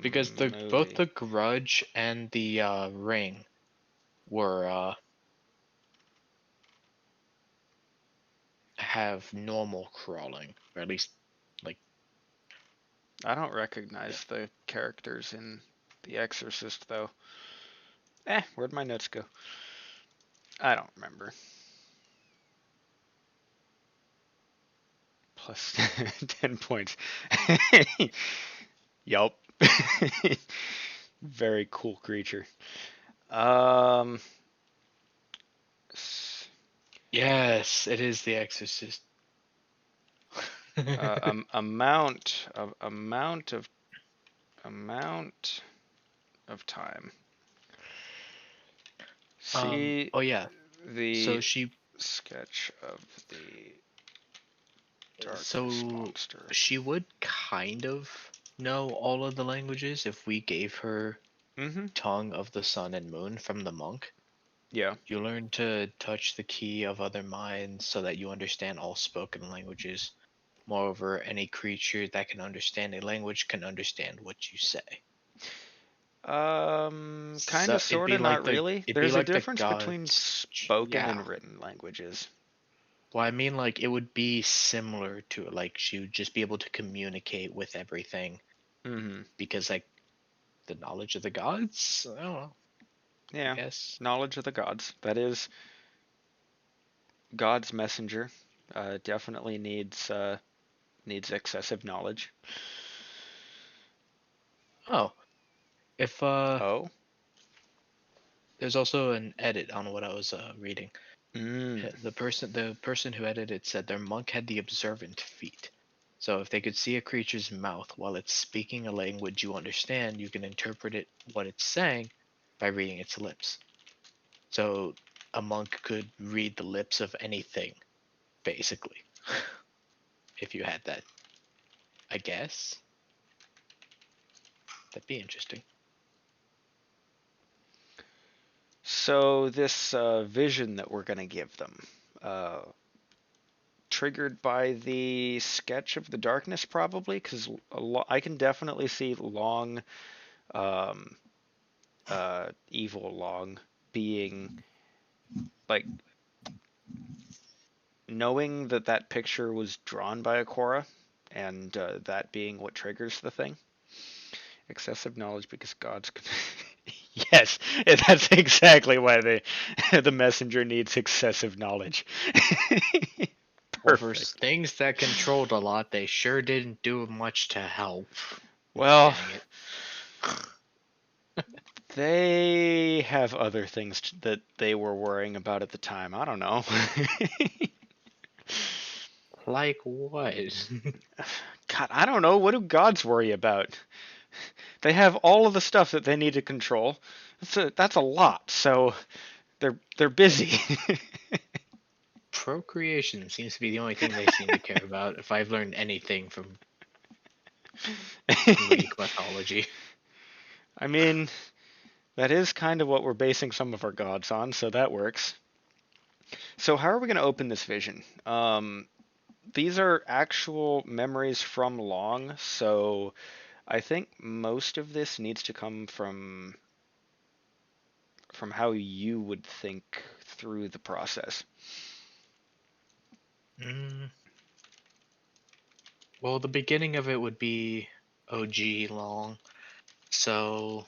B: Because both
A: movie?
B: the Grudge and the Ring were have normal crawling, or at least like
A: I don't
B: yeah.
A: recognize the characters in The Exorcist though. Where'd my notes go? I don't remember. Plus 10 points. Yup. Very cool creature. Um,
B: Yes, it is The Exorcist.
A: amount of time. See
B: Oh yeah. So
A: the
B: she
A: sketch of the darkness
B: so
A: monster.
B: she would kind of know all of the languages if we gave her
A: Mm-hmm.
B: Tongue of the Sun and Moon from the monk.
A: Yeah.
B: You learn to touch the key of other minds so that you understand all spoken languages. Moreover, any creature that can understand a language can understand what you say.
A: Kind
B: So
A: of, sort of, not really.
B: it'd be
A: There's a
B: like the
A: difference between
B: gods.
A: spoken
B: Yeah.
A: and written languages.
B: Well, I mean, like it would be similar to like she would just be able to communicate with everything
A: Mm-hmm.
B: because like the knowledge of the gods. I don't know. I
A: Yeah.
B: guess.
A: Knowledge of the gods. That is God's messenger. Definitely needs excessive knowledge.
B: Oh, if
A: Oh.
B: there's also an edit on what I was reading.
A: Mm.
B: The person who edited said their monk had the observant feat. So if they could see a creature's mouth while it's speaking a language you understand, you can interpret it what it's saying by reading its lips. So a monk could read the lips of anything, basically, if you had that. I guess that'd be interesting.
A: So this vision that we're gonna give them, uh, triggered by the sketch of the darkness, probably, because I can definitely see long, um, evil long being like knowing that that picture was drawn by a Korra, and that being what triggers the thing. Excessive knowledge because gods. Yes, that's exactly why the messenger needs excessive knowledge.
B: Well, for
A: Perfect.
B: things that controlled a lot, they sure didn't do much to help.
A: Well,
B: Dang it.
A: they have other things that they were worrying about at the time. I don't know.
B: Like what?
A: God, I don't know. What do gods worry about? They have all of the stuff that they need to control. That's a lot. So they're busy.
B: procreation seems to be the only thing they seem to care about, if I've learned anything from Greek mythology.
A: I mean, that is kind of what we're basing some of our gods on, so that works. So how are we going to open this vision? These are actual memories from Long, so I think most of this needs to come from how you would think through the process.
B: Mm, well, the beginning of it would be OG long. So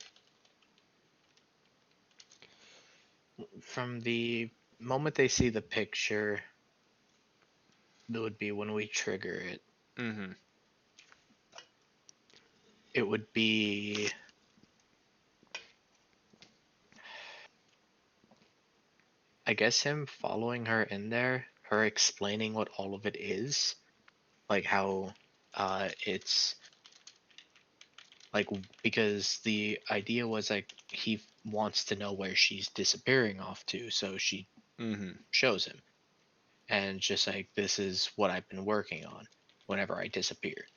B: from the moment they see the picture, that would be when we trigger it.
A: Mm-hmm.
B: It would be I guess him following her in there, her explaining what all of it is, like how it's like because the idea was like he wants to know where she's disappearing off to, so she
A: Mm-hmm.
B: shows him and just like this is what I've been working on whenever I disappear.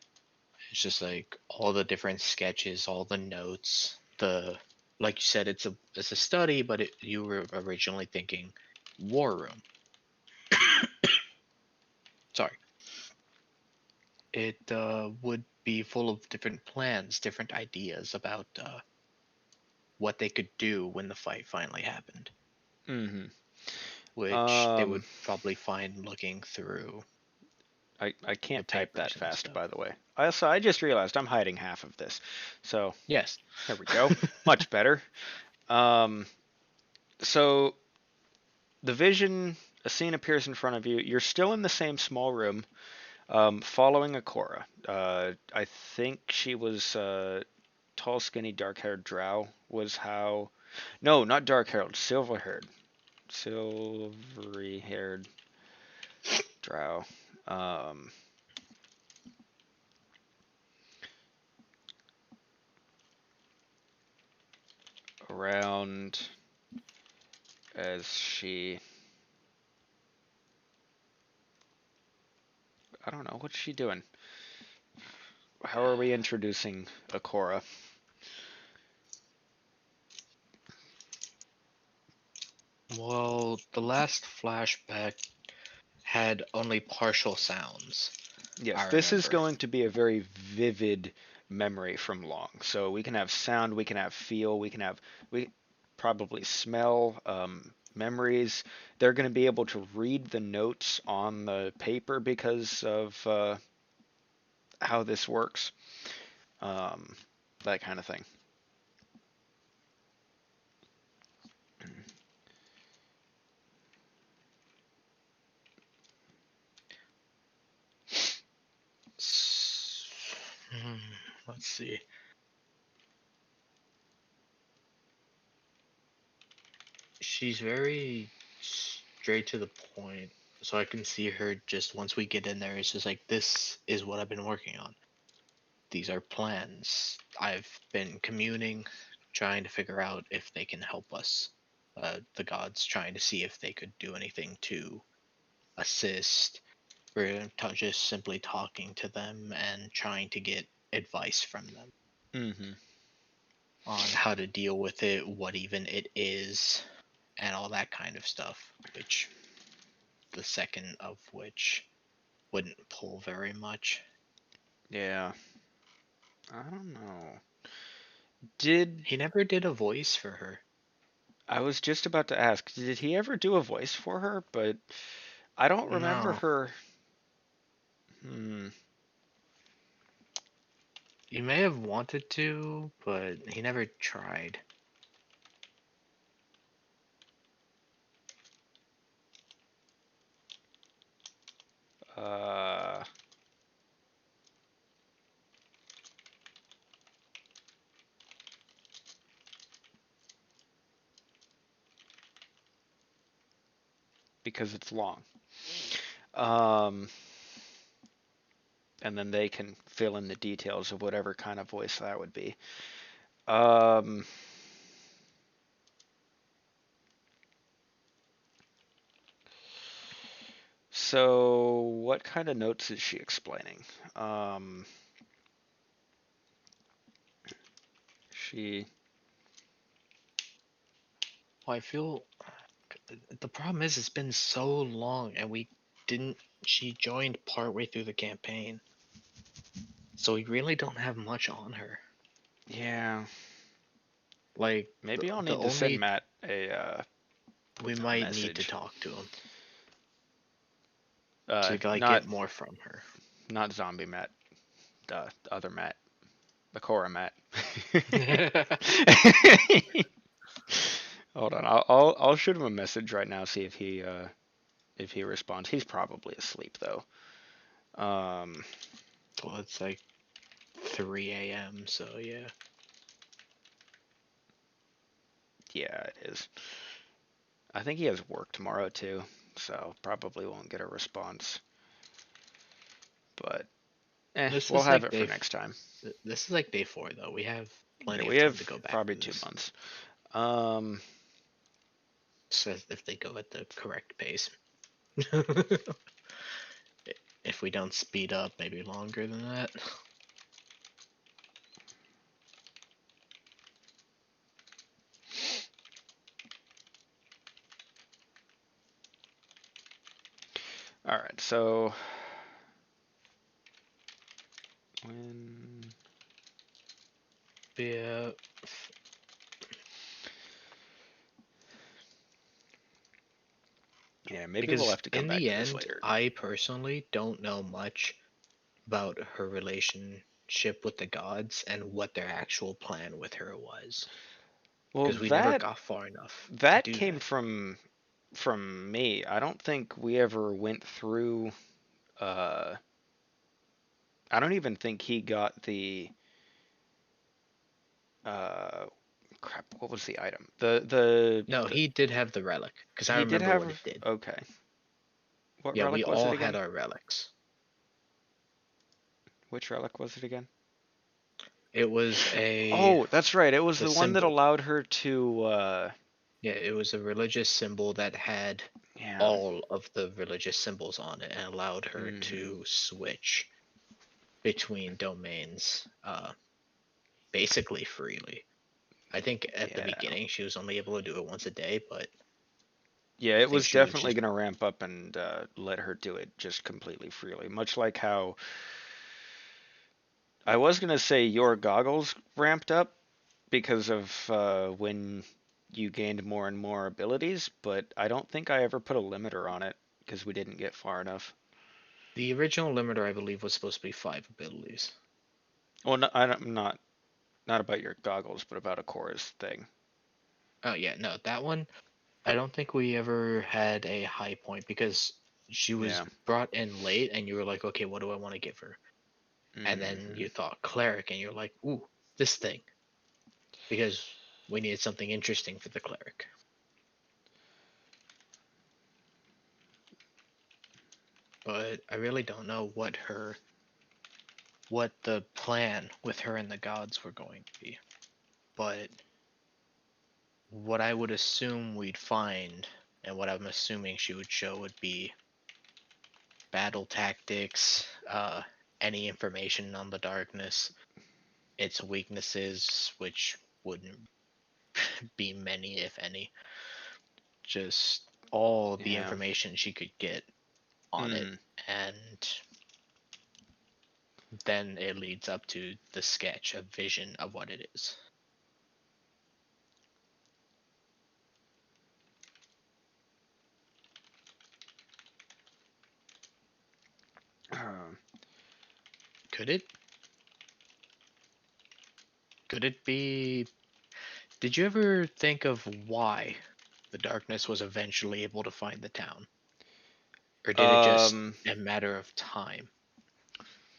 B: It's just like all the different sketches, all the notes, the like you said, it's a study, but you were originally thinking war room. Sorry. It would be full of different plans, different ideas about what they could do when the fight finally happened,
A: Mm-hmm.
B: which they
A: Um,
B: would probably find looking through
A: I
B: the
A: can't type that
B: papers and
A: fast,
B: stuff.
A: by the way. I just realized I'm hiding half of this. So
B: Yes.
A: there we go. Much better. Um, so the vision, a scene appears in front of you. You're still in the same small room, following Akora. I think she was tall, skinny, dark-haired drow was how. No, not dark-haired, silver-haired, silvery-haired drow. Um, around as she. I don't know what's she doing. How are we introducing Akora?
B: Well, the last flashback had only partial sounds,
A: Yes,
B: I
A: this is
B: remember.
A: going to be a very vivid memory from Long. So we can have sound, we can have feel, we probably smell, memories. They're going to be able to read the notes on the paper because of how this works, um, that kind of thing.
B: Hmm, let's see. She's very straight to the point, so I can see her just once we get in there. It's just like this is what I've been working on. These are plans. I've been communing, trying to figure out if they can help us. The gods trying to see if they could do anything to assist. We're just simply talking to them and trying to get advice from them
A: Mm-hmm.
B: on how to deal with it, what even it is, and all that kind of stuff. Which the second of which wouldn't pull very much.
A: Yeah, I don't know. Did
B: He never did a voice for her.
A: I was just about to ask, did he ever do a voice for her? But I don't remember
B: No.
A: her. Hmm.
B: He may have wanted to, but he never tried.
A: Uh, because it's long. Um, and then they can fill in the details of whatever kind of voice that would be. Um, So, what kind of notes is she explaining? She,
B: Well, I feel the problem is it's been so long, and we didn't. She joined partway through the campaign, so we really don't have much on her.
A: yeah,
B: Like
A: maybe I'll
B: the
A: need to send
B: only
A: Matt a
B: we might need to
A: message.
B: talk to him to like
A: Not
B: get more from her.
A: not zombie Matt, the other Matt, the Cora Matt. Hold on, I'll shoot him a message right now. See if he responds. He's probably asleep though. Um,
B: Well, it's like 3 a.m. So yeah.
A: yeah, it is. I think he has work tomorrow too, so probably won't get a response. But
B: This
A: we'll
B: is
A: have
B: like
A: it for next time.
B: this is like day 4 though. We have
A: Yeah,
B: plenty
A: we
B: of time
A: have
B: to go back
A: probably
B: to
A: two
B: this.
A: months. Um,
B: So if they go at the correct pace. If we don't speed up, maybe longer than that.
A: all right, so when
B: Yeah,
A: yeah, maybe we'll
B: because
A: have to come
B: in
A: back
B: the
A: to this
B: end,
A: later.
B: I personally don't know much about her relationship with the gods and what their actual plan with her was,
A: Well,
B: because we never got far enough to
A: that
B: do
A: came
B: that.
A: from me. I don't think we ever went through. Uh, I don't even think he got the. Uh, crap. What was the item?
B: No, he did have the relic, because I
A: He did
B: remember what
A: have.
B: it did.
A: Okay. What
B: Yeah, we
A: relic was it
B: all had
A: again?
B: our relics.
A: Which relic was it again?
B: It was
A: Oh, that's right. It was
B: the
A: the one that
B: symbol.
A: allowed her to.
B: Yeah, it was a religious symbol that had
A: Yeah.
B: all of the religious symbols on it and allowed her
A: Hmm.
B: to switch between domains basically freely. I think at the
A: Yeah.
B: beginning she was only able to do it once a day, but
A: Yeah,
B: I
A: it
B: think
A: was
B: she was
A: definitely
B: just
A: going to ramp up and let her do it just completely freely. Much like how I was going to say your goggles ramped up because of when you gained more and more abilities, but I don't think I ever put a limiter on it because we didn't get far enough.
B: the original limiter I believe was supposed to be 5 abilities.
A: Well, no, I'm not about your goggles, but about a chorus thing.
B: Oh yeah, no, that one I don't think we ever had a high point because she was
A: Yeah.
B: brought in late and you were like, okay, what do I want to give her? And then
A: Hmm.
B: you thought cleric and you're like, ooh, this thing. Because we needed something interesting for the cleric. But I really don't know what the plan with her and the gods were going to be. But what I would assume we'd find and what I'm assuming she would show would be battle tactics, any information on the darkness, its weaknesses, which wouldn't be many, if any. Just all the
A: Yeah.
B: information she could get on it.
A: Mm.
B: And then it leads up to the sketch, a vision of what it is.
A: Uh,
B: Could it? Could it be? Did you ever think of why the darkness was eventually able to find the town? Or did it just
A: um.
B: a matter of time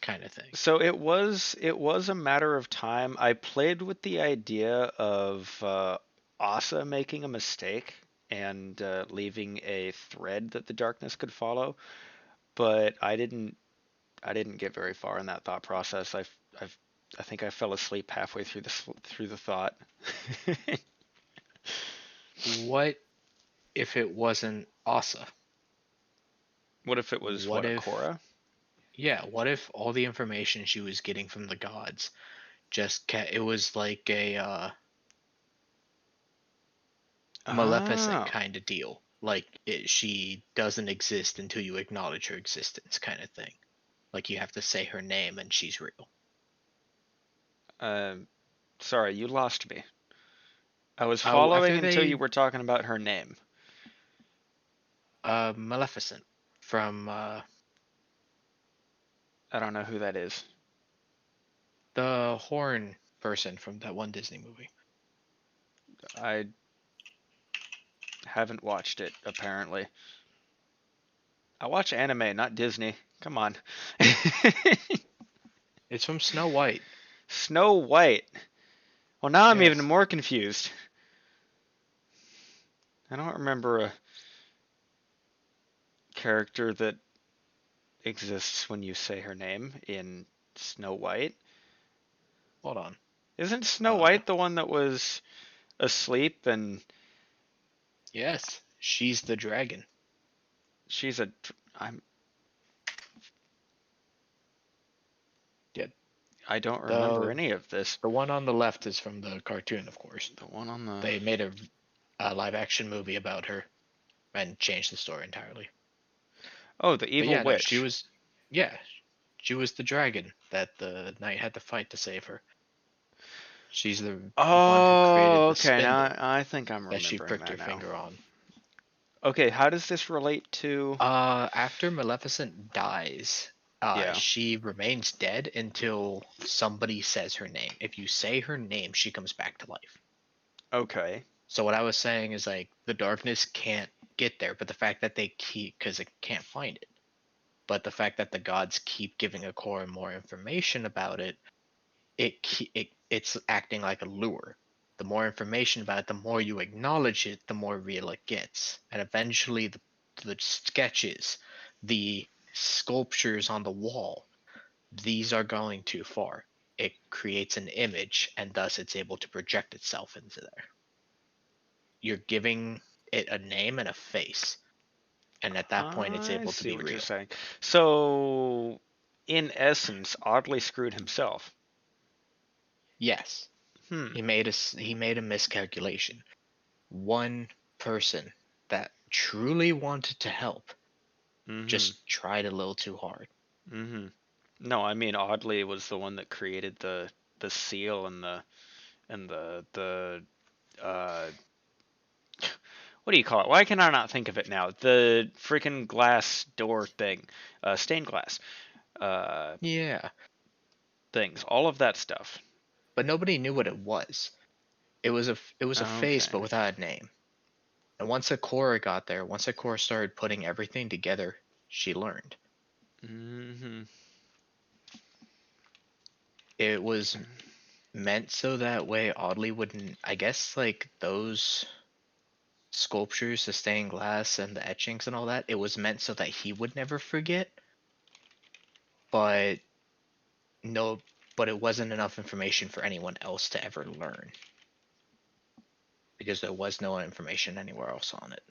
B: kind of thing?
A: So it was a matter of time. I played with the idea of Asa making a mistake and leaving a thread that the darkness could follow, but I didn't get very far in that thought process. I've I think I fell asleep halfway through the thought.
B: What if it wasn't Asa?
A: What if it was
B: What
A: what, a
B: if,
A: Korra?
B: yeah, what if all the information she was getting from the gods it was like a Maleficent
A: Oh,
B: kind of deal. Like she doesn't exist until you acknowledge her existence, kind of thing. Like you have to say her name and she's real.
A: uh, sorry, you lost me. I was
B: After
A: following until you
B: they
A: were talking about her name.
B: Maleficent from
A: I don't know who that is.
B: the horn person from that one Disney movie.
A: I haven't watched it, apparently. I watch anime, not Disney. Come on.
B: It's from Snow White.
A: Snow White. Well, now I'm even
B: Yes.
A: more confused. I don't remember a character that exists when you say her name in Snow White.
B: Hold on.
A: Isn't Snow
B: Uh
A: White the one that was asleep and
B: yes, she's the dragon.
A: she's a I'm
B: Yeah.
A: I don't remember
B: The
A: any of this.
B: the one on the left is from the cartoon, of course.
A: The one on the
B: They made a live action movie about her and changed the story entirely.
A: Oh, the
B: But
A: evil
B: yeah, no, she
A: witch.
B: was yeah, she was the dragon that the knight had to fight to save her. She's the one who created
A: Oh,
B: the
A: okay. Now
B: spindle
A: I think I'm
B: that she
A: remembering
B: pricked her
A: that now.
B: finger on.
A: Okay, how does this relate to?
B: After Maleficent dies,
A: Yeah.
B: she remains dead until somebody says her name. If you say her name, she comes back to life.
A: Okay.
B: So what I was saying is like the darkness can't get there, but the fact that they keep, because it can't find it, but the fact that the gods keep giving Akora more information about it, it's acting like a lure. The more information about it, the more you acknowledge it, the more real it gets. And eventually, the sketches, the sculptures on the wall, these are going too far. It creates an image, and thus it's able to project itself into there. You're giving it a name and a face, and at that point, it's
A: I
B: able to
A: see
B: be
A: what you're
B: real.
A: saying. So, in essence, Oddly screwed himself.
B: Yes,
A: Hmm.
B: he made a miscalculation. One person that truly wanted to help
A: Mm-hmm.
B: just tried a little too hard.
A: Mm-hmm. No, I mean Oddly was the one that created the seal and the what do you call it? Why can I not think of it now? The freaking glass door thing, stained glass, uh,
B: Yeah,
A: things, all of that stuff.
B: but nobody knew what it was. It was a face,
A: Okay.
B: but without a name. And once Akora got there, once Akora started putting everything together, she learned.
A: Mm-hmm.
B: It was meant so that way Oddly wouldn't. I guess like those sculptures, the stained glass and the etchings and all that. It was meant so that he would never forget. But no, but it wasn't enough information for anyone else to ever learn because there was no information anywhere else on it.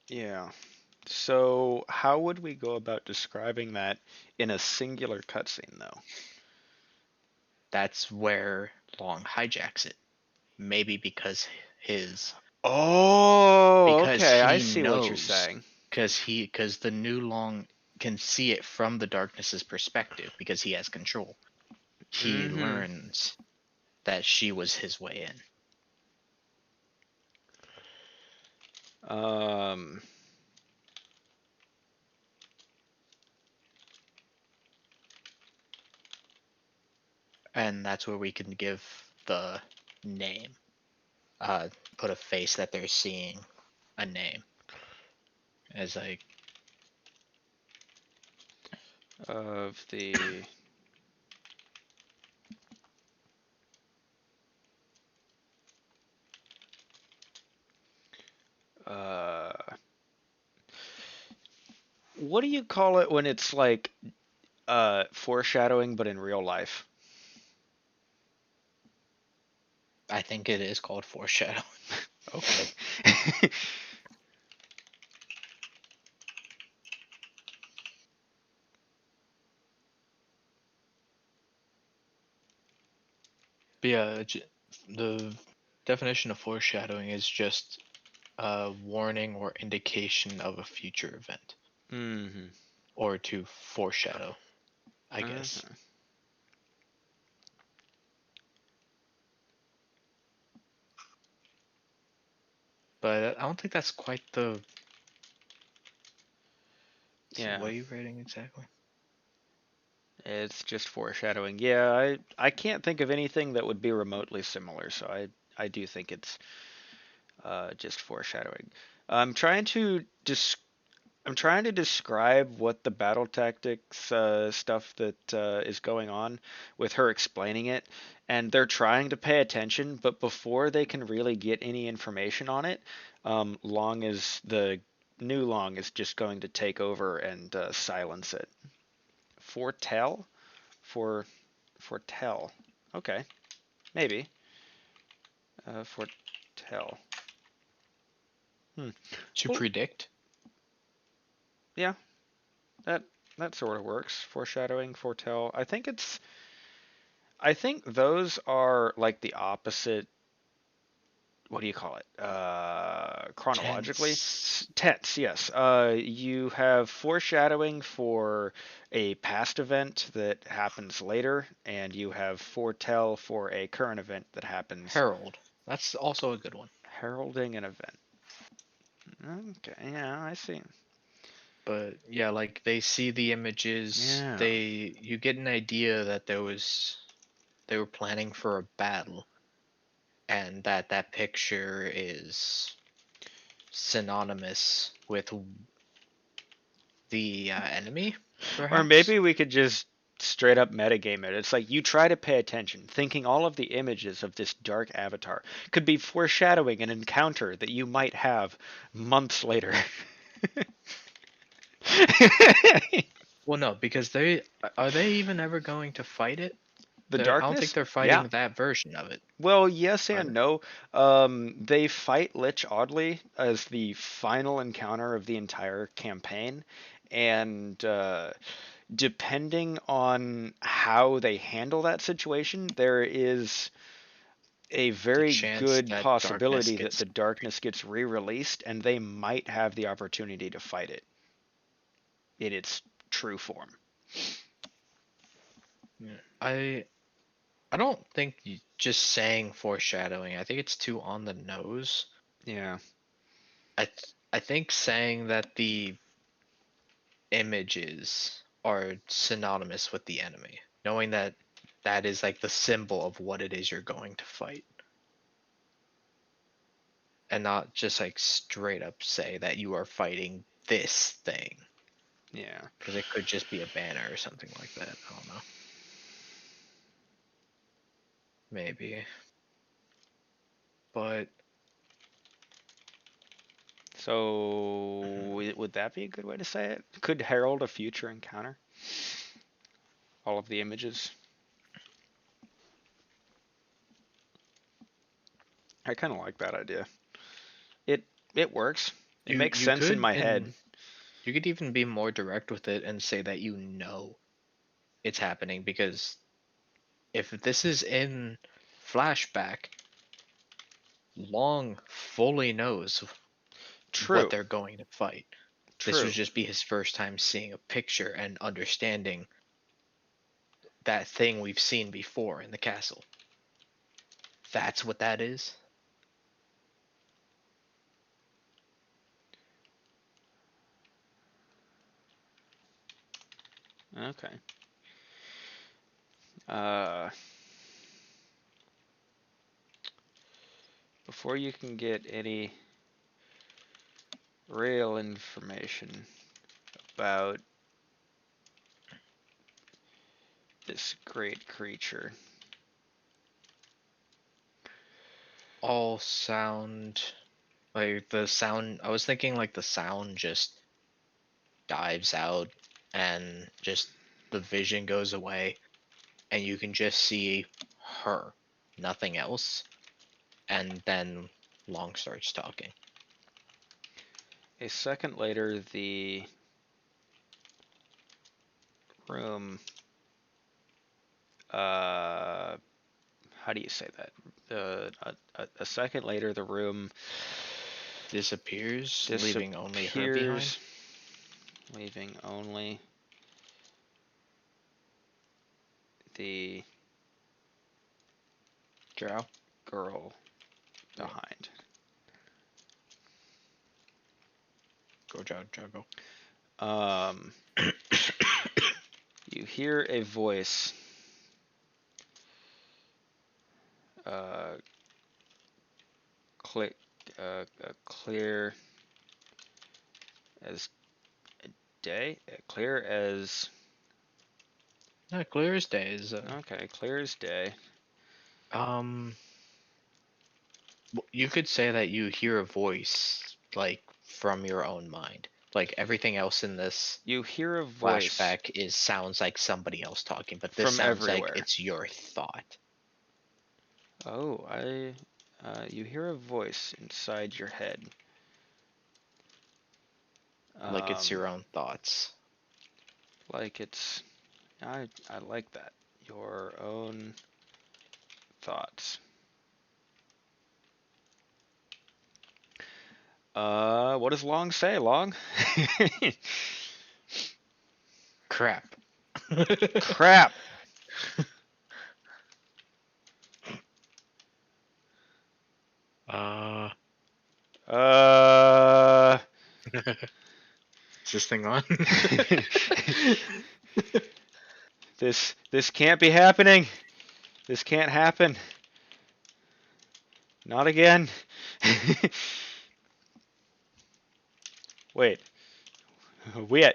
A: Yeah. So, how would we go about describing that in a singular cutscene, though?
B: That's where Long hijacks it. Maybe his
A: Oh,
B: because
A: okay. I
B: he
A: see what you're
B: knows
A: saying.
B: because the new Long can see it from the darkness's perspective because he has control. He
A: Mm-hmm.
B: learns that she was his way in.
A: Um,
B: And that's where we can give the name, uh, put a face that they're seeing a name as like
A: of the uh, what do you call it when it's like foreshadowing but in real life?
B: I think it is called foreshadow.
A: Okay.
B: But yeah, the definition of foreshadowing is just a warning or indication of a future event,
A: Mm-hmm.
B: or to foreshadow, I guess.
A: Uh-huh.
B: But I don't think that's quite the
A: Yeah,
B: what are you rating exactly?
A: it's just foreshadowing. Yeah, I can't think of anything that would be remotely similar, so I do think it's just foreshadowing. I'm trying to dis I'm trying to describe what the battle tactics stuff that is going on with her explaining it, and they're trying to pay attention, but before they can really get any information on it, Long is the new Long is just going to take over and silence it. Foretell? For foretell. Okay, maybe. Foretell. Hmm.
B: To
A: Well,
B: predict?
A: yeah, that that sort of works. Foreshadowing, foretell. I think those are like the opposite. What do you call it? Chronologically,
B: Tense.
A: tense. Yes. You have foreshadowing for a past event that happens later, and you have foretell for a current event that happens.
B: Herald. That's also a good one.
A: Heralding an event. Okay. Yeah, I see.
B: But yeah, like they see the images,
A: Yeah.
B: you get an idea that they were planning for a battle, and that picture is synonymous with the enemy,
A: Or
B: perhaps.
A: maybe we could just straight up metagame it. It's like you try to pay attention, thinking all of the images of this dark avatar could be foreshadowing an encounter that you might have months later.
B: Well, no, because they are they even ever going to fight it?
A: The
B: I don't think
A: darkness?
B: they're
A: Yeah.
B: fighting that version of it,
A: Well, yes
B: are
A: and
B: they?
A: no. They fight Lich Audley as the final encounter of the entire campaign, and depending on how they handle that situation, there is a
B: The
A: very
B: chance
A: good
B: that darkness
A: possibility that
B: gets.
A: the darkness gets re-released and they might have the opportunity to fight it in its true form.
B: Yeah. I don't think just saying foreshadowing. I think it's too on the nose.
A: Yeah.
B: I think saying that the images are synonymous with the enemy, knowing that that is like the symbol of what it is you're going to fight, and not just like straight up say that you are fighting this thing,
A: Yeah.
B: because it could just be a banner or something like that. I don't know. Maybe, but
A: So would that be a good way to say it? Could herald a future encounter? All of the images. I kind of like that idea. It it works. It makes
B: you
A: sense in
B: could
A: my head.
B: you could even be more direct with it and say that you know it's happening, because if this is in flashback, Long fully knows what
A: True.
B: they're going to fight. This would
A: True.
B: just be his first time seeing a picture and understanding that thing we've seen before in the castle. That's what that is.
A: Okay. Uh, before you can get any real information about this great creature.
B: All sound, like the sound, I was thinking like the sound just dives out and just the vision goes away and you can just see her, nothing else. And then Long starts talking.
A: A second later, the room, uh, how do you say that? A second later, the room
B: Disappears, leaving only her behind.
A: disappears, leaving only the
B: Drow.
A: girl
B: Yeah.
A: behind.
B: Go, Drow, go.
A: You hear a voice. Click. Clear as day. Clear as.
B: Yeah, clear as day is.
A: Okay, clear as day.
B: You could say that you hear a voice like from your own mind. Like everything else in this
A: You hear a voice
B: flashback sounds like somebody else talking, but this
A: from
B: sounds like
A: everywhere.
B: it's your thought.
A: Oh, you hear a voice inside your head.
B: Like it's
A: Um,
B: your own thoughts.
A: like it's, I like that. Your own thoughts. What does Long say, Long?
B: Crap.
A: Crap.
B: uh,
A: Uh,
B: is this thing on?
A: this can't be happening. This can't happen. Not again. Wait. Wait.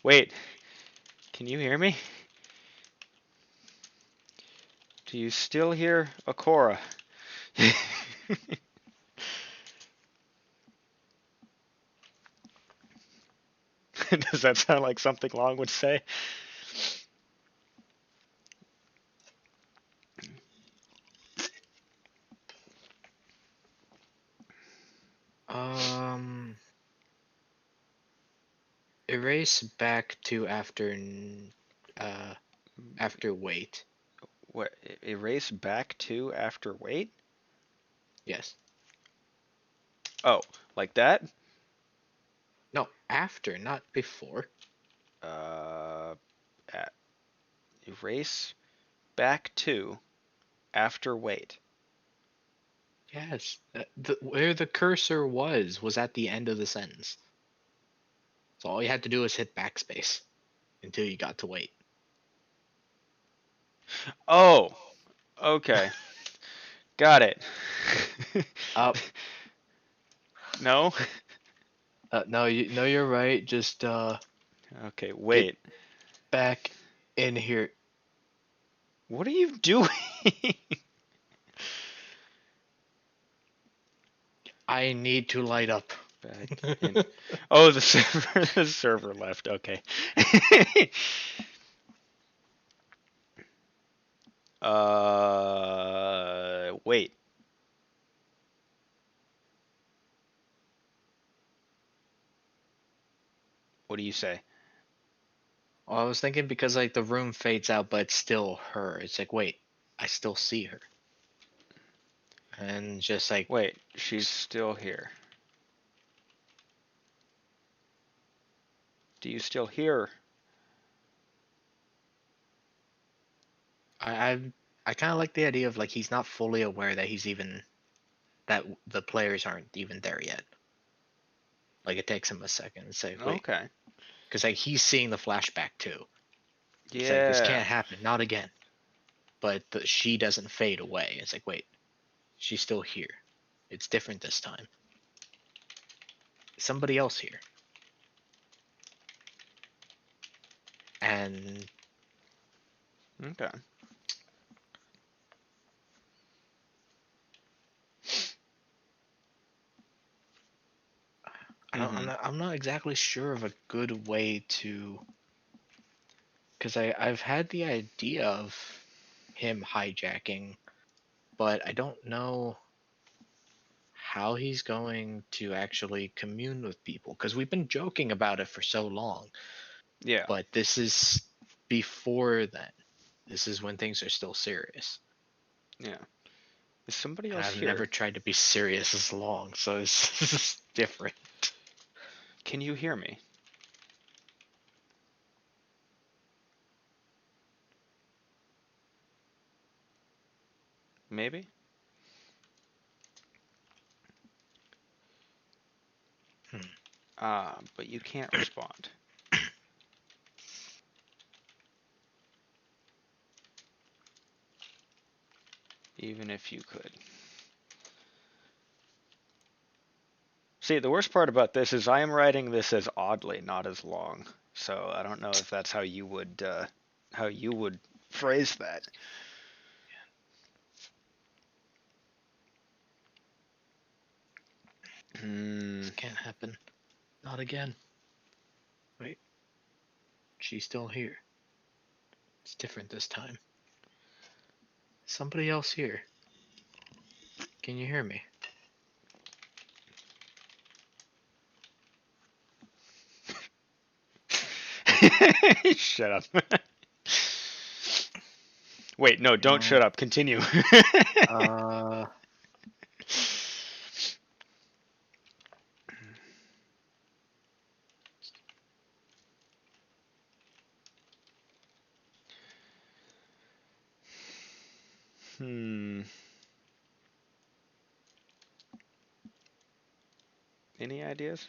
A: Wait. Can you hear me? Do you still hear Akora? Does that sound like something Long would say?
B: um, Erase back to after wait.
A: What? Erase back to after wait?
B: Yes.
A: Oh, like that?
B: No, after, not before.
A: Uh, erase back to after wait.
B: Yes. Where the cursor was at the end of the sentence. So all you had to do was hit backspace until you got to wait.
A: Oh, okay. Got it.
B: Uh,
A: No?
B: no, you're right. Just
A: Okay,
B: get
A: wait.
B: back in here.
A: What are you doing?
B: I need to light up.
A: Back in. Oh, the server left. Okay. Wait. What do you say?
B: Well, I was thinking because like the room fades out, but it's still her. It's like, wait, I still see her. And just like,
A: Wait, she's still here. Do you still hear?
B: I I, I kind of like the idea of like he's not fully aware that that the players aren't even there yet. Like it takes him a second. It's like, wait,
A: Okay.
B: because like he's seeing the flashback too. It's like this
A: Yeah.
B: can't happen, not again. But she doesn't fade away. It's like, wait, she's still here. It's different this time. Somebody else here. And
A: Okay. Mhm.
B: I'm not exactly sure of a good way to, because I've had the idea of him hijacking, but I don't know how he's going to actually commune with people because we've been joking about it for so long,
A: Yeah.
B: but this is before then. This is when things are still serious.
A: Yeah. Is somebody
B: And
A: else
B: I've
A: here?
B: never tried to be serious as long, so it's different.
A: Can you hear me? Maybe?
B: Hmm.
A: But you can't respond. Even if you could. See, the worst part about this is I am writing this as oddly, not as long. So I don't know if that's how you would phrase that. Hmm.
B: This can't happen. Not again. Wait, she's still here. It's different this time. Somebody else here. Can you hear me?
A: Shut up. Wait, no, don't
B: No.
A: shut up. Continue.
B: Uh,
A: Hmm. Any ideas?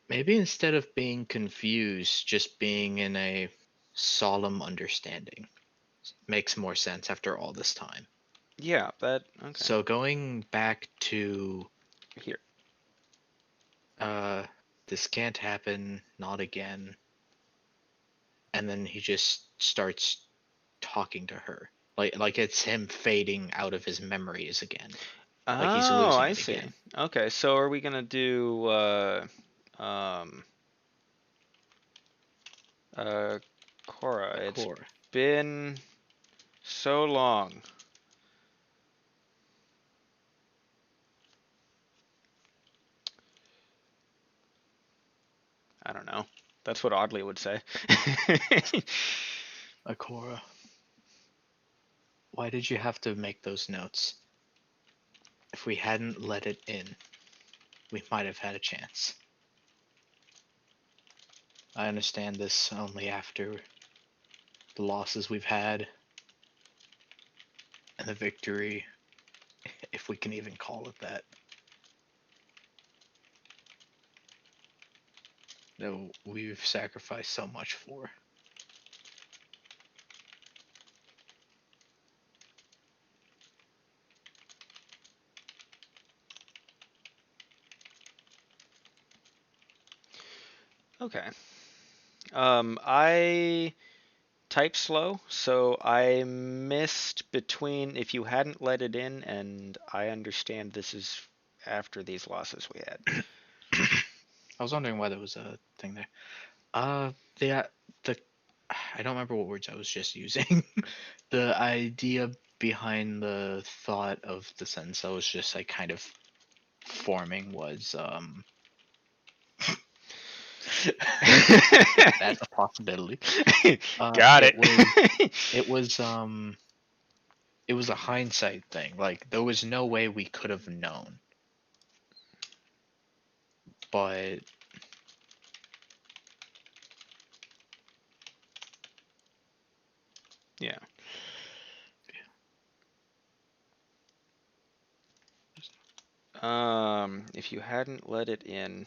B: maybe instead of being confused, just being in a solemn understanding makes more sense after all this time.
A: Yeah, that okay.
B: So going back to
A: Here.
B: uh this can't happen, not again. And then he just starts talking to her. Like it's him fading out of his memories again. Like he's
A: Oh,
B: losing
A: I
B: it
A: see.
B: again.
A: Okay, so are we gonna do um uh Cora?
B: A
A: It's
B: core.
A: been so long. I don't know. That's what Oddly would say.
B: Akora, why did you have to make those notes? If we hadn't let it in, we might have had a chance. I understand this only after the losses we've had and the victory, if we can even call it that. That we've sacrificed so much for.
A: Okay. I type slow, so I missed between if you hadn't let it in, and I understand this is after these losses we had.
B: I was wondering why there was a thing there. The I don't remember what words I was just using. The idea behind the thought of the sentence I was just like kind of forming was that's a possibility.
A: Got
B: It
A: it.
B: was it was it was a hindsight thing. Like there was no way we could have known, but
A: Yeah. If you hadn't let it in,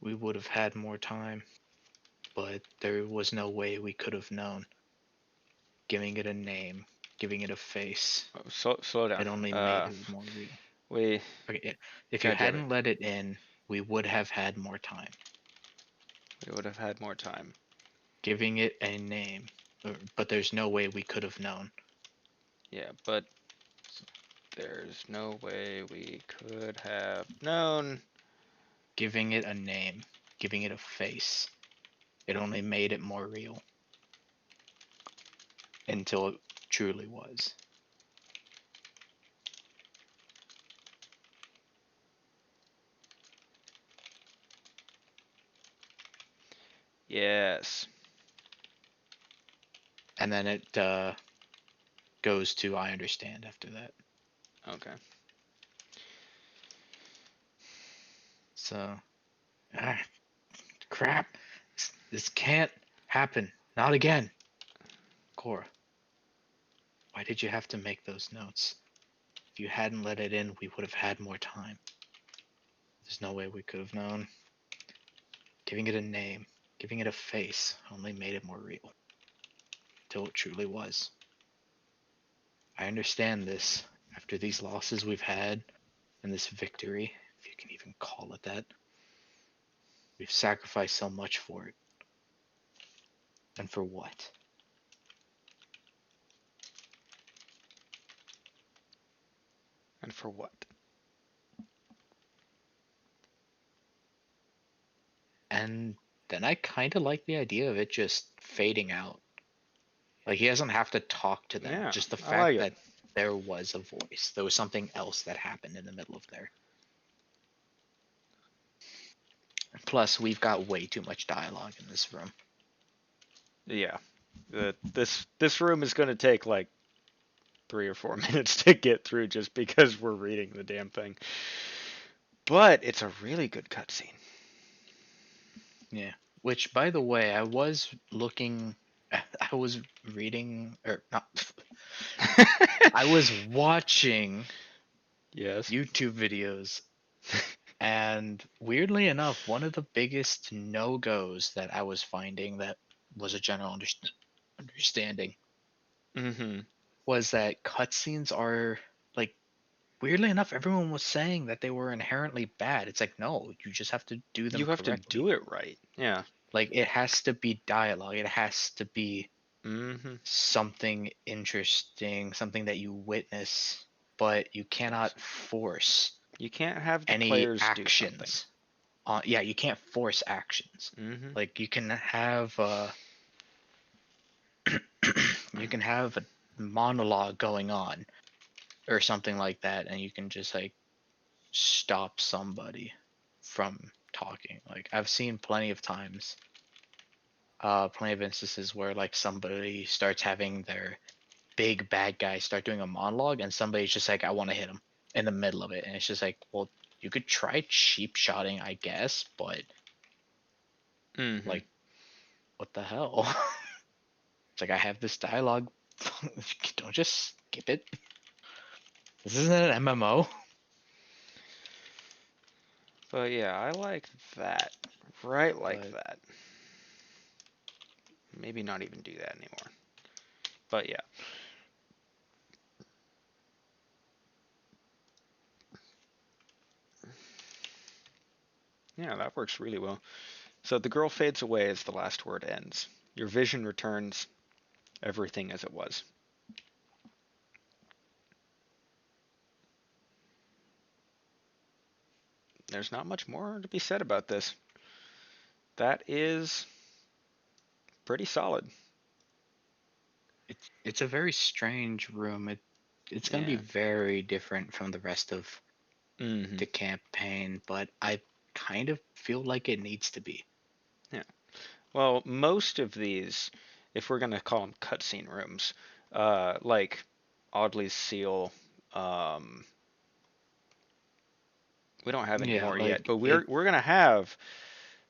B: we would have had more time. But there was no way we could have known. Giving it a name, giving it a face,
A: oh, slow down.
B: it only made it more real.
A: We,
B: Okay, if you
A: God damn it,
B: hadn't let it in, we would have had more time.
A: we would have had more time.
B: Giving it a name, but there's no way we could have known.
A: Yeah, but there's no way we could have known.
B: Giving it a name, giving it a face, it only made it more real until it truly was.
A: Yes.
B: And then it goes to I understand after that.
A: Okay.
B: So, ah, crap. This can't happen. Not again. Cora, why did you have to make those notes? If you hadn't let it in, we would have had more time. There's no way we could have known. Giving it a name, giving it a face, only made it more real. Till it truly was. I understand this. After these losses we've had, and this victory, if you can even call it that, we've sacrificed so much for it. And for what?
A: And for what?
B: And then I kind of like the idea of it just fading out. Like he doesn't have to talk to them.
A: Yeah,
B: Just the
A: I like
B: fact
A: it.
B: that there was a voice. There was something else that happened in the middle of there. Plus, we've got way too much dialogue in this room.
A: Yeah. This room is going to take like 3 or 4 minutes to get through just because we're reading the damn thing. But it's a really good cutscene.
B: Yeah. Which, by the way, I was looking. I was reading, or not. I was watching
A: Yes.
B: YouTube videos, and weirdly enough, one of the biggest no goes that I was finding that was a general understanding
A: Mm-hmm.
B: was that cutscenes are like weirdly enough everyone was saying that they were inherently bad. It's like no, you just have to do them
A: You have to
B: correctly.
A: do it right. Yeah.
B: Like it has to be dialogue, it has to be
A: Mm-hmm.
B: something interesting, something that you witness, but you cannot force
A: You can't have the
B: any
A: players do something.
B: actions. Yeah, you can't force actions.
A: Mm-hmm.
B: Like you can have a monologue going on or something like that, and you can just like stop somebody from talking. Like I've seen plenty of times, plenty of instances where like somebody starts having their big bad guy start doing a monologue, and somebody's just like, I want to hit him in the middle of it, and it's just like, well, you could try cheap shotting, I guess, but
A: Mm-hmm.
B: like, what the hell? It's like I have this dialogue. Don't just skip it. This isn't an MMO.
A: But yeah, I like that. Right like
B: But
A: that. Maybe not even do that anymore. But yeah. Yeah, that works really well. So the girl fades away as the last word ends. Your vision returns, everything as it was. There's not much more to be said about this. That is pretty solid.
B: it's a very strange room. It's gonna be
A: Yeah.
B: very different from the rest of
A: Mm-hmm.
B: the campaign, but I kind of feel like it needs to be.
A: Yeah. Well, most of these, if we're gonna call them cutscene rooms, like Audley's Seal, um, we don't have any
B: Yeah,
A: more yet,
B: like
A: but
B: it.
A: we're gonna have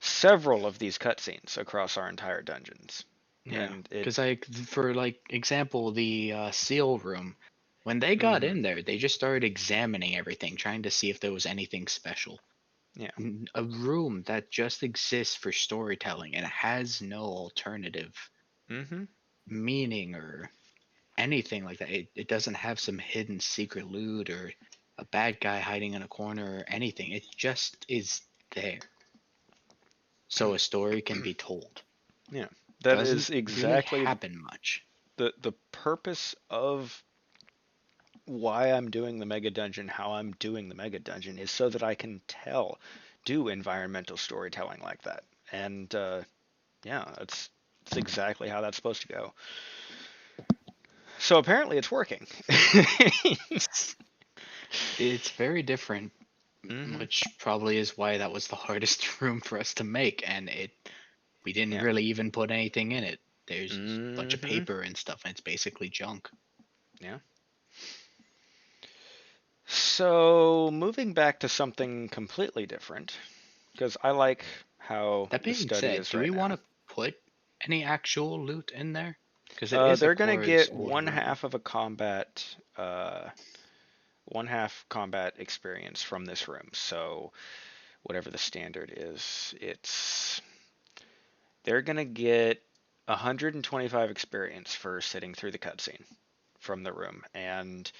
A: several of these cutscenes across our entire dungeons,
B: Yeah,
A: and it.
B: because like for like example, the seal room, when they got
A: Mm-hmm.
B: in there, they just started examining everything, trying to see if there was anything special.
A: Yeah.
B: A room that just exists for storytelling and has no alternative
A: Mm-hmm.
B: meaning or anything like that. It doesn't have some hidden secret loot or a bad guy hiding in a corner or anything. It just is there. So a story can be told.
A: Yeah. That
B: Doesn't
A: is
B: really
A: exactly
B: happen much.
A: the purpose of why I'm doing the mega dungeon, how I'm doing the mega dungeon, is so that I can do environmental storytelling like that. And yeah, that's exactly how that's supposed to go. So apparently it's working.
B: It's very different,
A: Hmm.
B: which probably is why that was the hardest room for us to make, and it We didn't
A: Yeah.
B: really even put anything in it. There's a bunch of
A: Mm-hmm.
B: paper and stuff, and it's basically junk.
A: Yeah. So moving back to something completely different, because I like how
B: That
A: the
B: being
A: study
B: said,
A: is
B: do we
A: right
B: want
A: now.
B: to put any actual loot in there? Because it is a
A: They're gonna
B: Cora's
A: get
B: old
A: one
B: room.
A: half of a combat, one half combat experience from this room. So whatever the standard is, they're gonna get 125 experience for sitting through the cutscene from the room, and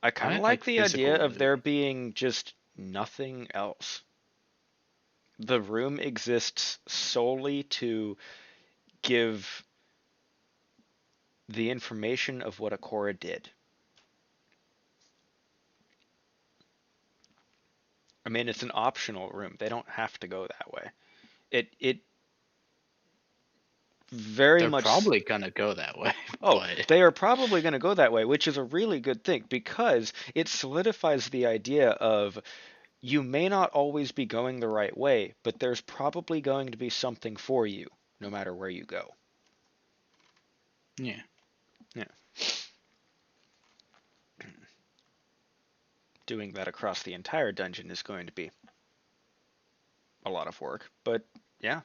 A: I
B: I
A: kind of
B: meant
A: like
B: like
A: the idea
B: physical
A: of
B: loot.
A: there being just nothing else. The room exists solely to give the information of what Akora did. I mean, it's an optional room. They don't have to go that way. It very
B: They're
A: much.
B: probably gonna go that way,
A: Oh,
B: but
A: they are probably going to go that way, which is a really good thing because it solidifies the idea of you may not always be going the right way, but there's probably going to be something for you no matter where you go.
B: yeah.
A: Yeah. Doing that across the entire dungeon is going to be a lot of work, but yeah,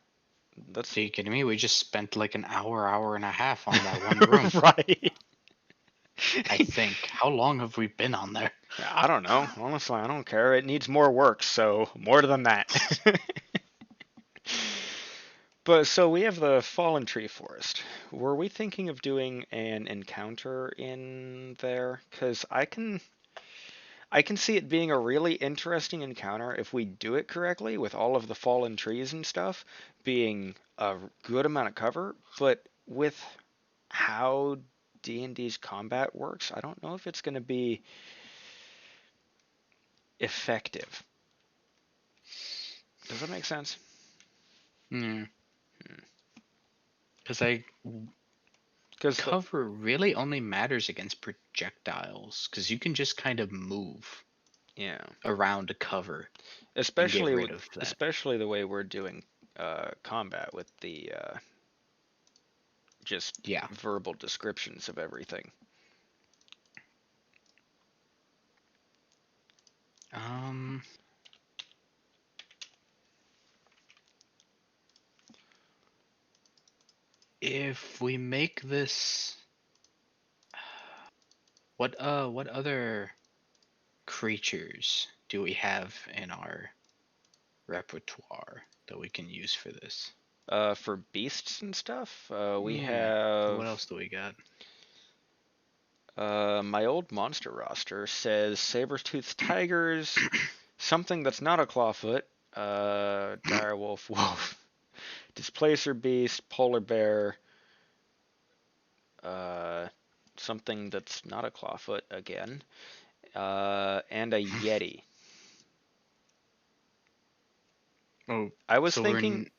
A: that's
B: Are you kidding me? We just spent like an hour and a half on that one room.
A: right.
B: I think. How long have we been on there?
A: I don't know. Honestly, I don't care. It needs more work, so more than that. But so we have the fallen tree forest. Were we thinking of doing an encounter in there? Because I can see it being a really interesting encounter if we do it correctly with all of the fallen trees and stuff being a good amount of cover. But with how D&D's combat works, I don't know if it's going to be effective. Does that make sense?
B: Yeah. Because I
A: Because
B: cover really only matters against projectiles. Because you can just kind of move
A: yeah,
B: around a cover and get
A: especially
B: rid of that.
A: especially the way we're doing combat with the just
B: Yeah.
A: verbal descriptions of everything.
B: Um. If we make this, what other creatures do we have in our repertoire that we can use for this?
A: For beasts and stuff, we
B: Yeah. What
A: have
B: else do we got?
A: my old monster roster says saber-toothed tigers, something that's not a clawfoot, direwolf, wolf, displacer beast, polar bear, uh, something that's not a clawfoot again, and a yeti.
B: Oh,
A: I was
B: so we're
A: thinking,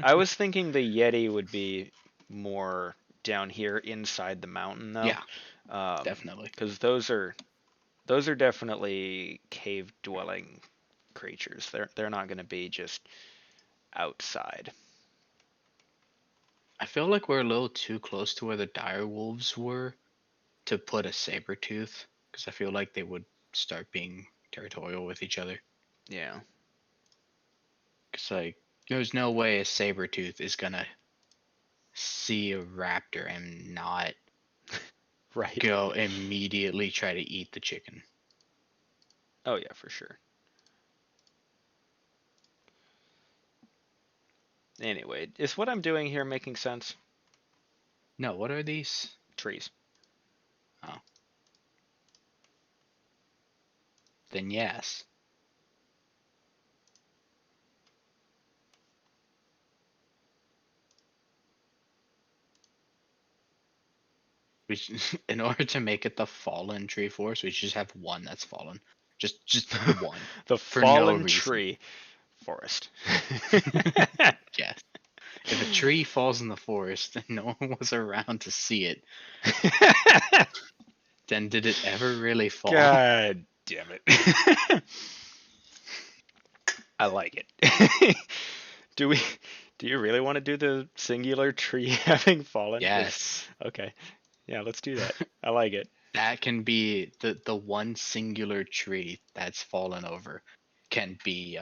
A: I was thinking the yeti would be more down here inside the mountain though,
B: yeah, definitely.
A: because those are definitely cave dwelling creatures. They're not going to be just outside.
B: I feel like we're a little too close to where the dire wolves were to put a saber tooth because I feel like they would start being territorial with each other.
A: Yeah.
B: Because like, there's no way a saber tooth is gonna see a raptor and not
A: Right.
B: go immediately try to eat the chicken.
A: Oh yeah, for sure. Anyway, is what I'm doing here making sense?
B: No, what are these?
A: Trees.
B: Oh, then yes. We should, in order to make it the fallen tree forest, we should just have one that's fallen. Just one.
A: The
B: For no
A: fallen
B: reason.
A: tree forest.
B: Yes. If a tree falls in the forest and no one was around to see it, then did it ever really fall?
A: God damn it. I like it. Do we Do you really want to do the singular tree having fallen?
B: Yes.
A: Okay. Yeah, let's do that. I like it.
B: That can be the one singular tree that's fallen over can be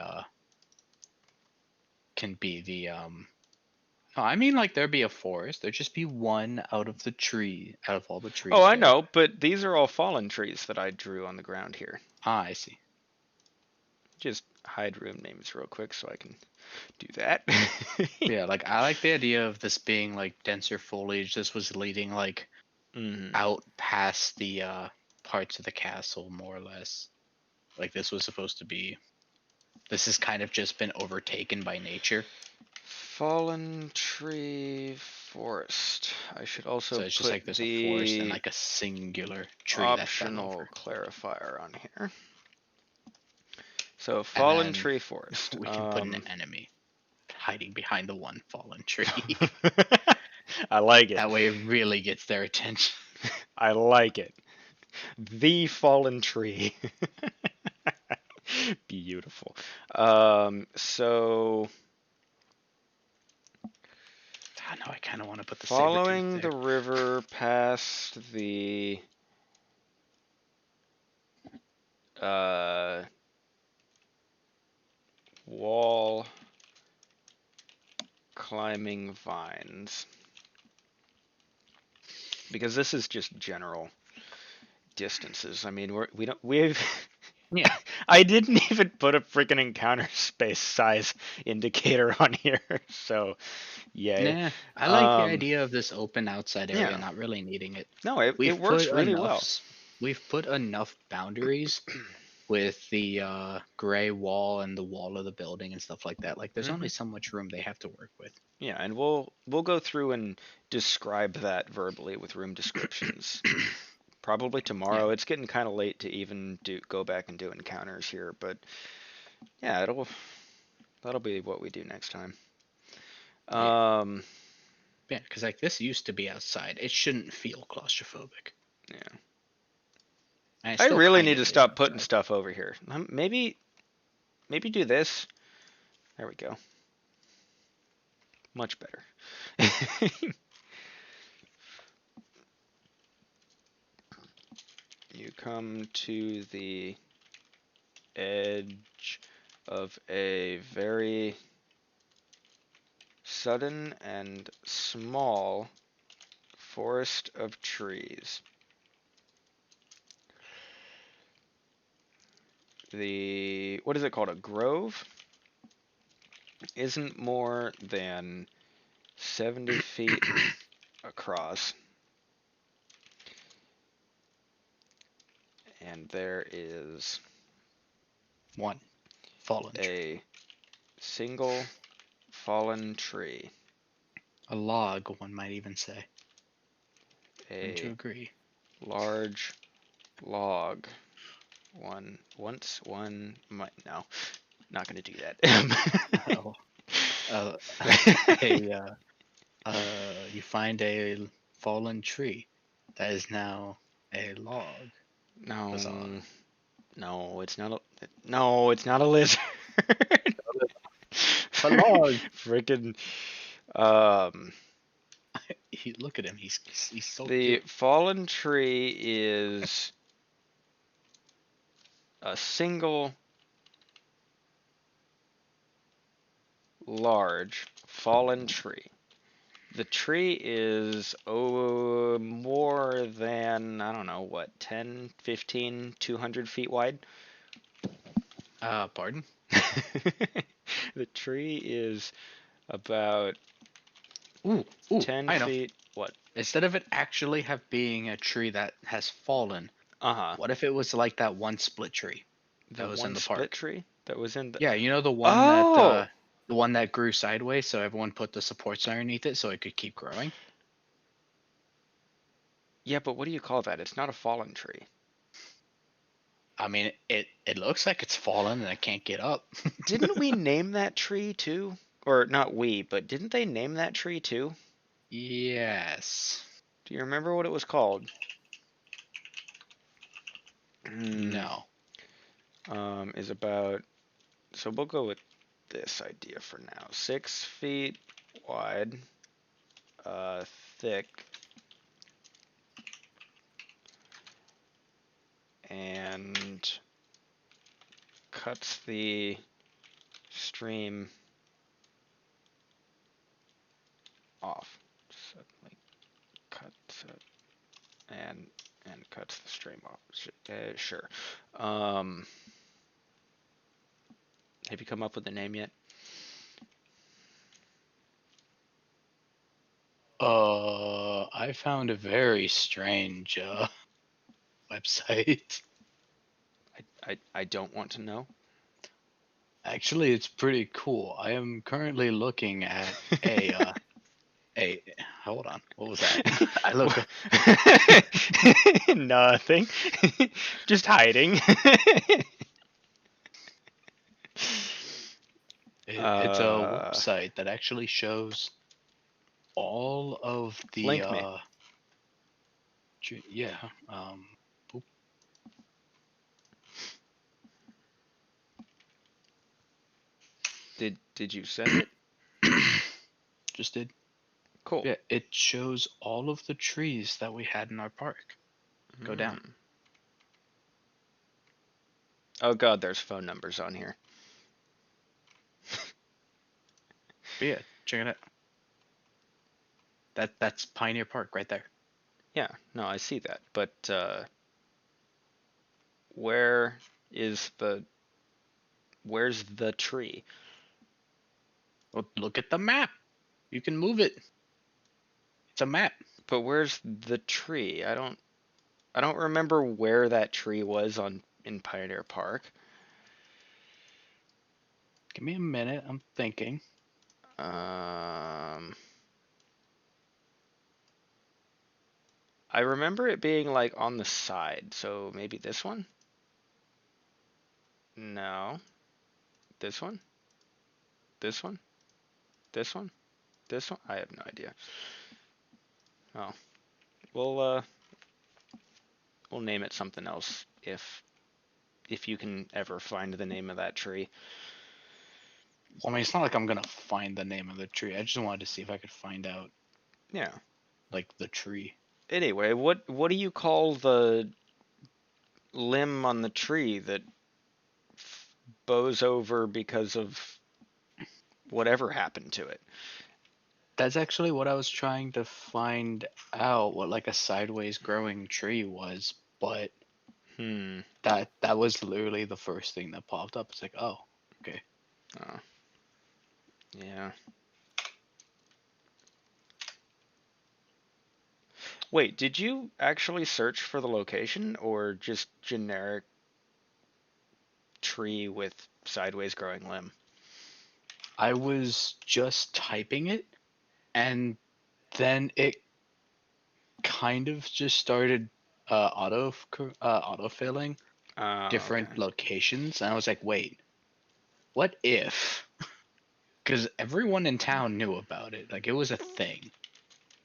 B: the no, I mean like there'd be a forest. There'd just be one out of all the
A: Oh,
B: trees
A: I
B: there.
A: know, but these are all fallen trees that I drew on the ground here.
B: Ah, I see.
A: Just hide room names real quick so I can do that.
B: Yeah, like I like the idea of this being like denser foliage. This was leading like out past the parts of the castle more or less. Like this has kind of just been overtaken by nature.
A: Fallen tree forest. I should also
B: So it's just
A: put
B: like there's a forest and
A: the
B: like a singular tree that fell
A: optional
B: over.
A: clarifier on here. So
B: And
A: fallen
B: then
A: tree forest.
B: we can put an enemy hiding behind the one fallen tree.
A: I like it.
B: That way it really gets their attention.
A: I like it. The fallen tree. Beautiful. So
B: I know I kind of want to put the saber tooth
A: following the
B: there.
A: river past the uh, wall climbing vines. Because this is just general distances. I mean, we've
B: Yeah.
A: I didn't even put a freaking encounter space size indicator on here. So, yay.
B: Nah, I like the
A: Um,
B: idea of this open outside area
A: yeah.
B: not really needing it.
A: No, it
B: We've put
A: works really
B: enough
A: well.
B: s- we've put enough boundaries with the gray wall and the wall of the building and stuff like that. Like there's only
A: Hmm.
B: so much room they have to work with.
A: Yeah, and we'll go through and describe that verbally with room descriptions. Probably
B: Yeah.
A: tomorrow. It's getting kind of late to even go back and do encounters here, but yeah, that'll be what we do next time.
B: Yeah.
A: Um,
B: Yeah, because like this used to be outside. It shouldn't feel claustrophobic.
A: yeah.
B: And it
A: I
B: still
A: really
B: kind
A: need
B: of
A: to
B: is
A: stop putting
B: outside.
A: stuff over here. Maybe do this. There we go. Much better. You come to the edge of a very sudden and small forest of trees. The, what is it called? A grove? Isn't more than 70 feet across. And there is
B: One fallen tree.
A: a single fallen tree.
B: A log, one might even say. Wouldn't you
A: A
B: agree?
A: large log. One might, no, not gonna do that.
B: Oh, uh, a you find a fallen tree that is now a log. Huzzah.
A: No, no, it's not a, no, it's not a lizard.
B: A log.
A: Freaking, um,
B: Look at him. He's so
A: the
B: cute.
A: fallen tree is a single large fallen tree. The tree is more than, I don't know, what, 10, 15, 200 feet wide?
B: Pardon?
A: The tree is about
B: Ooh, ooh,
A: 10
B: I know.
A: feet. What?
B: Instead of it actually have being a tree that has fallen,
A: Uh-huh.
B: what if it was like that one split tree
A: The
B: that was in
A: one
B: the
A: split
B: park?
A: tree that was in the.
B: Yeah, you know
A: Oh!
B: the one that grew sideways, so everyone put the supports underneath it so it could keep growing.
A: Yeah, but what do you call that? It's not a fallen tree.
B: I mean, it looks like it's fallen and it can't get up.
A: Didn't we name that tree too? Or not we, but didn't they name that tree too?
B: Yes.
A: Do you remember what it was called? Hmm.
B: No.
A: Is about. So we'll go with this idea for now. 6 feet wide, thick, and cuts the stream off. Suddenly cuts it and cuts the stream off. Sure. Have you come up with a name yet?
B: I found a very strange website.
A: I don't want to know.
B: Actually, it's pretty cool. I am currently looking at a hold on. What was that? I look
A: Nothing. Just hiding.
B: it's a website that actually shows all of the
A: Link me.
B: yeah, oop,
A: Did you send it?
B: just did.
A: Cool.
B: Yeah, it shows all of the trees that we had in our park. Go down.
A: Oh god, there's phone numbers on here.
B: But yeah, check it out. That's Pioneer Park right there.
A: Yeah, no, I see that. But where is where's the tree?
B: Well, look at the map. You can move it. It's a map.
A: But where's the tree? I don't remember where that tree was in Pioneer Park.
B: Give me a minute. I'm thinking.
A: I remember it being like on the side, so maybe this one? No. This one? This one? This one? This one? I have no idea. Oh. We'll we'll name it something else if you can ever find the name of that tree.
B: Well, I mean, it's not like I'm gonna find the name of the tree. I just wanted to see if I could find out,
A: Yeah.
B: like, the tree.
A: Anyway, what do you call the limb on the tree that bows over because of whatever happened to it?
B: That's actually what I was trying to find out, what like a sideways growing tree was, but
A: Hmm.
B: that was literally the first thing that popped up. It's like, oh, okay.
A: Oh. Yeah. Wait, did you actually search for the location or just generic tree with sideways growing limb?
B: I was just typing it, and then it kind of just started auto-filling different
A: Okay.
B: locations, and I was like, wait, what if? Because everyone in town knew about it, like it was a thing.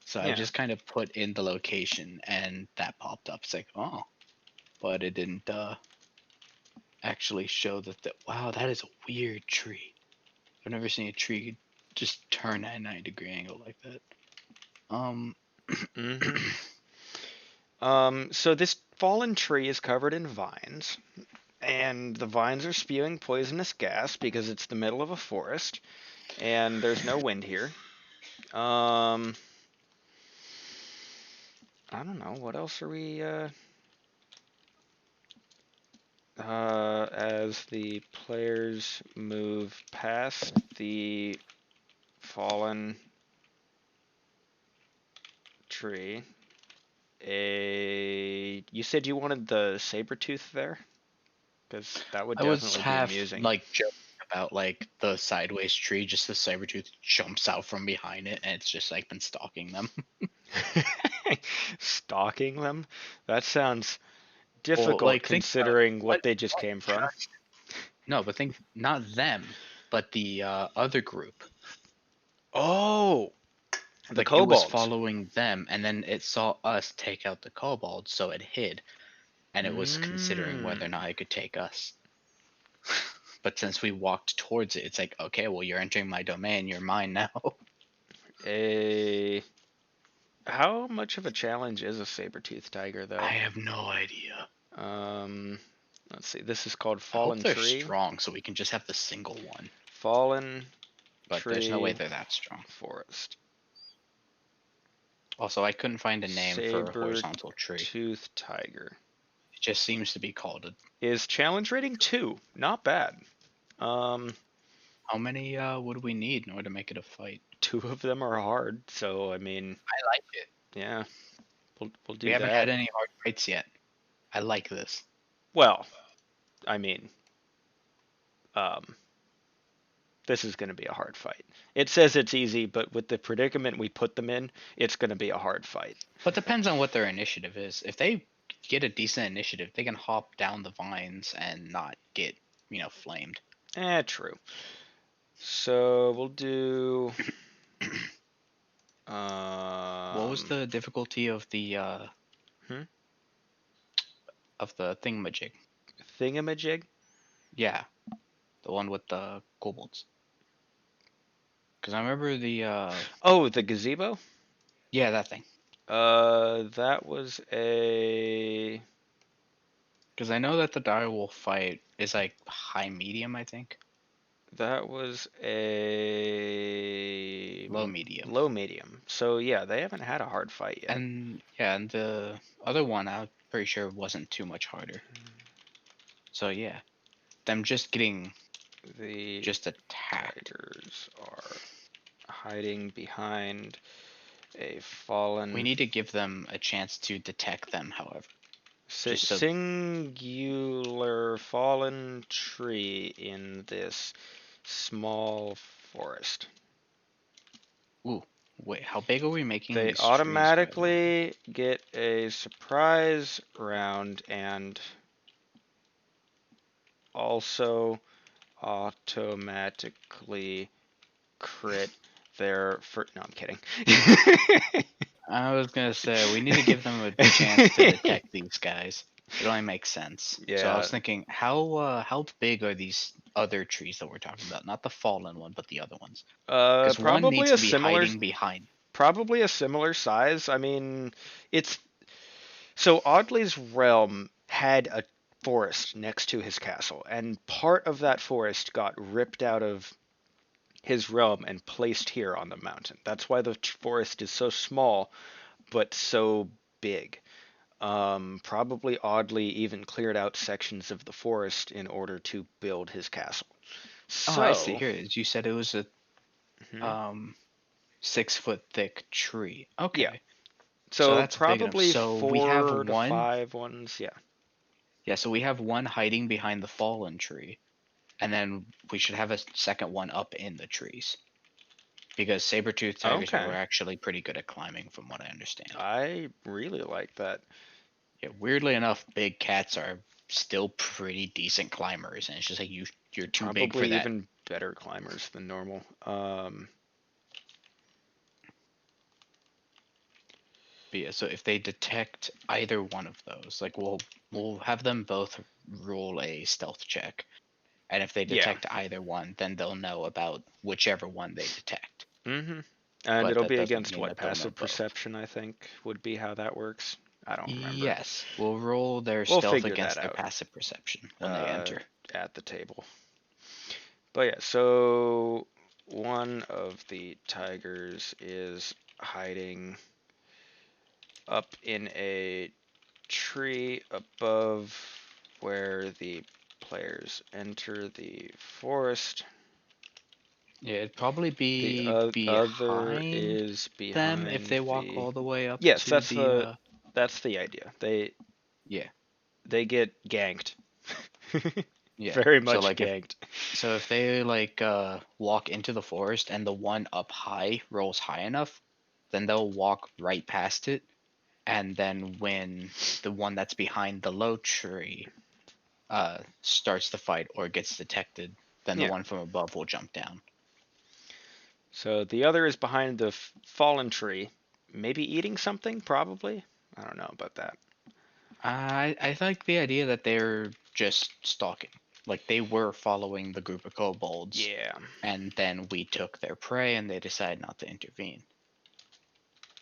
B: So I
A: Yeah.
B: just kind of put in the location, and that popped up. It's like, oh, but it didn't actually show that. Wow, that is a weird tree. I've never seen a tree just turn at a 90-degree angle like that.
A: Mm-hmm. So this fallen tree is covered in vines, and the vines are spewing poisonous gas because it's the middle of a forest, and there's no wind here. Um, I don't know. What else are we, as the players move past the fallen tree, you said you wanted the saber tooth there? Because that would
B: I was
A: definitely be
B: half
A: amusing.
B: like joking about like the sideways tree, just the saber tooth jumps out from behind it, and it's just like been stalking them.
A: Stalking them? That sounds
B: Well,
A: difficult
B: like think about
A: considering what they just
B: what
A: came from.
B: no, but think not them, but the other group.
A: Oh, the
B: Like it was
A: kobolds.
B: following them, and then it saw us take out the kobold, so it hid, and it was considering whether or
A: Mm.
B: not it could take us. But since we walked towards it, it's like, okay, well, you're entering my domain. You're mine now.
A: How much of a challenge is a saber-toothed tiger,
B: I
A: though?
B: have no idea.
A: Um, let's see. This is called
B: I hope
A: Fallen
B: they're
A: Tree.
B: strong so we can just have the single one.
A: Fallen
B: But there's no way
A: Tree
B: they're that strong.
A: Forest.
B: Also, I couldn't find a name for a horizontal tree.
A: Saber-toothed tiger.
B: It just seems to be called a.
A: Is challenge rating 2. Not bad.
B: How many would we need in order to make it a fight?
A: 2 of them are hard, so I mean,
B: I like it.
A: yeah, we'll
B: We
A: do
B: haven't
A: that.
B: had any hard fights yet. I like this.
A: Well, I mean, um, this is going to be a hard fight. It says it's easy, but with the predicament we put them in, it's going to be a hard fight.
B: But depends on what their initiative is. If they get a decent initiative, they can hop down the vines and not get, flamed.
A: True. So we'll do.
B: What was the difficulty of the
A: Hmm?
B: thingamajig?
A: Thingamajig?
B: Yeah, the one with the kobolds. Because I remember the
A: Oh, the gazebo?
B: yeah, that thing.
A: That was a.
B: Because I know that the direwolf fight is like high medium, I think.
A: That was a
B: Low medium.
A: low medium. So yeah, they haven't had a hard fight yet.
B: And yeah, and the other one I'm pretty sure wasn't too much harder. So yeah, them just getting
A: The
B: just attacked.
A: tigers are hiding behind a fallen.
B: We need to give them a chance to detect them, however. Just so-
A: Singular fallen tree in this small forest.
B: Ooh, wait, how big are we making
A: They
B: these trees, by the way?
A: automatically get a surprise round and also automatically crit their no, I'm kidding.
B: I was gonna say we need to give them a chance to detect these guys. It only makes sense. So I
A: Yeah.
B: was thinking, how big are these other trees that we're talking about? Not the fallen one, but the other ones. Because one
A: Probably
B: needs
A: a
B: to be
A: similar
B: hiding behind.
A: probably a similar size. I mean, it's so Audley's realm had a forest next to his castle, and part of that forest got ripped out of his realm and placed here on the mountain. That's why the forest is so small but so big. Probably Audley even cleared out sections of the forest in order to build his castle.
B: Oh, I see.
A: So,
B: Here it is. You said it was a
A: mhm.
B: 6 foot thick tree.
A: Yeah.
B: Okay. So
A: So
B: that's big enough.
A: probably
B: So we have
A: 4 to
B: one.
A: 5 ones. Yeah.
B: Yeah, so we have one hiding behind the fallen tree. And then we should have a second one up in the trees. Because saber-toothed tigers are
A: Okay.
B: actually pretty good at climbing, from what I understand.
A: I really like that.
B: Yeah, weirdly enough, big cats are still pretty decent climbers, and it's just like you're too big for
A: Probably
B: that.
A: even better climbers than normal.
B: But yeah, so if they detect either one of those, like we'll have them both roll a stealth check, and if they
A: Yeah.
B: detect either one, then they'll know about whichever one they detect.
A: Mm-hmm. And
B: But
A: it'll
B: that
A: be
B: doesn't
A: against
B: mean
A: what?
B: that they'll know
A: Passive
B: both.
A: perception, I think, would be how that works. I don't remember.
B: Yes, we'll roll their
A: We'll
B: stealth
A: figure
B: against
A: that
B: their
A: out
B: passive perception when they enter.
A: at the table. But yeah, so one of the tigers is hiding up in a tree above where the players enter the forest.
B: Yeah, it'd probably be
A: The other
B: behind
A: is
B: them if
A: behind
B: they walk
A: the.
B: all the way up
A: Yes,
B: to the.
A: that's the idea.
B: Yeah,
A: They get ganked.
B: yeah.
A: Very
B: So
A: much
B: like
A: ganked.
B: if they walk into the forest and the one up high rolls high enough, then they'll walk right past it, and then when the one that's behind the low tree starts the fight or gets detected, then the
A: Yeah.
B: one from above will jump down.
A: So the other is behind the fallen tree, maybe eating something, probably. I don't know about that.
B: I like the idea that they're just stalking. like they were following the group of kobolds,
A: Yeah.
B: and then we took their prey, and they decided not to intervene.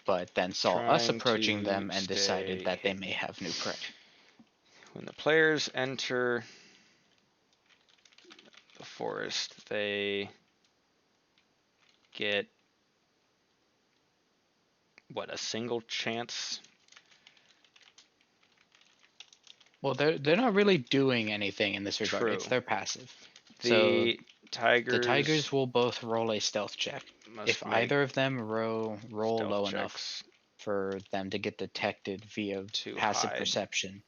B: But then saw us
A: Trying
B: approaching
A: to
B: them and decided
A: stay
B: that they may
A: hidden.
B: have new prey.
A: When the players enter the forest, they get a single chance?
B: Well, they're not really doing anything in this regard.
A: True.
B: It's their passive. So
A: The
B: the
A: tigers
B: tigers will both roll a stealth check.
A: must
B: If
A: make
B: either of them roll
A: stealth
B: low enough
A: checks
B: for them to get detected via
A: to
B: passive
A: hide.
B: perception,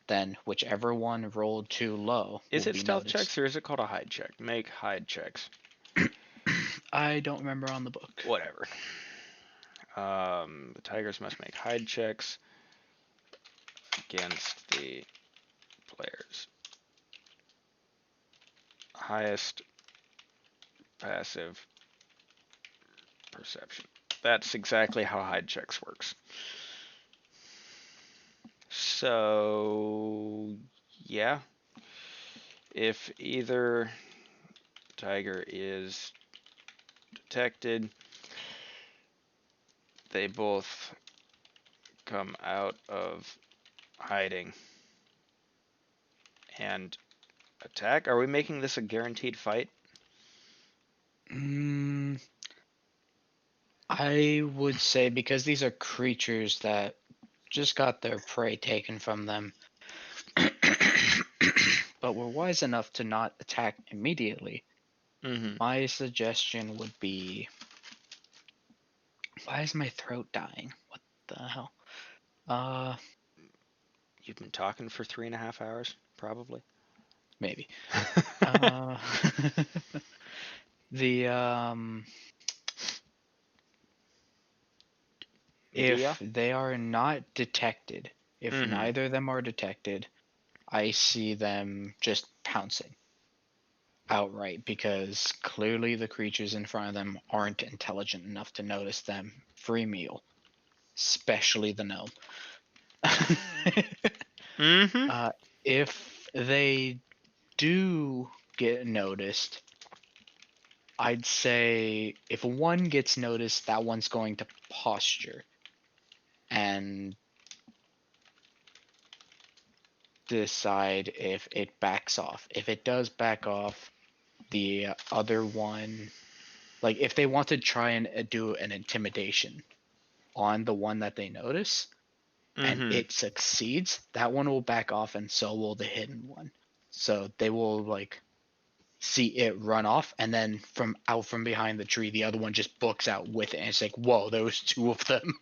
B: then whichever one rolled too low
A: Is
B: will
A: it
B: be
A: stealth
B: noticed.
A: checks or is it called a hide check? Make hide checks.
B: I don't remember on the book.
A: Whatever. The tigers must make hide checks against the players. Highest passive perception. That's exactly how hide checks works. So, yeah. If either tiger is detected, they both come out of hiding and attack. Are we making this a guaranteed fight?
B: I would say because these are creatures that just got their prey taken from them, but were wise enough to not attack immediately.
A: Mm-hmm.
B: My suggestion would be, why is my throat dying? What the hell?
A: You've been talking for 3.5 hours, probably.
B: Maybe. Uh, the
A: Medea?
B: if they are not detected, if
A: Mm-hmm.
B: neither of them are detected, I see them just pouncing outright because clearly the creatures in front of them aren't intelligent enough to notice them. Free meal, especially the gnome.
A: Mm-hmm.
B: If they do get noticed, I'd say if one gets noticed, that one's going to posture and decide if it backs off. If it does back off, the other one, like if they want to try and do an intimidation on the one that they notice and
A: Mm-hmm.
B: it succeeds, that one will back off and so will the hidden one. So they will like see it run off and then from out from behind the tree the other one just books out with it and it's like, whoa, there was two of them.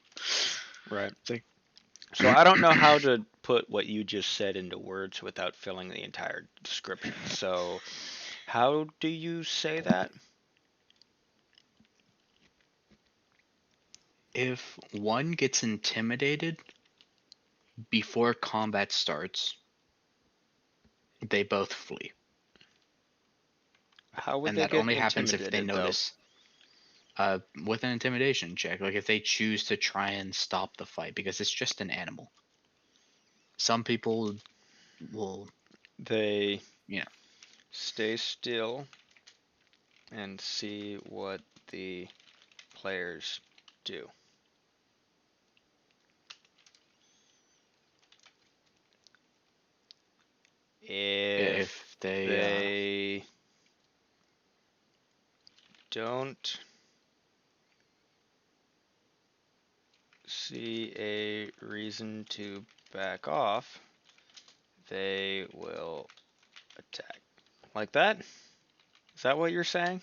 A: Right.
B: It's like
A: So I don't know how to put what you just said into words without filling the entire description. So how do you say that?
B: if one gets intimidated before combat starts, they both flee.
A: How would
B: And
A: they
B: that
A: get
B: only happens if they
A: intimidated, though?
B: notice with an intimidation check. Like if they choose to try and stop the fight because it's just an animal. Some people will,
A: They
B: you know,
A: stay still and see what the players do. If
B: if they
A: they don't see a reason to back off, they will attack. Like that? Is that what you're saying?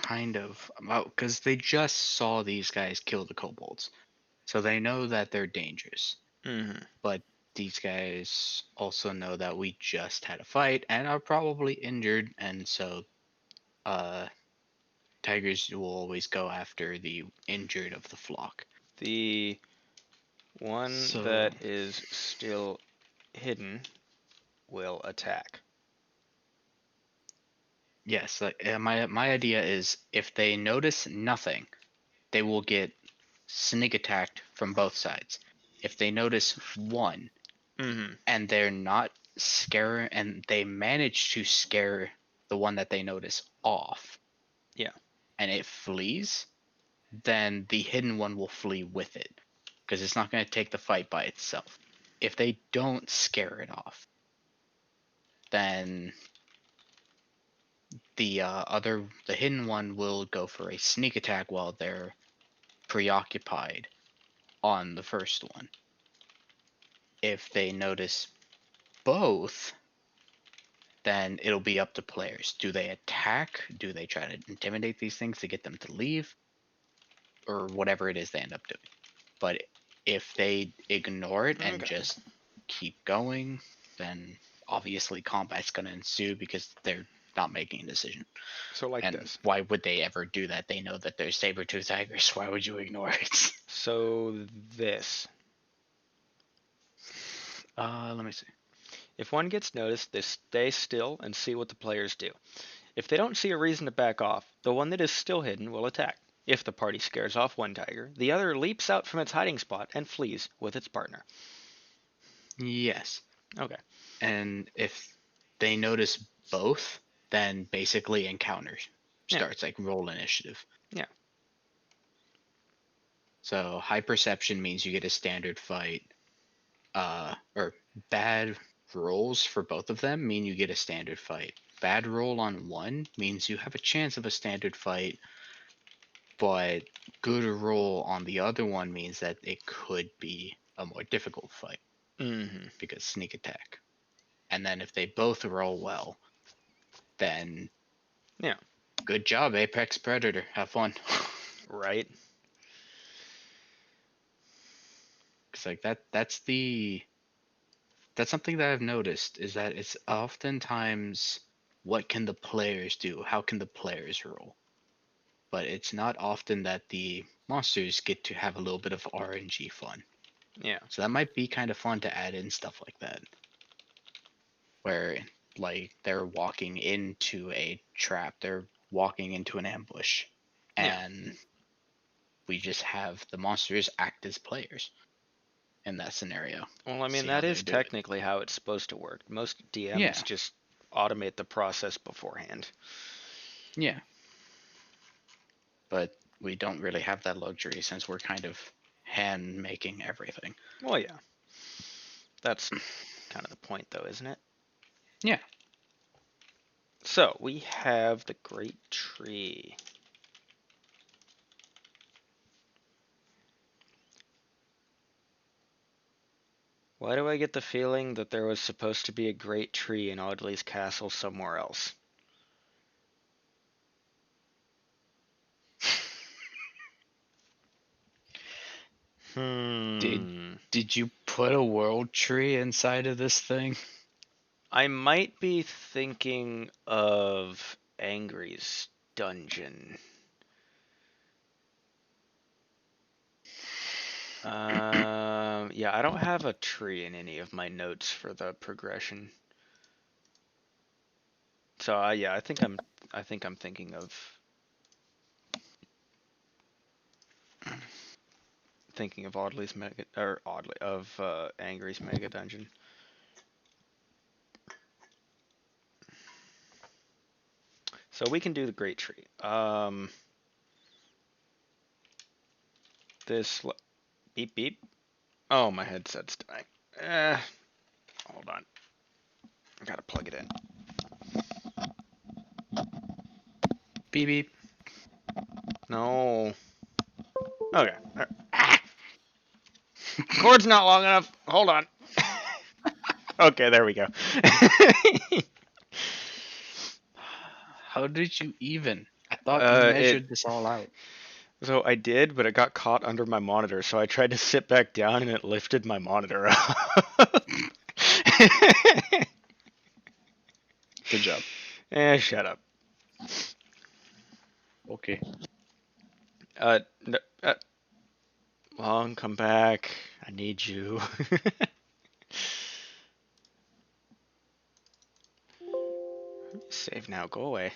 B: kind of, because they just saw these guys kill the kobolds, so they know that they're dangerous.
A: Mm-hmm.
B: But these guys also know that we just had a fight and are probably injured, and so uh, tigers will always go after the injured of the flock.
A: The one
B: So
A: that is still hidden will attack.
B: yes, like my idea is if they notice nothing, they will get sneak attacked from both sides. If they notice one,
A: Mm-hmm.
B: and they're not scare, and they manage to scare the one that they notice off,
A: Yeah.
B: and it flees, then the hidden one will flee with it because it's not going to take the fight by itself. If they don't scare it off, then the hidden one will go for a sneak attack while they're preoccupied on the first one. If they notice both, then it'll be up to players. Do they attack? Do they try to intimidate these things to get them to leave? Or whatever it is they end up doing. But if they ignore it and
A: Okay.
B: just keep going, then obviously combat's going to ensue because they're not making a decision.
A: So like
B: And
A: this.
B: why would they ever do that? They know that there's saber-tooth tigers. Why would you ignore it?
A: So this.
B: Let me see.
A: If one gets noticed, they stay still and see what the players do. If they don't see a reason to back off, the one that is still hidden will attack. If the party scares off one tiger, the other leaps out from its hiding spot and flees with its partner.
B: Yes.
A: Okay.
B: And if they notice both, then basically encounter
A: Yeah.
B: starts, like roll initiative.
A: Yeah.
B: So high perception means you get a standard fight. Or bad rolls for both of them mean you get a standard fight. Bad roll on one means you have a chance of a standard fight, but good roll on the other one means that it could be a more difficult fight
A: Mm-hmm.
B: because sneak attack. And then if they both roll well, then
A: Yeah.
B: good job, Apex Predator. Have fun.
A: Right.
B: It's like that's something that I've noticed is that it's oftentimes what can the players do? How can the players roll? But it's not often that the monsters get to have a little bit of RNG fun.
A: Yeah.
B: So that might be kind of fun to add in stuff like that, where like they're walking into a trap, they're walking into an ambush,
A: Yeah.
B: and we just have the monsters act as players in that scenario.
A: Well, I mean,
B: See how
A: that
B: they're
A: is
B: doing.
A: technically how it's supposed to work. Most DMs
B: Yeah,
A: just automate the process beforehand.
B: yeah. But we don't really have that luxury since we're kind of hand making everything.
A: Well, yeah. That's kind of the point, though, isn't it?
B: Yeah.
A: So, we have the Great Tree. Why do I get the feeling that there was supposed to be a great tree in Audley's castle somewhere else?
B: Did
A: Hmm.
B: did you put a world tree inside of this thing?
A: I might be thinking of Angry's dungeon. Yeah, I don't have a tree in any of my notes for the progression. So, yeah, I think I'm thinking of Audley's mega, or Audley of Angry's mega dungeon. So we can do the Great Tree. This beep beep. Oh, my headset's dying. Eh, hold on. I gotta plug it in.
B: Beep beep.
A: No. Okay. Ah! Cord's not long enough. Hold on. Okay, there we go.
B: How did you even? I thought you
A: It.
B: measured this all out.
A: So I did, but it got caught under my monitor. So I tried to sit back down, and it lifted my monitor up.
B: Good job.
A: Shut up.
B: Okay.
A: No, Long, come back. I need you. Save now. Go away.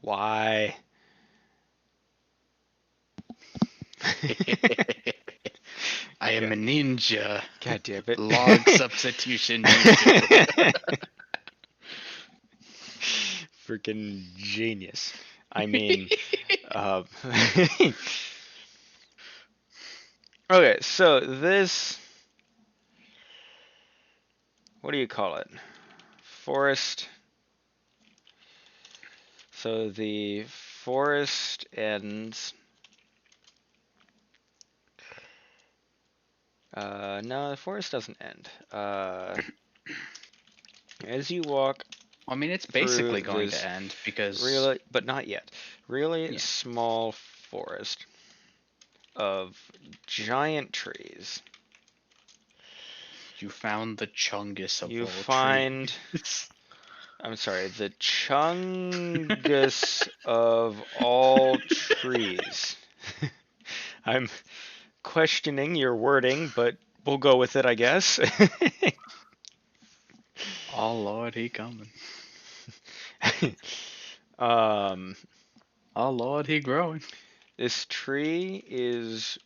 A: Why?
B: I am a ninja.
A: God damn it.
B: Log substitution ninja.
A: Freaking genius. I mean, uh, okay, so this, what do you call it? Forest. So the forest ends. No, the forest doesn't end. As you walk
B: I mean, it's
A: through
B: basically going to
A: this
B: end because
A: really, but not yet, really
B: yeah,
A: small forest of giant trees,
B: you found the chungus of
A: you
B: all trees.
A: find, I'm sorry, the chungus of all trees. I'm questioning your wording, but we'll go with it, I guess.
B: Oh Lord, he coming.
A: um,
B: Oh Lord, he growing.
A: this tree is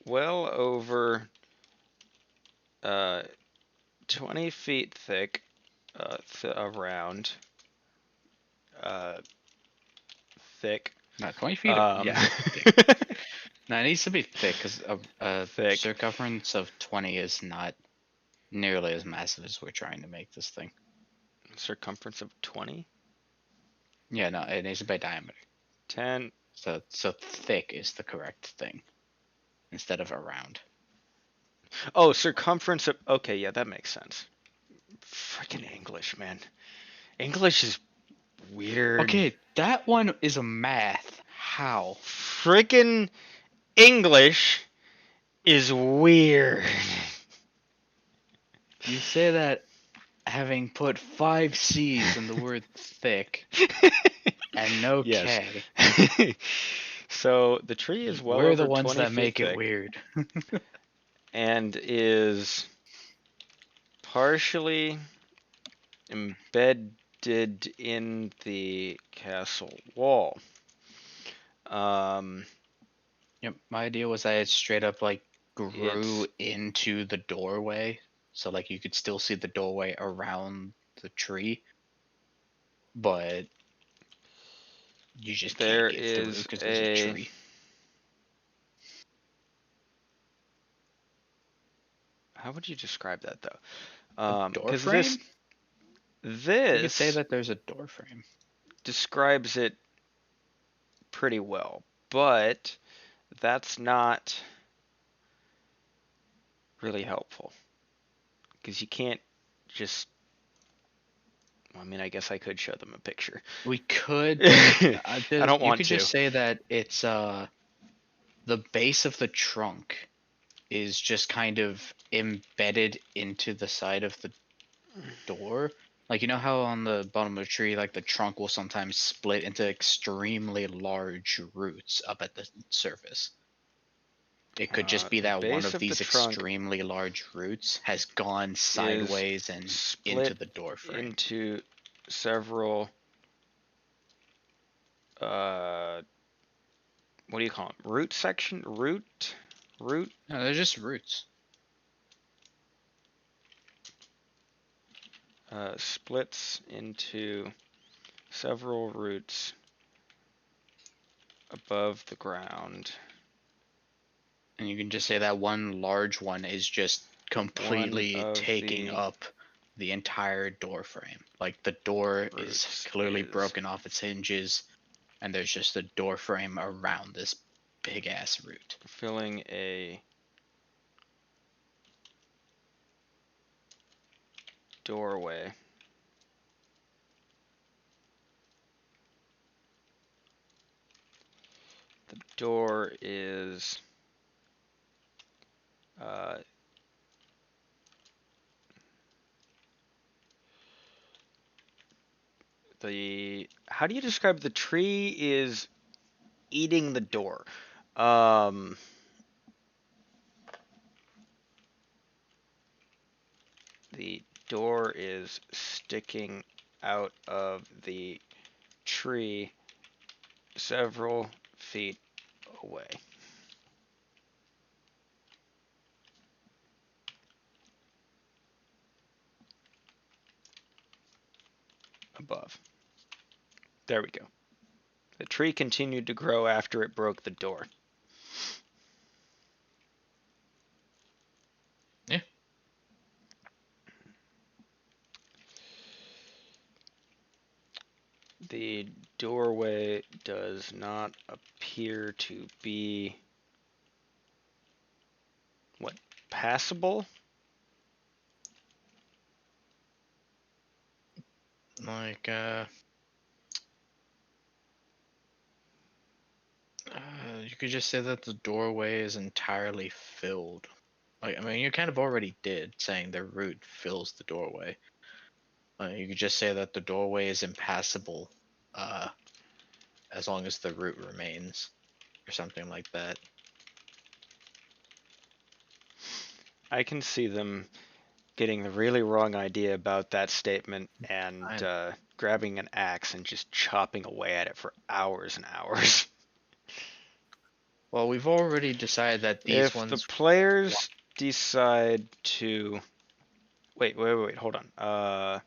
A: well over uh, 20 feet thick, around uh, thick.
B: Not 20 feet.
A: Um,
B: Yeah, thick. Now it needs to be thick because a
A: thick.
B: circumference of 20 is not nearly as massive as we're trying to make this thing.
A: Circumference of 20?
B: Yeah, no, it needs to be diameter.
A: 10.
B: So thick is the correct thing instead of around.
A: Oh, circumference of. Okay, yeah, that makes sense. Freaking English, man. English is weird.
B: Okay, that one is a math. How?
A: Freaking English is weird.
B: You say that having put 5 C's in the word thick and no
A: Yes.
B: K.
A: So the tree is well
B: We're the
A: over
B: ones
A: 20
B: that
A: feet
B: make it
A: thick
B: weird.
A: and is partially embedded in the castle wall. Um,
B: Yep, my idea was that it straight up like grew
A: it's
B: into the doorway. So like you could still see the doorway around the tree, but you just can't
A: there
B: get through
A: is
B: because there's a
A: a.
B: tree.
A: How would you describe that though?
B: A door
A: Because
B: frame? You could say
A: this
B: that there's a door frame.
A: describes it pretty well, but that's not really helpful because you can't just. I mean, I guess I could show them a picture.
B: We could, but
A: I don't
B: you
A: want
B: could
A: to.
B: just say that it's the base of the trunk is just kind of embedded into the side of the door. Like you know how on the bottom of a tree, like the trunk will sometimes split into extremely large roots up at the surface. It could just be
A: The
B: that one
A: base
B: of
A: of the
B: these
A: trunk
B: extremely large roots has gone
A: is
B: sideways and into
A: split
B: the door frame.
A: into several uh what do you call them? Root section? Root
B: No, they're just roots.
A: splits into several roots above the ground.
B: And you can just say that one large one is just
A: One
B: completely
A: of
B: taking
A: the
B: up the entire door frame. Like the door is
A: roots
B: clearly
A: is
B: broken off its hinges, and there's just a door frame around this big ass root.
A: filling a doorway. The door is uh, the how do you describe the tree is eating the door? Um, the door is sticking out of the tree several feet away. Above. There we go. The tree continued to grow after it broke the door.
B: Yeah.
A: The doorway does not appear to be passable?
B: Like, you could just say that the doorway is entirely filled. Like, I mean, you kind of already did, saying the root fills the doorway. You could just say that the doorway is impassable, uh, as long as the root remains, or something like that.
A: I can see them getting the really wrong idea about that statement and
B: I,
A: grabbing an axe and just chopping away at it for hours and hours.
B: well, we've already decided that these
A: If the
B: ones,
A: players decide to wait, hold on.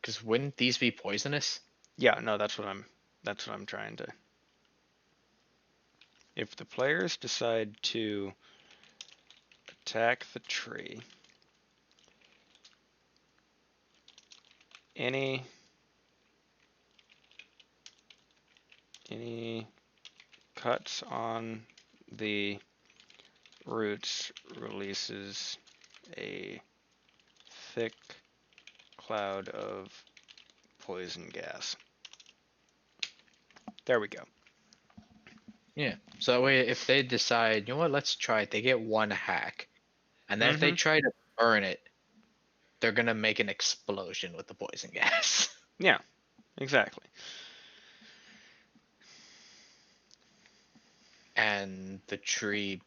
B: because wouldn't these be poisonous?
A: Yeah, no, that's what I'm trying to. If the players decide to attack the tree, any cuts on the roots releases a thick cloud of poison gas. There we go.
B: Yeah. So that way, if they decide, you know what, let's try it, they get one hack. And then if they
A: Mm-hmm.
B: try to burn it, they're gonna make an explosion with the poison gas.
A: Yeah, exactly.
B: And the tree.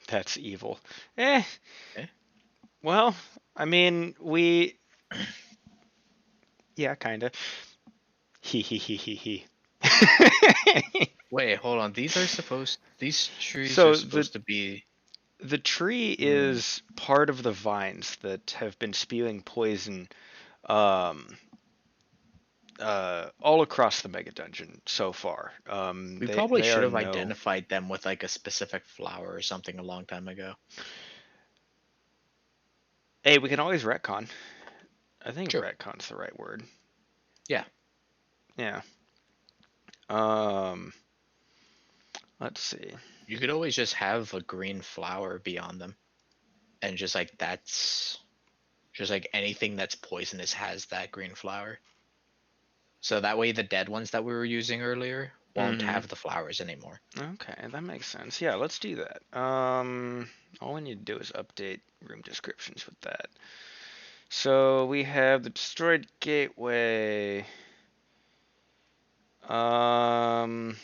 A: That's evil. Eh,
B: Eh?
A: well, I mean, yeah, kinda. He he he he he.
B: Wait, hold on. These trees are
A: So the
B: supposed to be.
A: the tree
B: Hmm.
A: is part of the vines that have been spewing poison um, all across the mega dungeon so far.
B: We
A: They
B: probably
A: they
B: should
A: are
B: have
A: no.
B: identified them with like a specific flower or something a long time ago.
A: Hey, we can always retcon. I think
B: True.
A: retcon's the right word.
B: Yeah.
A: Yeah. Um, let's see.
B: You could always just have a green flower beyond them. And just like that's just like anything that's poisonous has that green flower. So that way the dead ones that we were using earlier won't
A: Mm-hmm.
B: have the flowers anymore.
A: Okay, that makes sense. Yeah, let's do that. All we need to do is update room descriptions with that. So we have the destroyed gateway. Um,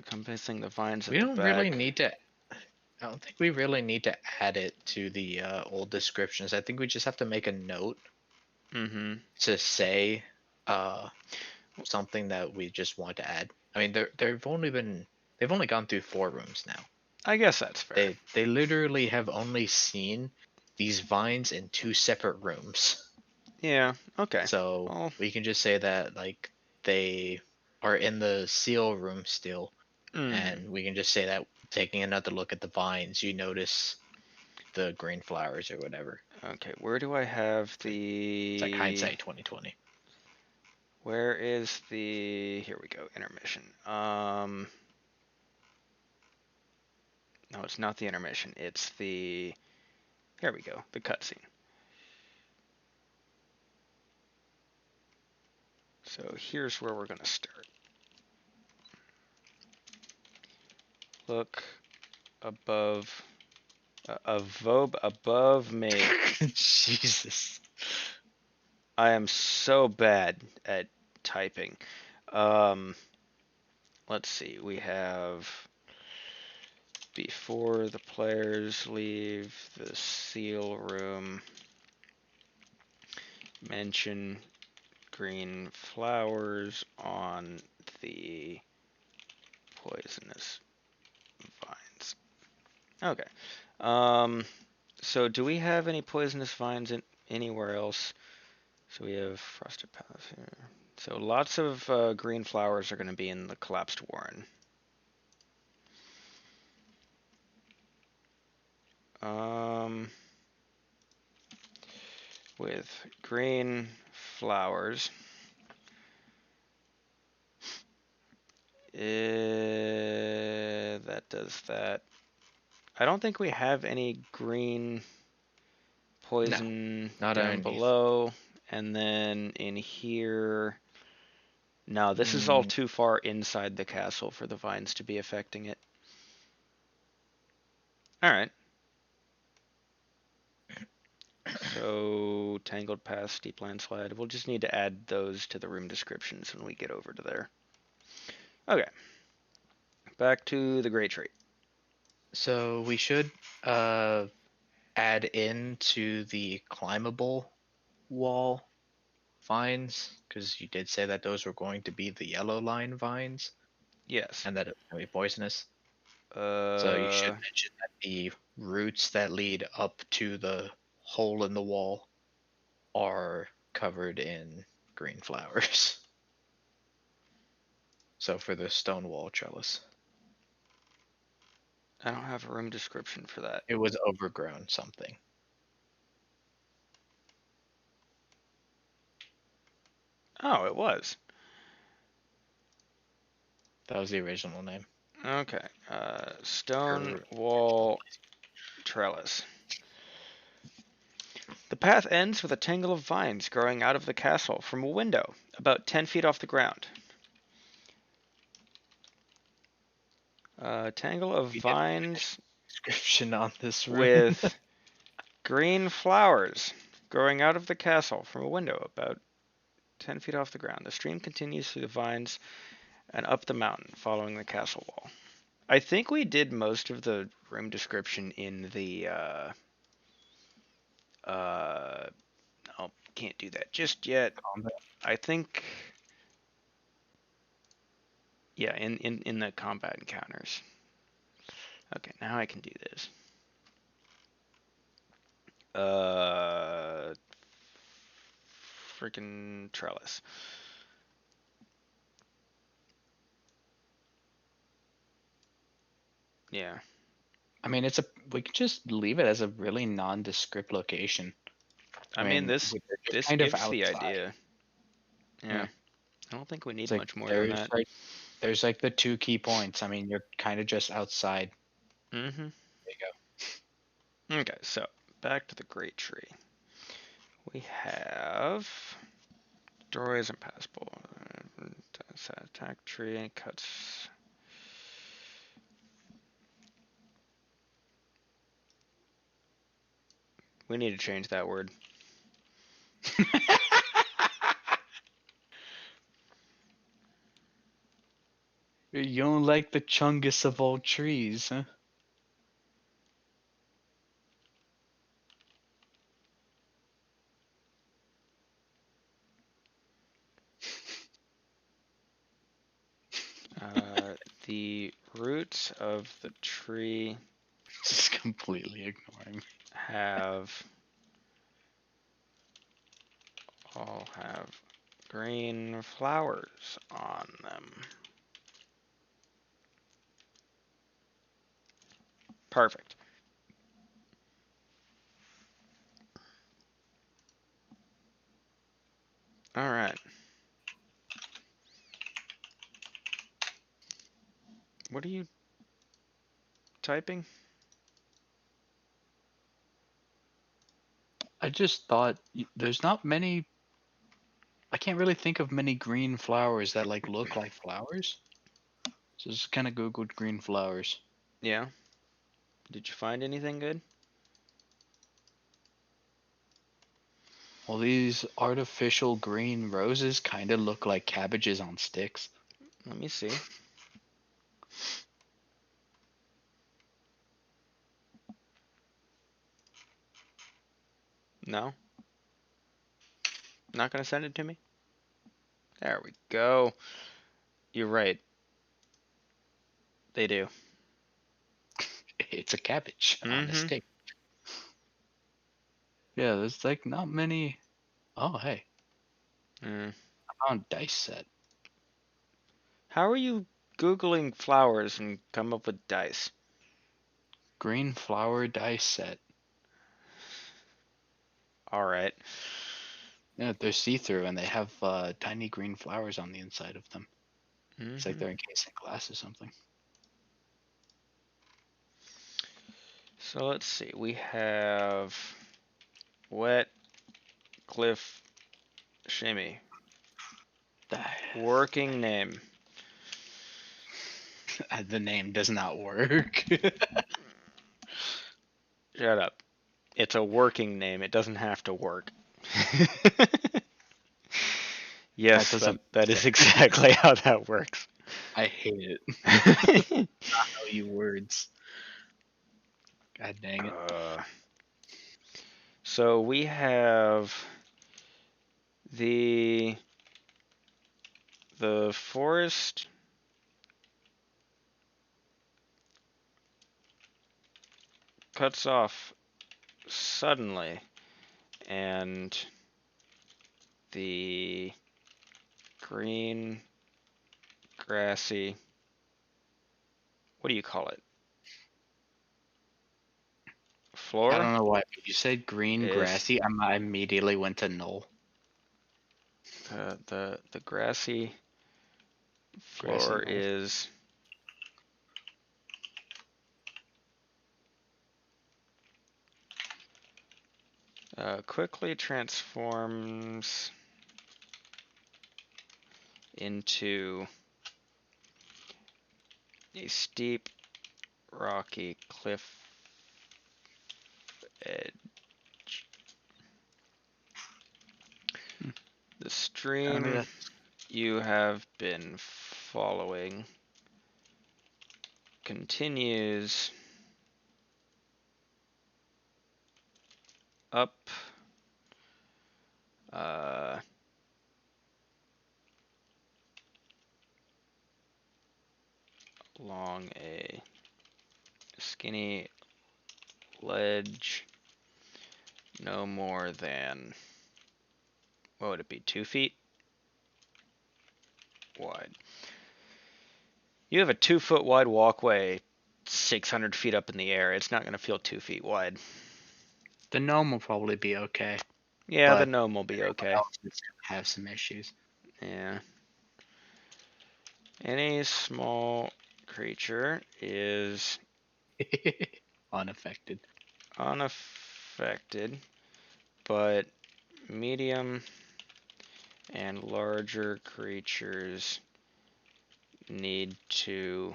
A: Compassing the vines
B: We
A: at the
B: don't really
A: back.
B: need to I don't think we really need to add it to the old descriptions. I think we just have to make a note
A: Mm-hmm.
B: to say uh, something that we just want to add. I mean, they've only gone through 4 rooms now.
A: I guess that's fair.
B: They literally have only seen these vines in 2 separate rooms.
A: Yeah. Okay.
B: So
A: Well.
B: we can just say that like they are in the seal room still,
A: Mm-hmm.
B: and we can just say that taking another look at the vines, you notice the green flowers or whatever.
A: Okay. Where do I have
B: It's like
A: the?
B: hindsight 2020.
A: Where is the? Here we go. Intermission. No, it's not the intermission. It's the. Here we go. The cutscene. So here's where we're gonna start. Look above. A vobe above me.
B: Jesus.
A: I am so bad at typing. Um, let's see. We have before the players leave the seal room, mention green flowers on the poisonous vines. Okay. So do we have any poisonous vines anywhere else? So we have frosted palace here. So lots of green flowers are going to be in the collapsed warren. With green flowers, that does that. I don't think we have any green
B: No,
A: poison
B: not
A: down
B: underneath.
A: below. And then in here, no, this is all
B: Mm,
A: too far inside the castle for the vines to be affecting it. All right. So tangled path, steep landslide. We'll just need to add those to the room descriptions when we get over to there. Okay. Back to the great tree.
B: so we should add in to the climbable wall vines, because you did say that those were going to be the yellow line vines
A: Yes.
B: and that it's going to be poisonous. So you should
A: Uh,
B: mention that the roots that lead up to the hole in the wall are covered in green flowers. So for the stone wall trellis,
A: I don't have a room description for that.
B: it was overgrown something.
A: Oh, it was.
B: That was the original name.
A: Okay. Stone
B: Or
A: wall trellis. The path ends with a tangle of vines growing out of the castle from a window about 10 feet off the ground. A tangle of
B: we didn't finish
A: vines
B: the description on this room.
A: with green flowers growing out of the castle from a window about 10 feet off the ground. The stream continues through the vines and up the mountain, following the castle wall. I think we did most of the room description in the. No, can't do that just yet.
B: Combat.
A: I think. Yeah, in the combat encounters. Okay, now I can do this. Freaking trellis. Yeah.
B: I mean, we could just leave it as a really nondescript location.
A: I
B: I
A: mean,
B: mean,
A: this
B: they're just
A: this
B: kind of
A: gives the
B: outside.
A: idea. Yeah.
B: Yeah,
A: I don't think we
B: it's
A: need
B: like
A: much more than that.
B: there's like the two key points. I mean, you're kind of just outside.
A: Mm-hmm.
B: There you
A: Okay, so back to the great tree. We have doorway is impassable. Attack tree and cuts. We need to change that word.
B: go. You don't like the chungus of all trees, huh?
A: The roots of the tree
B: Just completely ignoring me.
A: have all have green flowers on them. Perfect. All right. What are you typing?
B: I just thought there's not many. I can't really think of many green flowers that like look like flowers. So just kind of googled green flowers.
A: Yeah. Did you find anything good?
B: Well, these artificial green roses kind of look like cabbages on sticks.
A: Let me see. No? Not gonna send it to me? There we go. You're right. They do.
B: It's a cabbage on a
A: Mm-hmm.
B: stick. Yeah, there's like not many. Oh, hey,
A: Mm.
B: I found dice set.
A: How are you Googling flowers and come up with dice?
B: Green flower dice set.
A: Alright.
B: Yeah, they're see-through and they have tiny green flowers on the inside of them. It's like
A: Mm-hmm.
B: they're encased in glass or something.
A: So let's see. We have wet cliff shimmy. Working name.
B: The name does not work.
A: Shut up. It's a working name. It doesn't have to work.
B: That
A: Yes,
B: doesn't
A: that
B: make
A: is
B: sense.
A: exactly how that works.
B: I hate it. Not how you words. God dang it.
A: So we have the forest cuts off suddenly, and the green grassy, what do you call it?
B: I
A: Floor
B: don't know why, but you said green
A: is
B: grassy. I immediately went to null.
A: the grassy
B: Grassy
A: floor
B: knoll.
A: is quickly transforms into a steep rocky cliff edge. The
B: Apparently
A: stream
B: that's
A: you have been following continues up uh, along a skinny ledge no more than, what would it be, 2 feet wide. You have a 2 foot wide walkway 600 feet up in the air. It's not going to feel 2 feet wide.
B: the gnome will probably be okay,
A: Yeah, the
B: but
A: gnome will be
B: everyone
A: okay.
B: else is gonna have some issues.
A: Yeah. Any small creature is
B: Unaffected.
A: unaffected, but medium and larger creatures need to.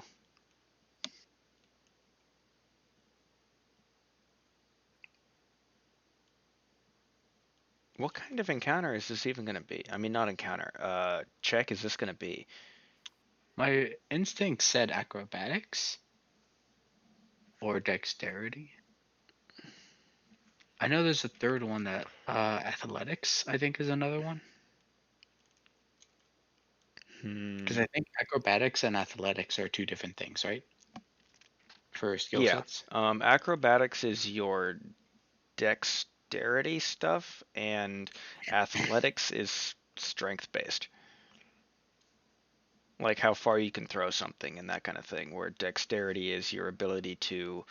A: What kind of encounter is this even going to be? I mean, not encounter. Check is this going to be?
B: My instinct said acrobatics or dexterity. I know there's a third one that athletics, I think, is another one. Because
A: Hmm.
B: I think acrobatics and athletics are two different things, right? For skill
A: Yeah.
B: sets.
A: Acrobatics is your dexterity stuff, and athletics is strength based. Like how far you can throw something and that kind of thing, where dexterity is your ability to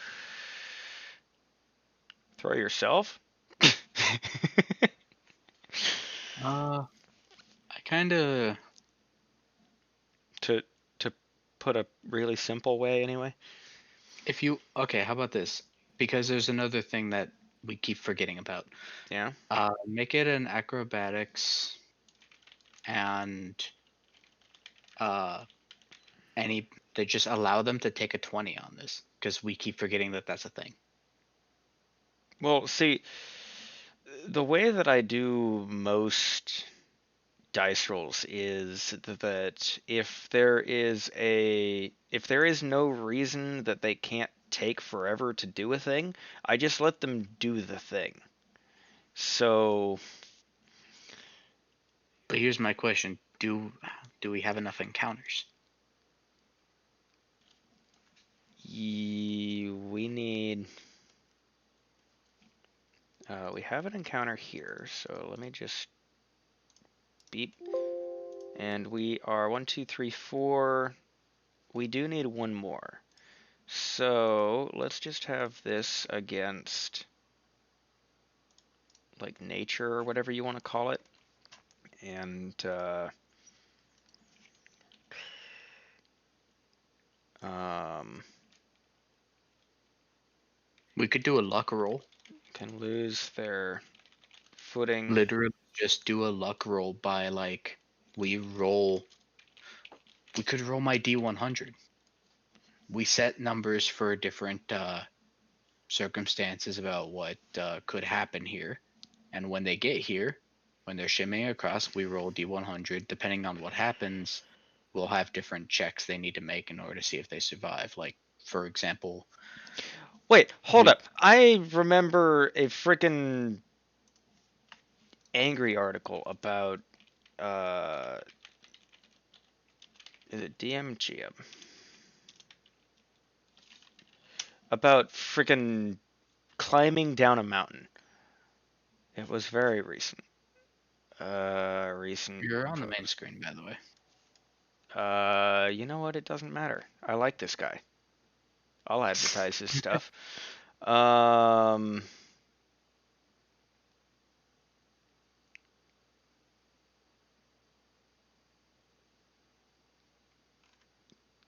A: throw yourself.
B: I kind of.
A: to to put a really simple way anyway.
B: If you okay, how about this? Because there's another thing that we keep forgetting about.
A: Yeah.
B: Make it an acrobatics and uh any they just allow them to take a 20 on this because we keep forgetting that that's a thing.
A: Well, see, the way that I do most dice rolls is that if there is no reason that they can't take forever to do a thing, I just let them do the thing. So
B: But here's my question: Do we have enough encounters?
A: we need. We have an encounter here, so let me just beep. And we are 1, 2, 3, 4. We do need one more. So let's just have this against like nature or whatever you want to call it. And um,
B: We could do a luck roll.
A: can lose their footing.
B: Literally, just do a luck roll by like we roll. We could roll my D100. We set numbers for different circumstances about what could happen here, and when they get here, when they're shimmying across, we roll D100. Depending on what happens, we'll have different checks they need to make in order to see if they survive. Like, for example,
A: Wait, hold
B: we
A: up. I remember a freaking angry article about uh is it DMGM? About freaking climbing down a mountain. It was very recent. Recent
B: you're on the main
A: post.
B: screen, by the way.
A: You know what? It doesn't matter. I like this guy. I'll advertise his stuff. Um,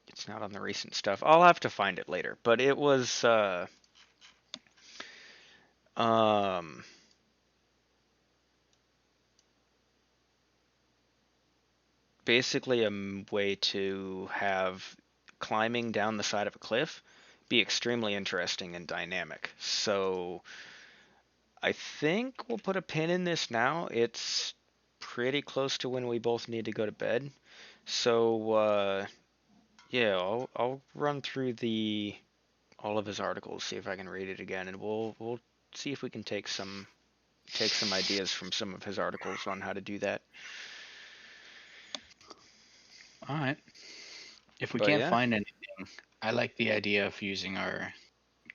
A: it's not on the recent stuff. I'll have to find it later. But it was um basically a way to have climbing down the side of a cliff be extremely interesting and dynamic. So I think we'll put a pin in this now. It's pretty close to when we both need to go to bed. So yeah, I'll run through the all of his articles, see if I can read it again, and we'll see if we can take some ideas from some of his articles on how to do that.
B: All right. If we
A: But
B: can't
A: yeah,
B: find anything, I like the idea of using our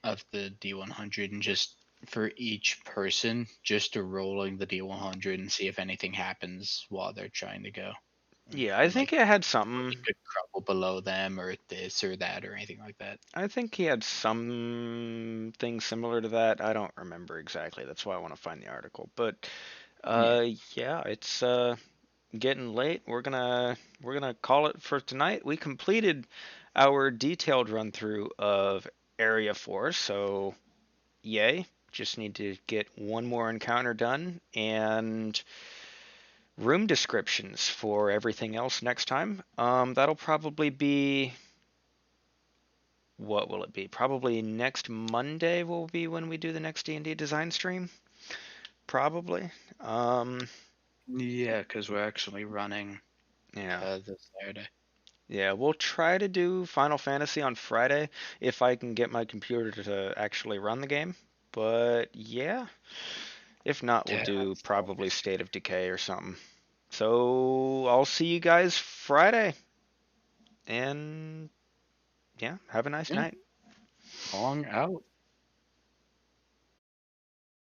B: of the D100 and just for each person, just rolling the D100 and see if anything happens while they're trying to go.
A: yeah, I
B: Like
A: think it had
B: it
A: something.
B: could crumble below them or this or that or anything like that.
A: I think he had something similar to that. I don't remember exactly. That's why I want to find the article. But
B: Yeah.
A: yeah, it's getting late. We're gonna call it for tonight. We completed our detailed run through of Area 4, so yay. Just need to get one more encounter done and room descriptions for everything else next time. That'll probably be what will it be? Probably next Monday will be when we do the next D&D design stream. Probably. Um,
B: Yeah, because we're actually running
A: yeah.
B: this Saturday.
A: Yeah, we'll try to do Final Fantasy on Friday if I can get my computer to actually run the game. But yeah, if not, we'll
B: Yeah,
A: do
B: that's
A: probably
B: always
A: State of Decay or something. So I'll see you guys Friday. And yeah, have a nice
B: good.
A: night.
B: Yeah, long out.